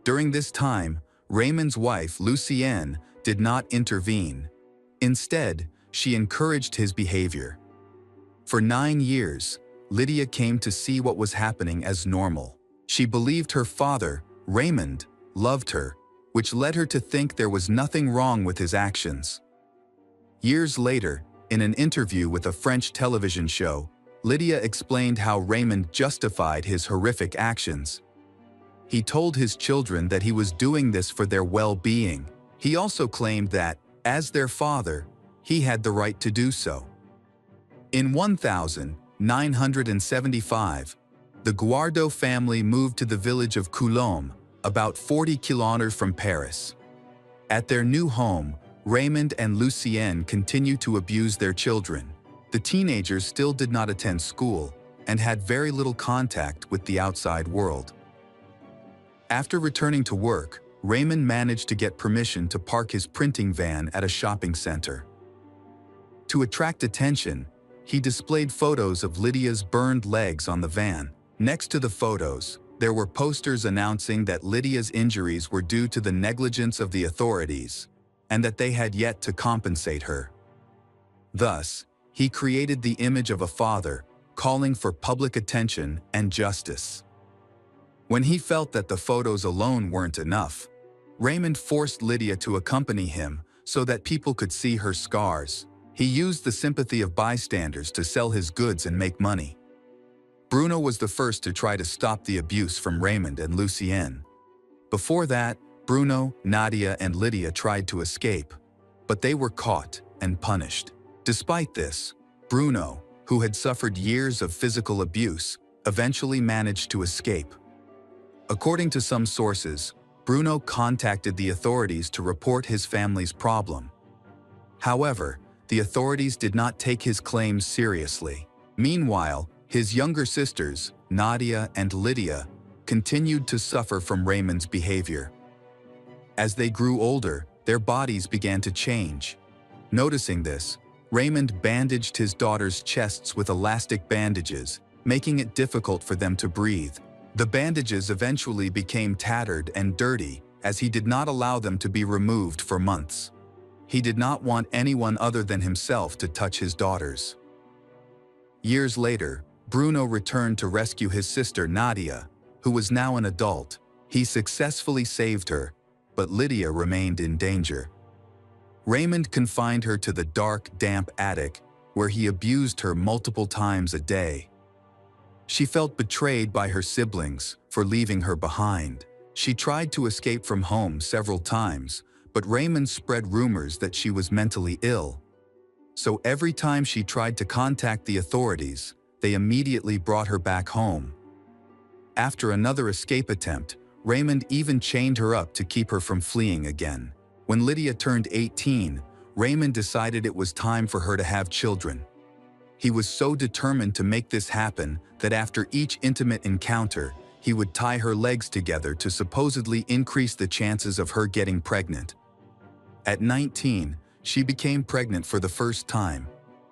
During this time, Raymond's wife, Lucienne, did not intervene. Instead, she encouraged his behavior. For 9 years, Lydia came to see what was happening as normal. She believed her father, Raymond, loved her, which led her to think there was nothing wrong with his actions. Years later, in an interview with a French television show, Lydia explained how Raymond justified his horrific actions. He told his children that he was doing this for their well-being. He also claimed that, as their father, he had the right to do so. In 1975, the Guardo family moved to the village of Coulombe, about 40 kilometers from Paris. At their new home, Raymond and Lucienne continued to abuse their children. The teenagers still did not attend school and had very little contact with the outside world. After returning to work, Raymond managed to get permission to park his printing van at a shopping center. To attract attention, he displayed photos of Lydia's burned legs on the van. Next to the photos, there were posters announcing that Lydia's injuries were due to the negligence of the authorities, and that they had yet to compensate her. Thus, he created the image of a father, calling for public attention and justice. When he felt that the photos alone weren't enough, Raymond forced Lydia to accompany him so that people could see her scars. He used the sympathy of bystanders to sell his goods and make money. Bruno was the first to try to stop the abuse from Raymond and Lucienne. Before that, Bruno, Nadia, and Lydia tried to escape, but they were caught and punished. Despite this, Bruno, who had suffered years of physical abuse, eventually managed to escape. According to some sources, Bruno contacted the authorities to report his family's problem. However, the authorities did not take his claims seriously. Meanwhile, his younger sisters, Nadia and Lydia, continued to suffer from Raymond's behavior. As they grew older, their bodies began to change. Noticing this, Raymond bandaged his daughters' chests with elastic bandages, making it difficult for them to breathe. The bandages eventually became tattered and dirty, as he did not allow them to be removed for months. He did not want anyone other than himself to touch his daughters. Years later, Bruno returned to rescue his sister Nadia, who was now an adult. He successfully saved her, but Lydia remained in danger. Raymond confined her to the dark, damp attic, where he abused her multiple times a day. She felt betrayed by her siblings for leaving her behind. She tried to escape from home several times, but Raymond spread rumors that she was mentally ill. So every time she tried to contact the authorities, they immediately brought her back home. After another escape attempt, Raymond even chained her up to keep her from fleeing again. When Lydia turned 18, Raymond decided it was time for her to have children. He was so determined to make this happen that after each intimate encounter, he would tie her legs together to supposedly increase the chances of her getting pregnant. At 19, she became pregnant for the first time,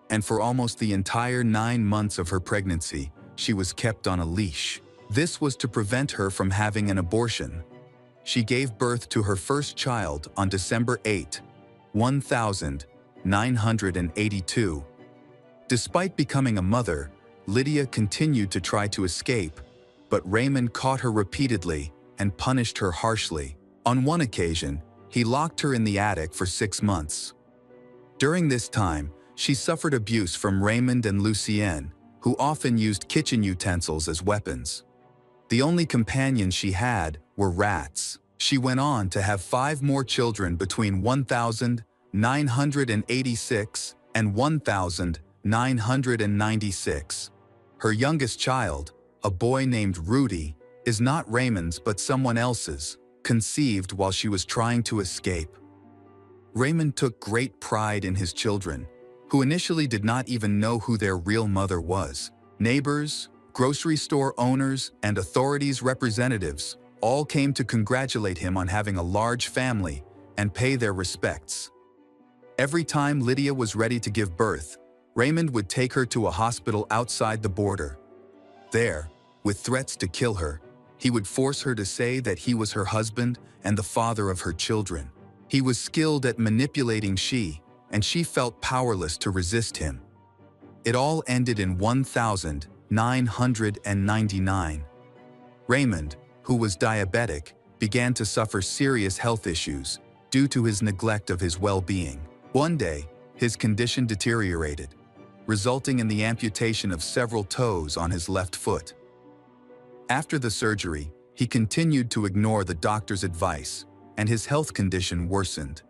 and for almost the entire 9 months of her pregnancy, she was kept on a leash. This was to prevent her from having an abortion. She gave birth to her first child on December 8, 1982. Despite becoming a mother, Lydia continued to try to escape, but Raymond caught her repeatedly and punished her harshly. On one occasion, he locked her in the attic for 6 months. During this time, she suffered abuse from Raymond and Lucienne, who often used kitchen utensils as weapons. The only companions she had were rats. She went on to have 5 more children between 1983 1986, and 1996. Her youngest child, a boy named Rudy, is not Raymond's but someone else's, conceived while she was trying to escape. Raymond took great pride in his children, who initially did not even know who their real mother was. Neighbors, grocery store owners, and authorities representatives all came to congratulate him on having a large family and pay their respects. Every time Lydia was ready to give birth, Raymond would take her to a hospital outside the border. There, with threats to kill her, he would force her to say that he was her husband and the father of her children. He was skilled at manipulating and she felt powerless to resist him. It all ended in 1999. Raymond, who was diabetic, began to suffer serious health issues due to his neglect of his well-being. One day, his condition deteriorated, resulting in the amputation of several toes on his left foot. After the surgery, he continued to ignore the doctor's advice, and his health condition worsened.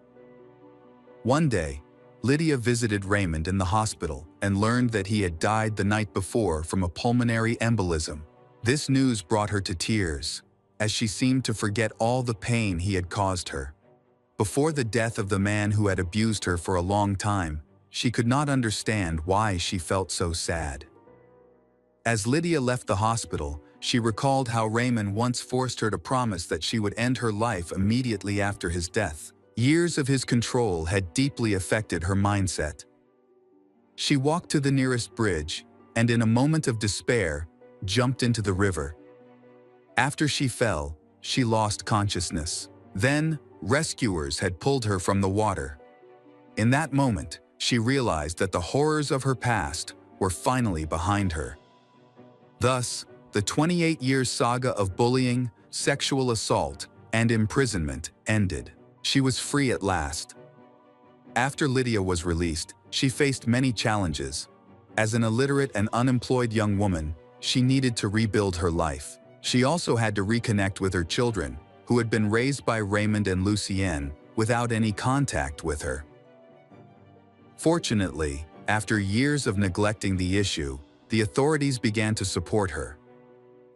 One day, Lydia visited Raymond in the hospital and learned that he had died the night before from a pulmonary embolism. This news brought her to tears, as she seemed to forget all the pain he had caused her. Before the death of the man who had abused her for a long time, she could not understand why she felt so sad. As Lydia left the hospital, she recalled how Raymond once forced her to promise that she would end her life immediately after his death. Years of his control had deeply affected her mindset. She walked to the nearest bridge and, in a moment of despair, jumped into the river. After she fell, she lost consciousness. Then, rescuers had pulled her from the water. In that moment, she realized that the horrors of her past were finally behind her. Thus, the 28-year saga of bullying, sexual assault, and imprisonment ended. She was free at last. After Lydia was released, she faced many challenges. As an illiterate and unemployed young woman, she needed to rebuild her life. She also had to reconnect with her children, who had been raised by Raymond and Lucienne without any contact with her. Fortunately, after years of neglecting the issue, the authorities began to support her.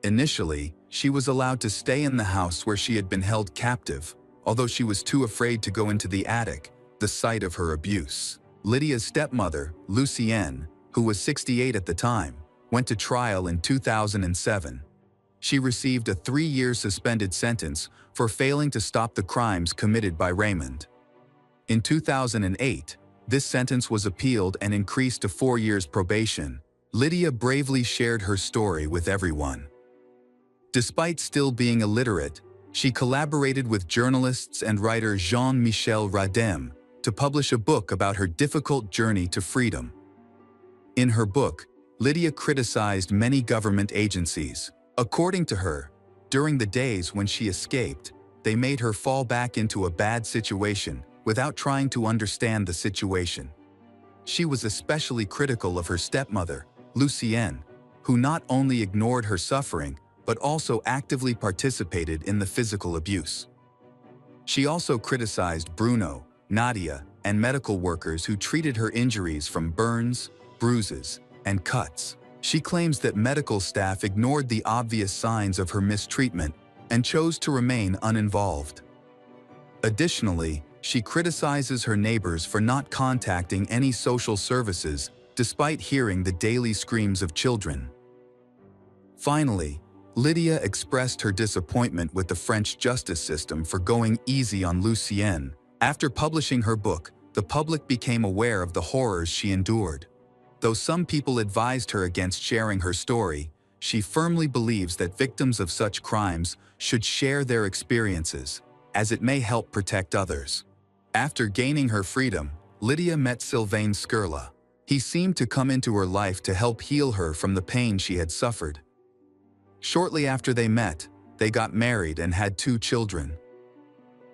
Initially, she was allowed to stay in the house where she had been held captive, although she was too afraid to go into the attic, the site of her abuse. Lydia's stepmother, Lucienne, who was 68 at the time, went to trial in 2007. She received a 3-year suspended sentence for failing to stop the crimes committed by Raymond. In 2008, this sentence was appealed and increased to 4 years probation. Lydia bravely shared her story with everyone. Despite still being illiterate, she collaborated with journalists and writer Jean-Michel Radem to publish a book about her difficult journey to freedom. In her book, Lydia criticized many government agencies. According to her, during the days when she escaped, they made her fall back into a bad situation without trying to understand the situation. She was especially critical of her stepmother, Lucienne, who not only ignored her suffering, but also actively participated in the physical abuse. She also criticized Bruno, Nadia, and medical workers who treated her injuries from burns, bruises, and cuts. She claims that medical staff ignored the obvious signs of her mistreatment and chose to remain uninvolved. Additionally, she criticizes her neighbors for not contacting any social services despite hearing the daily screams of children. Finally, Lydia expressed her disappointment with the French justice system for going easy on Lucienne. After publishing her book, the public became aware of the horrors she endured. Though some people advised her against sharing her story, she firmly believes that victims of such crimes should share their experiences, as it may help protect others. After gaining her freedom, Lydia met Sylvain Skurla. He seemed to come into her life to help heal her from the pain she had suffered. Shortly after they met, they got married and had 2 children.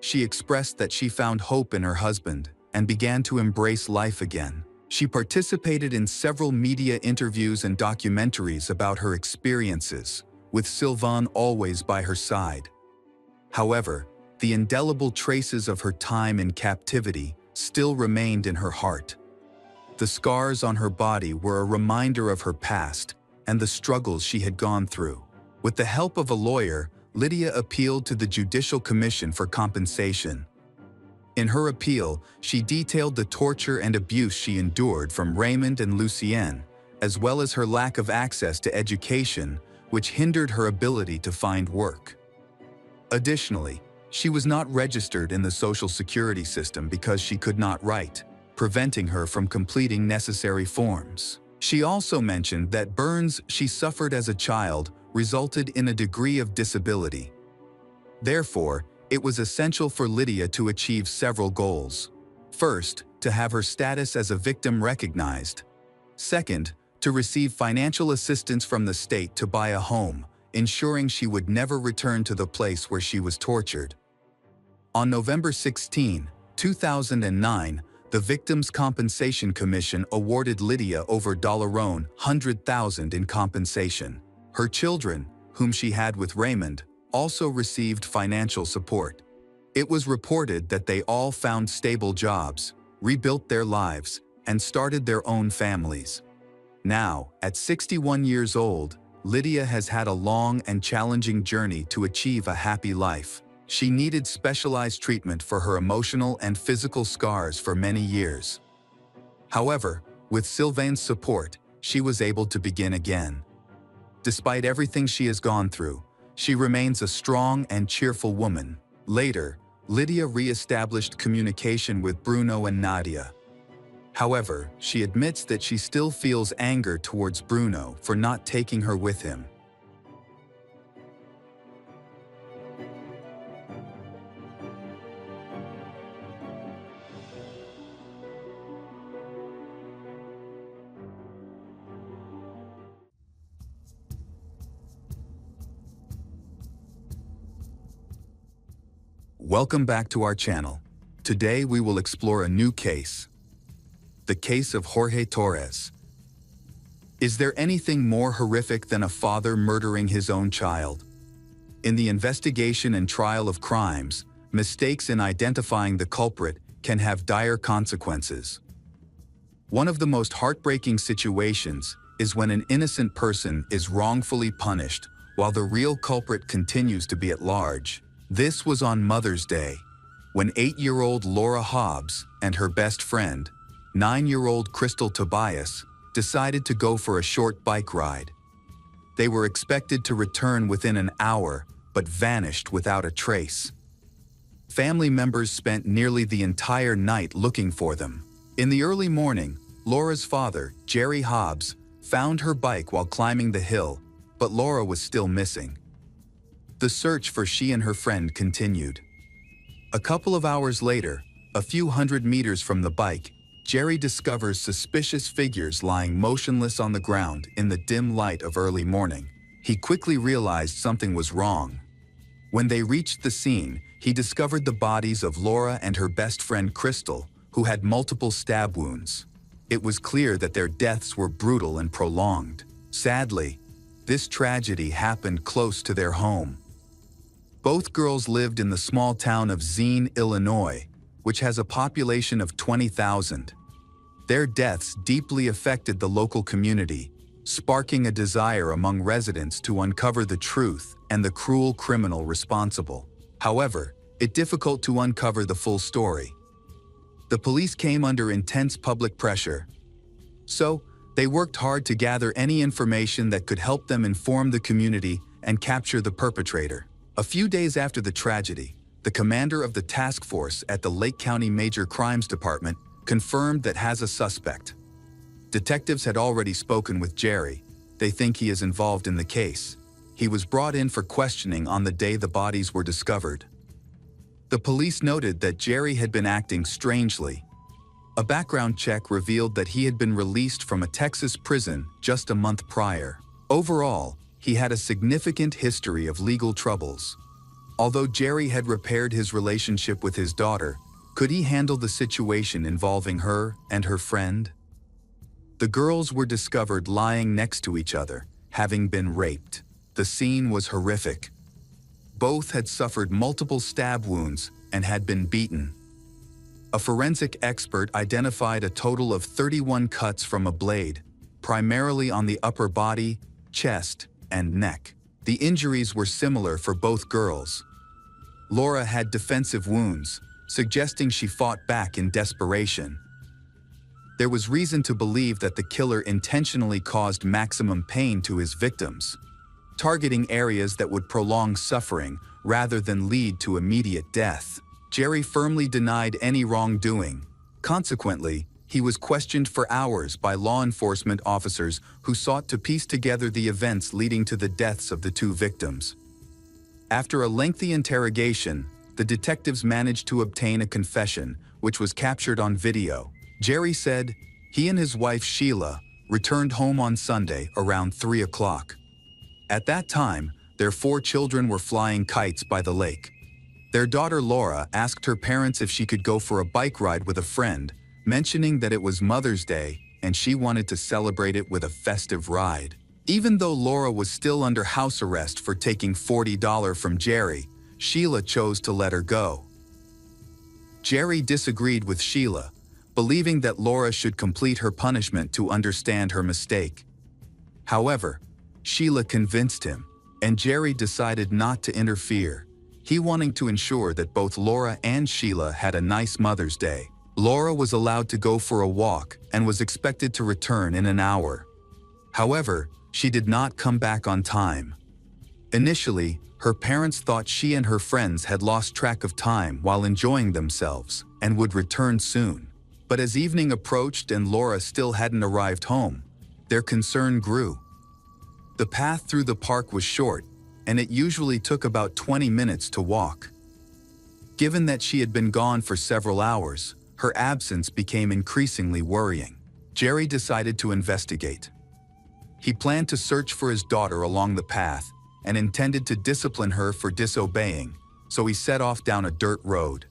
She expressed that she found hope in her husband and began to embrace life again. She participated in several media interviews and documentaries about her experiences, with Sylvain always by her side. However, the indelible traces of her time in captivity still remained in her heart. The scars on her body were a reminder of her past and the struggles she had gone through. With the help of a lawyer, Lydia appealed to the Judicial Commission for compensation. In her appeal, she detailed the torture and abuse she endured from Raymond and Lucienne, as well as her lack of access to education, which hindered her ability to find work. Additionally, she was not registered in the Social Security system because she could not write, preventing her from completing necessary forms. She also mentioned that burns she suffered as a child resulted in a degree of disability. Therefore, it was essential for Lydia to achieve several goals. First, to have her status as a victim recognized. Second, to receive financial assistance from the state to buy a home, ensuring she would never return to the place where she was tortured. On November 16, 2009, the Victims' Compensation Commission awarded Lydia over $100,000 in compensation. Her children, whom she had with Raymond, also received financial support. It was reported that they all found stable jobs, rebuilt their lives, and started their own families. Now, at 61 years old, Lydia has had a long and challenging journey to achieve a happy life. She needed specialized treatment for her emotional and physical scars for many years. However, with Sylvain's support, she was able to begin again. Despite everything she has gone through, she remains a strong and cheerful woman. Later, Lydia re-established communication with Bruno and Nadia. However, she admits that she still feels anger towards Bruno for not taking her with him. Welcome back to our channel. Today we will explore a new case. The case of Jorge Torres. Is there anything more horrific than a father murdering his own child? In the investigation and trial of crimes, mistakes in identifying the culprit can have dire consequences. One of the most heartbreaking situations is when an innocent person is wrongfully punished while the real culprit continues to be at large. This was on Mother's Day, when 8-year-old Laura Hobbs and her best friend, 9-year-old Crystal Tobias, decided to go for a short bike ride. They were expected to return within an hour, but vanished without a trace. Family members spent nearly the entire night looking for them. In the early morning, Laura's father, Jerry Hobbs, found her bike while climbing the hill, but Laura was still missing. The search for she and her friend continued. A couple of hours later, a few hundred meters from the bike, Jerry discovers suspicious figures lying motionless on the ground in the dim light of early morning. He quickly realized something was wrong. When they reached the scene, he discovered the bodies of Laura and her best friend Crystal, who had multiple stab wounds. It was clear that their deaths were brutal and prolonged. Sadly, this tragedy happened close to their home. Both girls lived in the small town of Xene, Illinois, which has a population of 20,000. Their deaths deeply affected the local community, sparking a desire among residents to uncover the truth and the cruel criminal responsible. However, it's difficult to uncover the full story. The police came under intense public pressure. So, they worked hard to gather any information that could help them inform the community and capture the perpetrator. A few days after the tragedy, the commander of the task force at the Lake County Major Crimes Department confirmed that has a suspect. Detectives had already spoken with Jerry. They think he is involved in the case. He was brought in for questioning on the day the bodies were discovered. The police noted that Jerry had been acting strangely. A background check revealed that he had been released from a Texas prison just a month prior. Overall, he had a significant history of legal troubles. Although Jerry had repaired his relationship with his daughter, could he handle the situation involving her and her friend? The girls were discovered lying next to each other, having been raped. The scene was horrific. Both had suffered multiple stab wounds and had been beaten. A forensic expert identified a total of 31 cuts from a blade, primarily on the upper body, chest, and neck. The injuries were similar for both girls. Laura had defensive wounds, suggesting she fought back in desperation. There was reason to believe that the killer intentionally caused maximum pain to his victims, targeting areas that would prolong suffering rather than lead to immediate death. Jerry firmly denied any wrongdoing. Consequently, he was questioned for hours by law enforcement officers who sought to piece together the events leading to the deaths of the two victims. After a lengthy interrogation, the detectives managed to obtain a confession, which was captured on video. Jerry said he and his wife Sheila returned home on Sunday around 3 o'clock. At that time, their 4 children were flying kites by the lake. Their daughter Laura asked her parents if she could go for a bike ride with a friend, mentioning that it was Mother's Day and she wanted to celebrate it with a festive ride. Even though Laura was still under house arrest for taking $40 from Jerry, Sheila chose to let her go. Jerry disagreed with Sheila, believing that Laura should complete her punishment to understand her mistake. However, Sheila convinced him, and Jerry decided not to interfere, he wanting to ensure that both Laura and Sheila had a nice Mother's Day. Laura was allowed to go for a walk and was expected to return in an hour. However, she did not come back on time. Initially, her parents thought she and her friends had lost track of time while enjoying themselves and would return soon. But as evening approached and Laura still hadn't arrived home, their concern grew. The path through the park was short, and it usually took about 20 minutes to walk. Given that she had been gone for several hours, her absence became increasingly worrying. Jerry decided to investigate. He planned to search for his daughter along the path and intended to discipline her for disobeying, so he set off down a dirt road.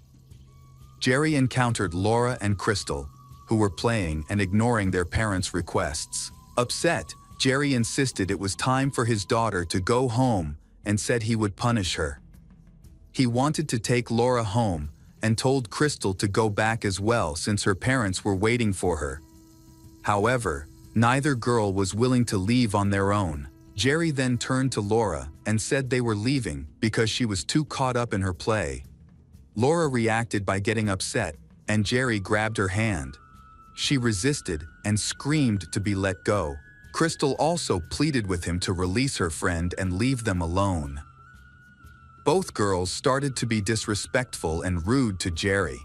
Jerry encountered Laura and Crystal, who were playing and ignoring their parents' requests. Upset, Jerry insisted it was time for his daughter to go home and said he would punish her. He wanted to take Laura home and told Crystal to go back as well since her parents were waiting for her. However, neither girl was willing to leave on their own. Jerry then turned to Laura and said they were leaving because she was too caught up in her play. Laura reacted by getting upset, and Jerry grabbed her hand. She resisted and screamed to be let go. Crystal also pleaded with him to release her friend and leave them alone. Both girls started to be disrespectful and rude to Jerry.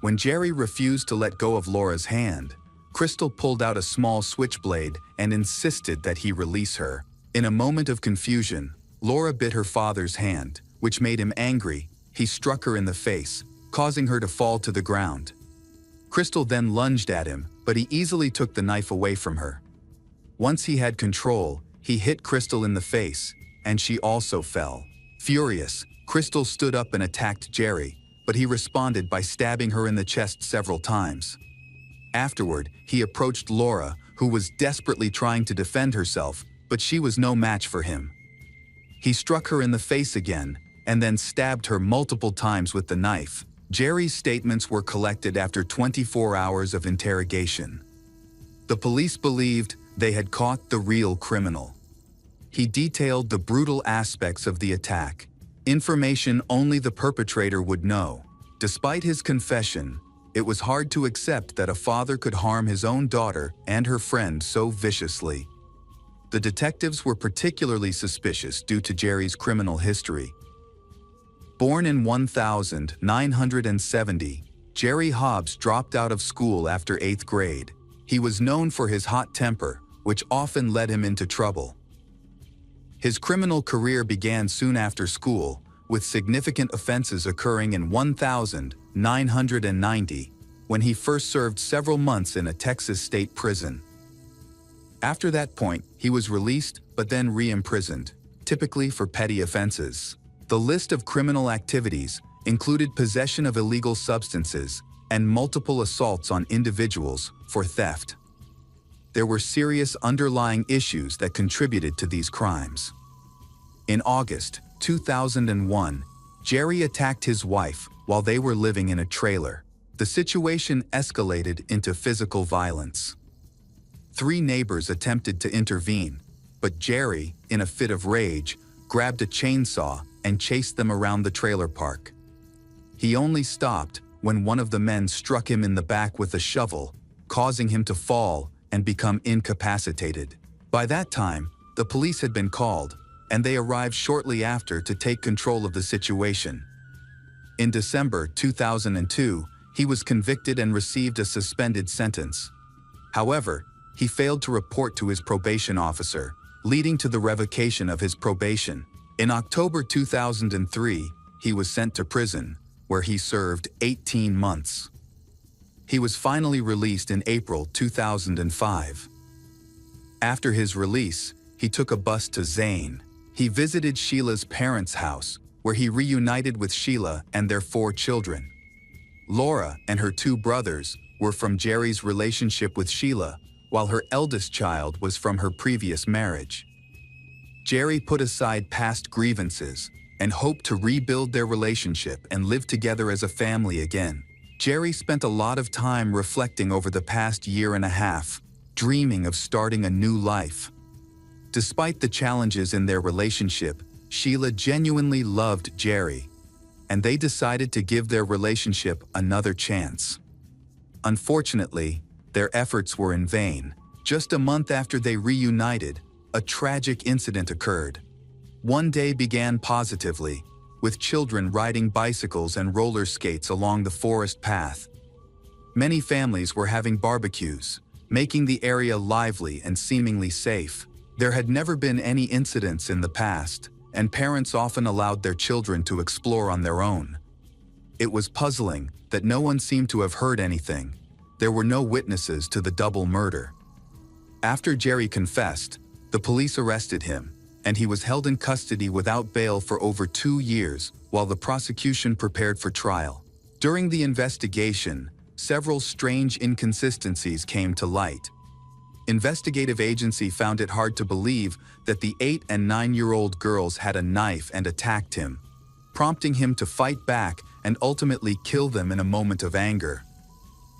When Jerry refused to let go of Laura's hand, Crystal pulled out a small switchblade and insisted that he release her. In a moment of confusion, Laura bit her father's hand, which made him angry. He struck her in the face, causing her to fall to the ground. Crystal then lunged at him, but he easily took the knife away from her. Once he had control, he hit Crystal in the face, and she also fell. Furious, Crystal stood up and attacked Jerry, but he responded by stabbing her in the chest several times. Afterward, he approached Laura, who was desperately trying to defend herself, but she was no match for him. He struck her in the face again, and then stabbed her multiple times with the knife. Jerry's statements were collected after 24 hours of interrogation. The police believed they had caught the real criminal. He detailed the brutal aspects of the attack, information only the perpetrator would know. Despite his confession, it was hard to accept that a father could harm his own daughter and her friend so viciously. The detectives were particularly suspicious due to Jerry's criminal history. Born in 1970, Jerry Hobbs dropped out of school after 8th grade. He was known for his hot temper, which often led him into trouble. His criminal career began soon after school, with significant offenses occurring in 1990, when he first served several months in a Texas state prison. After that point, he was released but then re-imprisoned, typically for petty offenses. The list of criminal activities included possession of illegal substances and multiple assaults on individuals for theft. There were serious underlying issues that contributed to these crimes. In August 2001, Jerry attacked his wife while they were living in a trailer. The situation escalated into physical violence. 3 neighbors attempted to intervene, but Jerry, in a fit of rage, grabbed a chainsaw and chased them around the trailer park. He only stopped when one of the men struck him in the back with a shovel, causing him to fall and become incapacitated. By that time, the police had been called, and they arrived shortly after to take control of the situation. In December 2002, he was convicted and received a suspended sentence. However, he failed to report to his probation officer, leading to the revocation of his probation. In October 2003, he was sent to prison, where he served 18 months. He was finally released in April 2005. After his release, he took a bus to Zane. He visited Sheila's parents' house, where he reunited with Sheila and their 4 children. Laura and her 2 brothers were from Jerry's relationship with Sheila, while her eldest child was from her previous marriage. Jerry put aside past grievances and hoped to rebuild their relationship and live together as a family again. Jerry spent a lot of time reflecting over the past year and a half, dreaming of starting a new life. Despite the challenges in their relationship, Sheila genuinely loved Jerry, and they decided to give their relationship another chance. Unfortunately, their efforts were in vain. Just a month after they reunited, a tragic incident occurred. One day began positively, with children riding bicycles and roller skates along the forest path. Many families were having barbecues, making the area lively and seemingly safe. There had never been any incidents in the past, and parents often allowed their children to explore on their own. It was puzzling that no one seemed to have heard anything. There were no witnesses to the double murder. After Jerry confessed, the police arrested him, and he was held in custody without bail for over 2 years while the prosecution prepared for trial. During the investigation, several strange inconsistencies came to light. Investigative agency found it hard to believe that the 8- and 9-year-old girls had a knife and attacked him, prompting him to fight back and ultimately kill them in a moment of anger.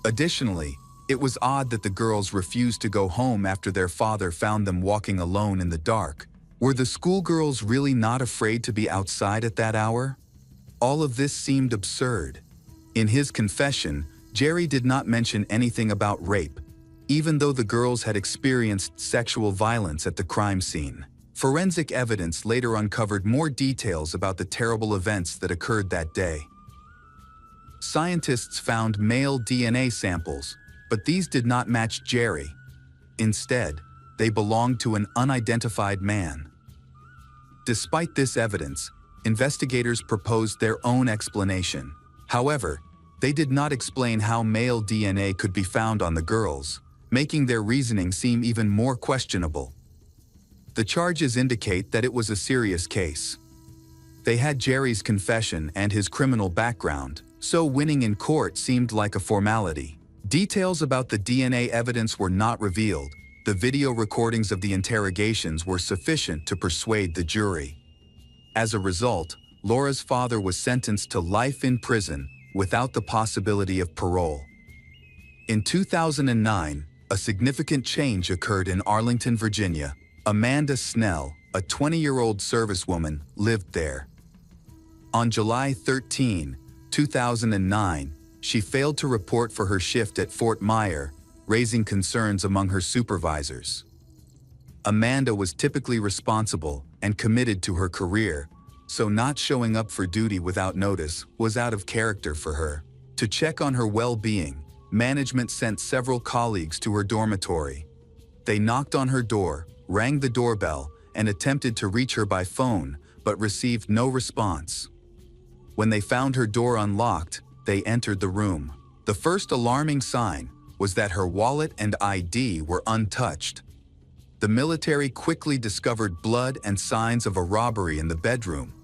Additionally, it was odd that the girls refused to go home after their father found them walking alone in the dark. Were the schoolgirls really not afraid to be outside at that hour? All of this seemed absurd. In his confession, Jerry did not mention anything about rape, even though the girls had experienced sexual violence at the crime scene. Forensic evidence later uncovered more details about the terrible events that occurred that day. Scientists found male DNA samples, but these did not match Jerry. Instead, they belonged to an unidentified man. Despite this evidence, investigators proposed their own explanation. However, they did not explain how male DNA could be found on the girls, making their reasoning seem even more questionable. The charges indicate that it was a serious case. They had Jerry's confession and his criminal background, so winning in court seemed like a formality. Details about the DNA evidence were not revealed. The video recordings of the interrogations were sufficient to persuade the jury. As a result, Laura's father was sentenced to life in prison without the possibility of parole. In 2009, a significant change occurred in Arlington, Virginia. Amanda Snell, a 20-year-old servicewoman, lived there. On July 13, 2009, she failed to report for her shift at Fort Myer, raising concerns among her supervisors. Amanda was typically responsible and committed to her career, so not showing up for duty without notice was out of character for her. To check on her well-being, management sent several colleagues to her dormitory. They knocked on her door, rang the doorbell, and attempted to reach her by phone, but received no response. When they found her door unlocked, they entered the room. The first alarming sign was that her wallet and ID were untouched. The military quickly discovered blood and signs of a robbery in the bedroom.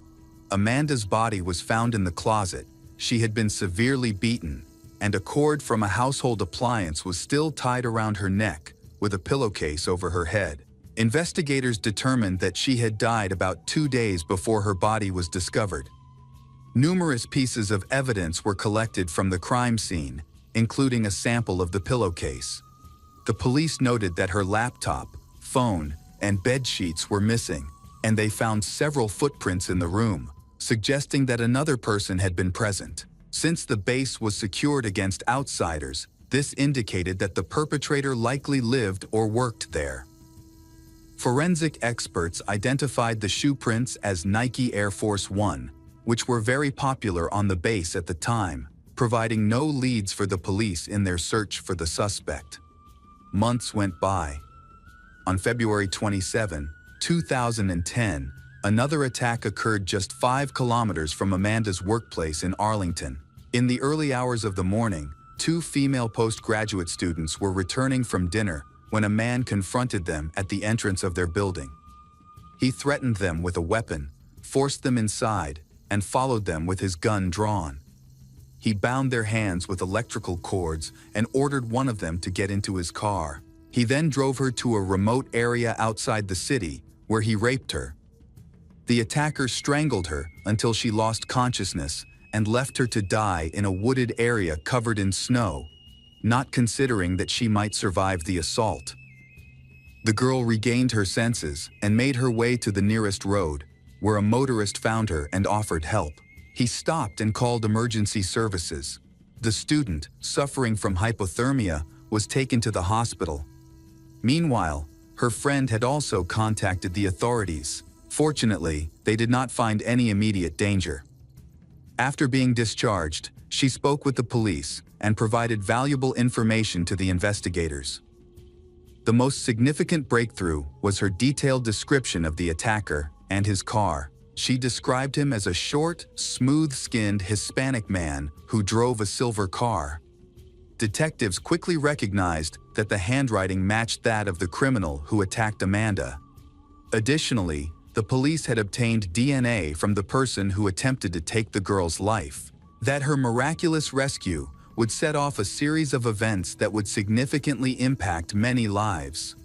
Amanda's body was found in the closet. She had been severely beaten, and a cord from a household appliance was still tied around her neck, with a pillowcase over her head. Investigators determined that she had died about 2 days before her body was discovered. Numerous pieces of evidence were collected from the crime scene, including a sample of the pillowcase. The police noted that her laptop, phone, and bed sheets were missing, and they found several footprints in the room, suggesting that another person had been present. Since the base was secured against outsiders, this indicated that the perpetrator likely lived or worked there. Forensic experts identified the shoe prints as Nike Air Force One, which were very popular on the base at the time, providing no leads for the police in their search for the suspect. Months went by. On February 27, 2010, another attack occurred just 5 kilometers from Amanda's workplace in Arlington. In the early hours of the morning, 2 female postgraduate students were returning from dinner when a man confronted them at the entrance of their building. He threatened them with a weapon, forced them inside, and followed them with his gun drawn. He bound their hands with electrical cords and ordered one of them to get into his car. He then drove her to a remote area outside the city, where he raped her. The attacker strangled her until she lost consciousness and left her to die in a wooded area covered in snow, not considering that she might survive the assault. The girl regained her senses and made her way to the nearest road, where a motorist found her and offered help. He stopped and called emergency services. The student, suffering from hypothermia, was taken to the hospital. Meanwhile, her friend had also contacted the authorities. Fortunately, they did not find any immediate danger. After being discharged, she spoke with the police and provided valuable information to the investigators. The most significant breakthrough was her detailed description of the attacker and his car. She described him as a short, smooth-skinned Hispanic man who drove a silver car. Detectives quickly recognized that the handwriting matched that of the criminal who attacked Amanda. Additionally, the police had obtained DNA from the person who attempted to take the girl's life. That her miraculous rescue would set off a series of events that would significantly impact many lives.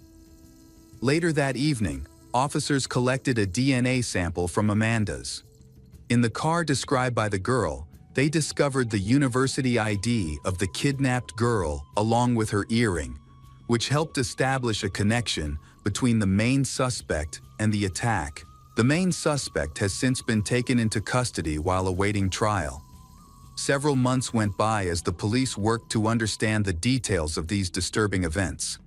Later that evening, officers collected a DNA sample from Amanda's. In the car described by the girl, they discovered the university ID of the kidnapped girl along with her earring, which helped establish a connection between the main suspect and the attack. The main suspect has since been taken into custody while awaiting trial. Several months went by as the police worked to understand the details of these disturbing events.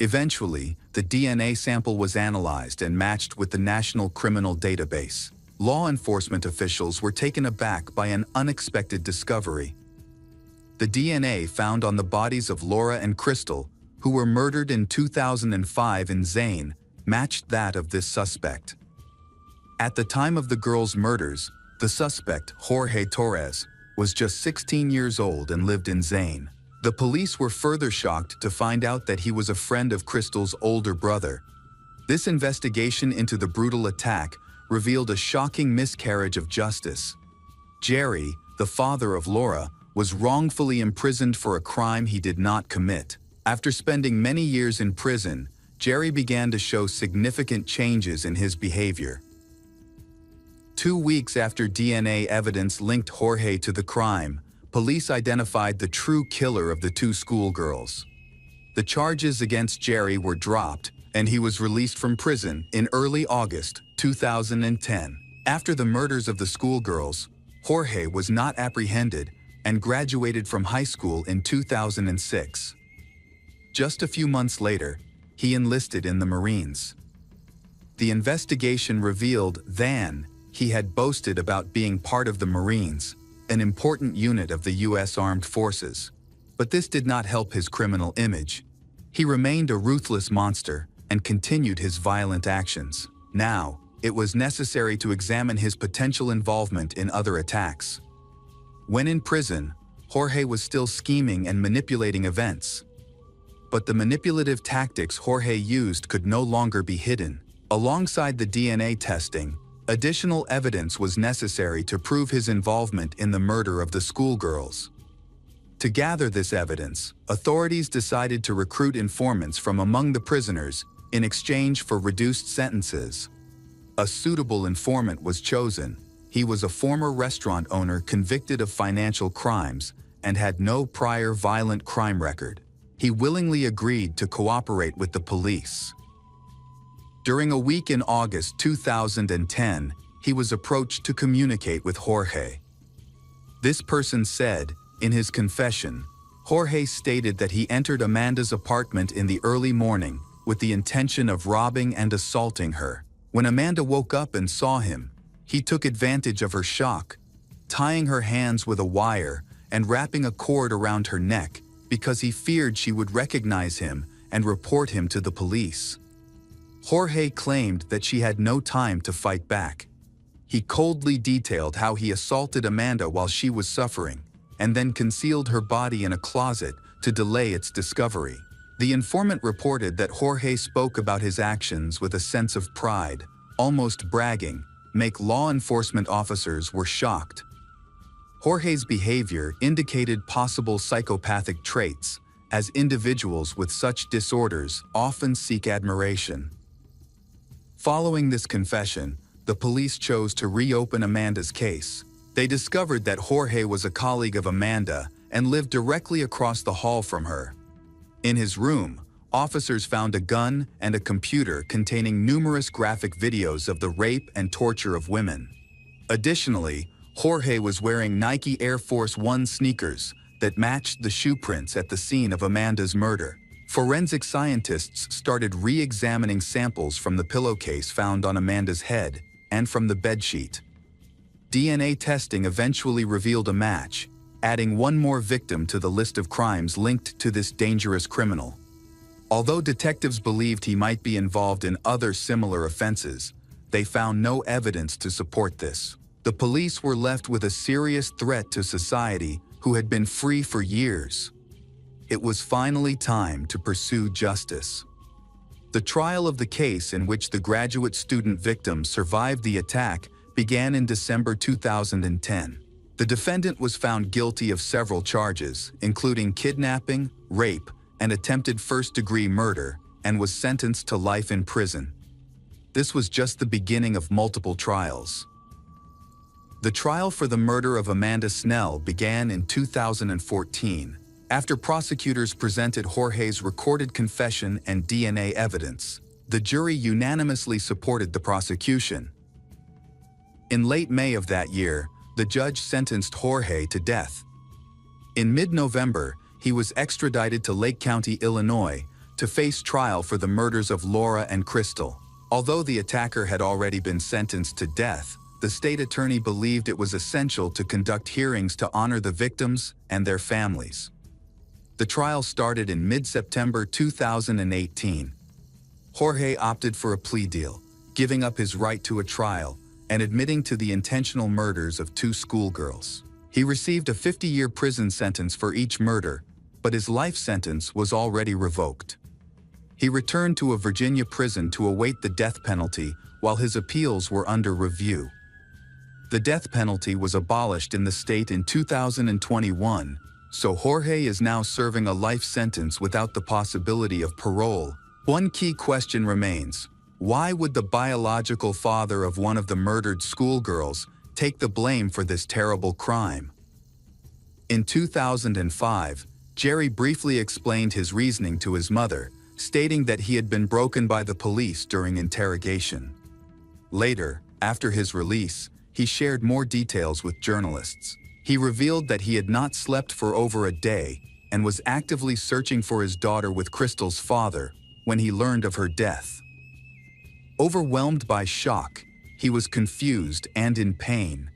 Eventually, the DNA sample was analyzed and matched with the National Criminal Database. Law enforcement officials were taken aback by an unexpected discovery. The DNA found on the bodies of Laura and Crystal, who were murdered in 2005 in Zane, matched that of this suspect. At the time of the girls' murders, the suspect, Jorge Torres, was just 16 years old and lived in Zane. The police were further shocked to find out that he was a friend of Crystal's older brother. This investigation into the brutal attack revealed a shocking miscarriage of justice. Jerry, the father of Laura, was wrongfully imprisoned for a crime he did not commit. After spending many years in prison, Jerry began to show significant changes in his behavior. 2 weeks after DNA evidence linked Jorge to the crime, police identified the true killer of the 2 schoolgirls. The charges against Jerry were dropped, and he was released from prison in early August 2010. After the murders of the schoolgirls, Jorge was not apprehended and graduated from high school in 2006. Just a few months later, he enlisted in the Marines. The investigation revealed then he had boasted about being part of the Marines, an important unit of the U.S. Armed Forces. But this did not help his criminal image. He remained a ruthless monster and continued his violent actions. Now, it was necessary to examine his potential involvement in other attacks. When in prison, Jorge was still scheming and manipulating events. But the manipulative tactics Jorge used could no longer be hidden. Alongside the DNA testing, additional evidence was necessary to prove his involvement in the murder of the schoolgirls. To gather this evidence, authorities decided to recruit informants from among the prisoners in exchange for reduced sentences. A suitable informant was chosen, He was a former restaurant owner convicted of financial crimes and had no prior violent crime record. He willingly agreed to cooperate with the police. During a week in August 2010, he was approached to communicate with Jorge. This person said, in his confession, Jorge stated that he entered Amanda's apartment in the early morning with the intention of robbing and assaulting her. When Amanda woke up and saw him, he took advantage of her shock, tying her hands with a wire and wrapping a cord around her neck because he feared she would recognize him and report him to the police. Jorge claimed that she had no time to fight back. He coldly detailed how he assaulted Amanda while she was suffering, and then concealed her body in a closet to delay its discovery. The informant reported that Jorge spoke about his actions with a sense of pride, almost bragging, make law enforcement officers were shocked. Jorge's behavior indicated possible psychopathic traits, as individuals with such disorders often seek admiration. Following this confession, the police chose to reopen Amanda's case. They discovered that Jorge was a colleague of Amanda and lived directly across the hall from her. In his room, officers found a gun and a computer containing numerous graphic videos of the rape and torture of women. Additionally, Jorge was wearing Nike Air Force One sneakers that matched the shoe prints at the scene of Amanda's murder. Forensic scientists started re-examining samples from the pillowcase found on Amanda's head and from the bedsheet. DNA testing eventually revealed a match, adding one more victim to the list of crimes linked to this dangerous criminal. Although detectives believed he might be involved in other similar offenses, they found no evidence to support this. The police were left with a serious threat to society who had been free for years. It was finally time to pursue justice. The trial of the case in which the graduate student victim survived the attack began in December 2010. The defendant was found guilty of several charges, including kidnapping, rape, and attempted first-degree murder, and was sentenced to life in prison. This was just the beginning of multiple trials. The trial for the murder of Amanda Snell began in 2014, after prosecutors presented Jorge's recorded confession and DNA evidence. The jury unanimously supported the prosecution. In late May of that year, the judge sentenced Jorge to death. In mid-November, he was extradited to Lake County, Illinois, to face trial for the murders of Laura and Crystal. Although the attacker had already been sentenced to death, the state attorney believed it was essential to conduct hearings to honor the victims and their families. The trial started in mid-September 2018. Jorge opted for a plea deal, giving up his right to a trial and admitting to the intentional murders of 2 schoolgirls. He received a 50-year prison sentence for each murder, but his life sentence was already revoked. He returned to a Virginia prison to await the death penalty while his appeals were under review. The death penalty was abolished in the state in 2021, so Jorge is now serving a life sentence without the possibility of parole. One key question remains: why would the biological father of one of the murdered schoolgirls take the blame for this terrible crime? In 2005, Jerry briefly explained his reasoning to his mother, stating that he had been broken by the police during interrogation. Later, after his release, he shared more details with journalists. He revealed that he had not slept for over a day and was actively searching for his daughter with Crystal's father when he learned of her death. Overwhelmed by shock, he was confused and in pain,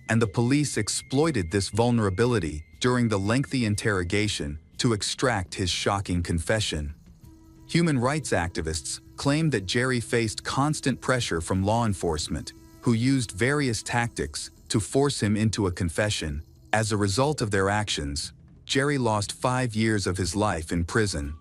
and the police exploited this vulnerability during the lengthy interrogation to extract his shocking confession. Human rights activists claimed that Jerry faced constant pressure from law enforcement, who used various tactics to force him into a confession. As a result of their actions, Jerry lost 5 years of his life in prison.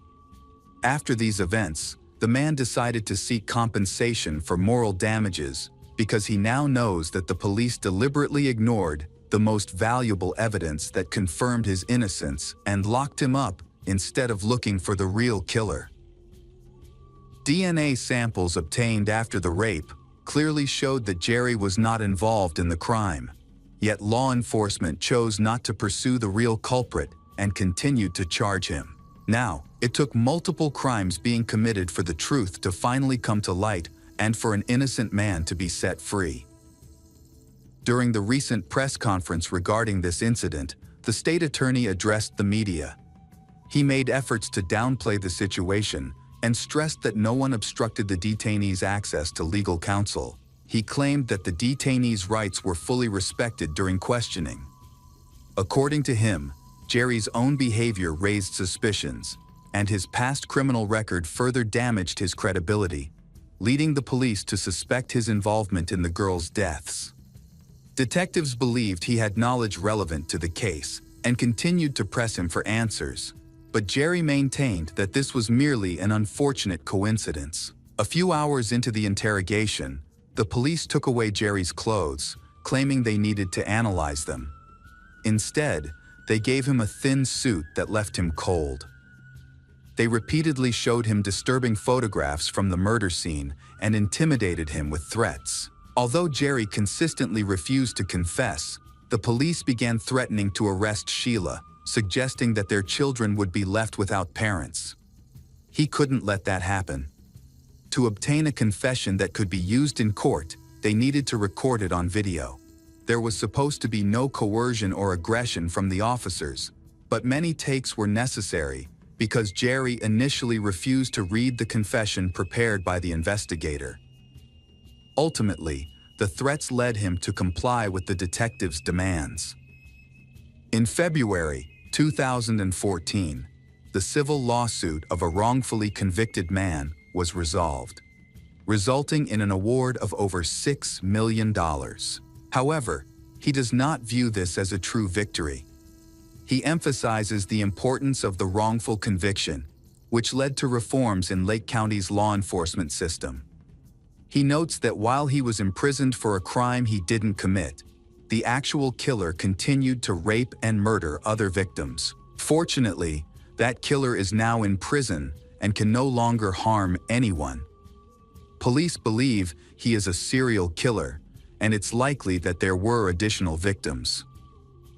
After these events, the man decided to seek compensation for moral damages because he now knows that the police deliberately ignored the most valuable evidence that confirmed his innocence and locked him up instead of looking for the real killer. DNA samples obtained after the rape clearly showed that Jerry was not involved in the crime. Yet law enforcement chose not to pursue the real culprit and continued to charge him. Now, it took multiple crimes being committed for the truth to finally come to light and for an innocent man to be set free. During the recent press conference regarding this incident, the state attorney addressed the media. He made efforts to downplay the situation and stressed that no one obstructed the detainees' access to legal counsel. He claimed that the detainees' rights were fully respected during questioning. According to him, Jerry's own behavior raised suspicions, and his past criminal record further damaged his credibility, leading the police to suspect his involvement in the girls' deaths. Detectives believed he had knowledge relevant to the case and continued to press him for answers, but Jerry maintained that this was merely an unfortunate coincidence. A few hours into the interrogation, the police took away Jerry's clothes, claiming they needed to analyze them. Instead, they gave him a thin suit that left him cold. They repeatedly showed him disturbing photographs from the murder scene and intimidated him with threats. Although Jerry consistently refused to confess, the police began threatening to arrest Sheila, suggesting that their children would be left without parents. He couldn't let that happen. To obtain a confession that could be used in court, they needed to record it on video. There was supposed to be no coercion or aggression from the officers, but many takes were necessary because Jerry initially refused to read the confession prepared by the investigator. Ultimately, the threats led him to comply with the detectives' demands. In February 2014, the civil lawsuit of a wrongfully convicted man was resolved, resulting in an award of over $6 million. However, he does not view this as a true victory. He emphasizes the importance of the wrongful conviction, which led to reforms in Lake County's law enforcement system. He notes that while he was imprisoned for a crime he didn't commit, the actual killer continued to rape and murder other victims. Fortunately, that killer is now in prison and can no longer harm anyone. Police believe he is a serial killer, and it's likely that there were additional victims.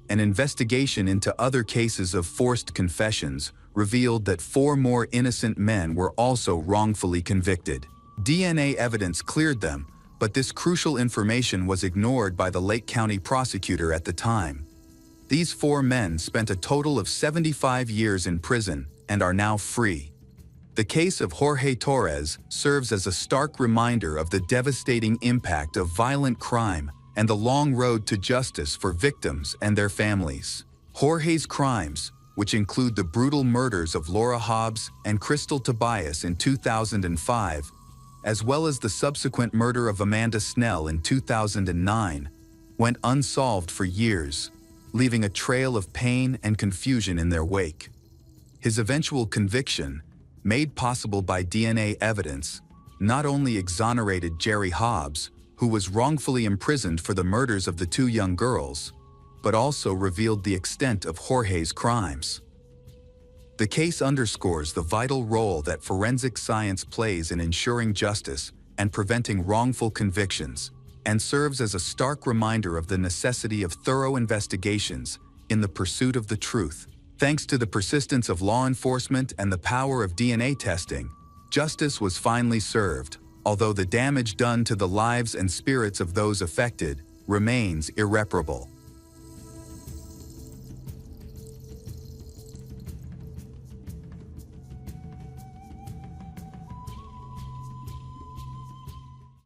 An investigation into other cases of forced confessions revealed that 4 more innocent men were also wrongfully convicted. DNA evidence cleared them, but this crucial information was ignored by the Lake County prosecutor at the time. These 4 men spent a total of 75 years in prison and are now free. The case of Jorge Torres serves as a stark reminder of the devastating impact of violent crime and the long road to justice for victims and their families. Jorge's crimes, which include the brutal murders of Laura Hobbs and Crystal Tobias in 2005, as well as the subsequent murder of Amanda Snell in 2009, went unsolved for years, leaving a trail of pain and confusion in their wake. His eventual conviction, made possible by DNA evidence, not only exonerated Jerry Hobbs, who was wrongfully imprisoned for the murders of the 2 young girls, but also revealed the extent of Jorge's crimes. The case underscores the vital role that forensic science plays in ensuring justice and preventing wrongful convictions, and serves as a stark reminder of the necessity of thorough investigations in the pursuit of the truth. Thanks to the persistence of law enforcement and the power of DNA testing, justice was finally served, although the damage done to the lives and spirits of those affected remains irreparable.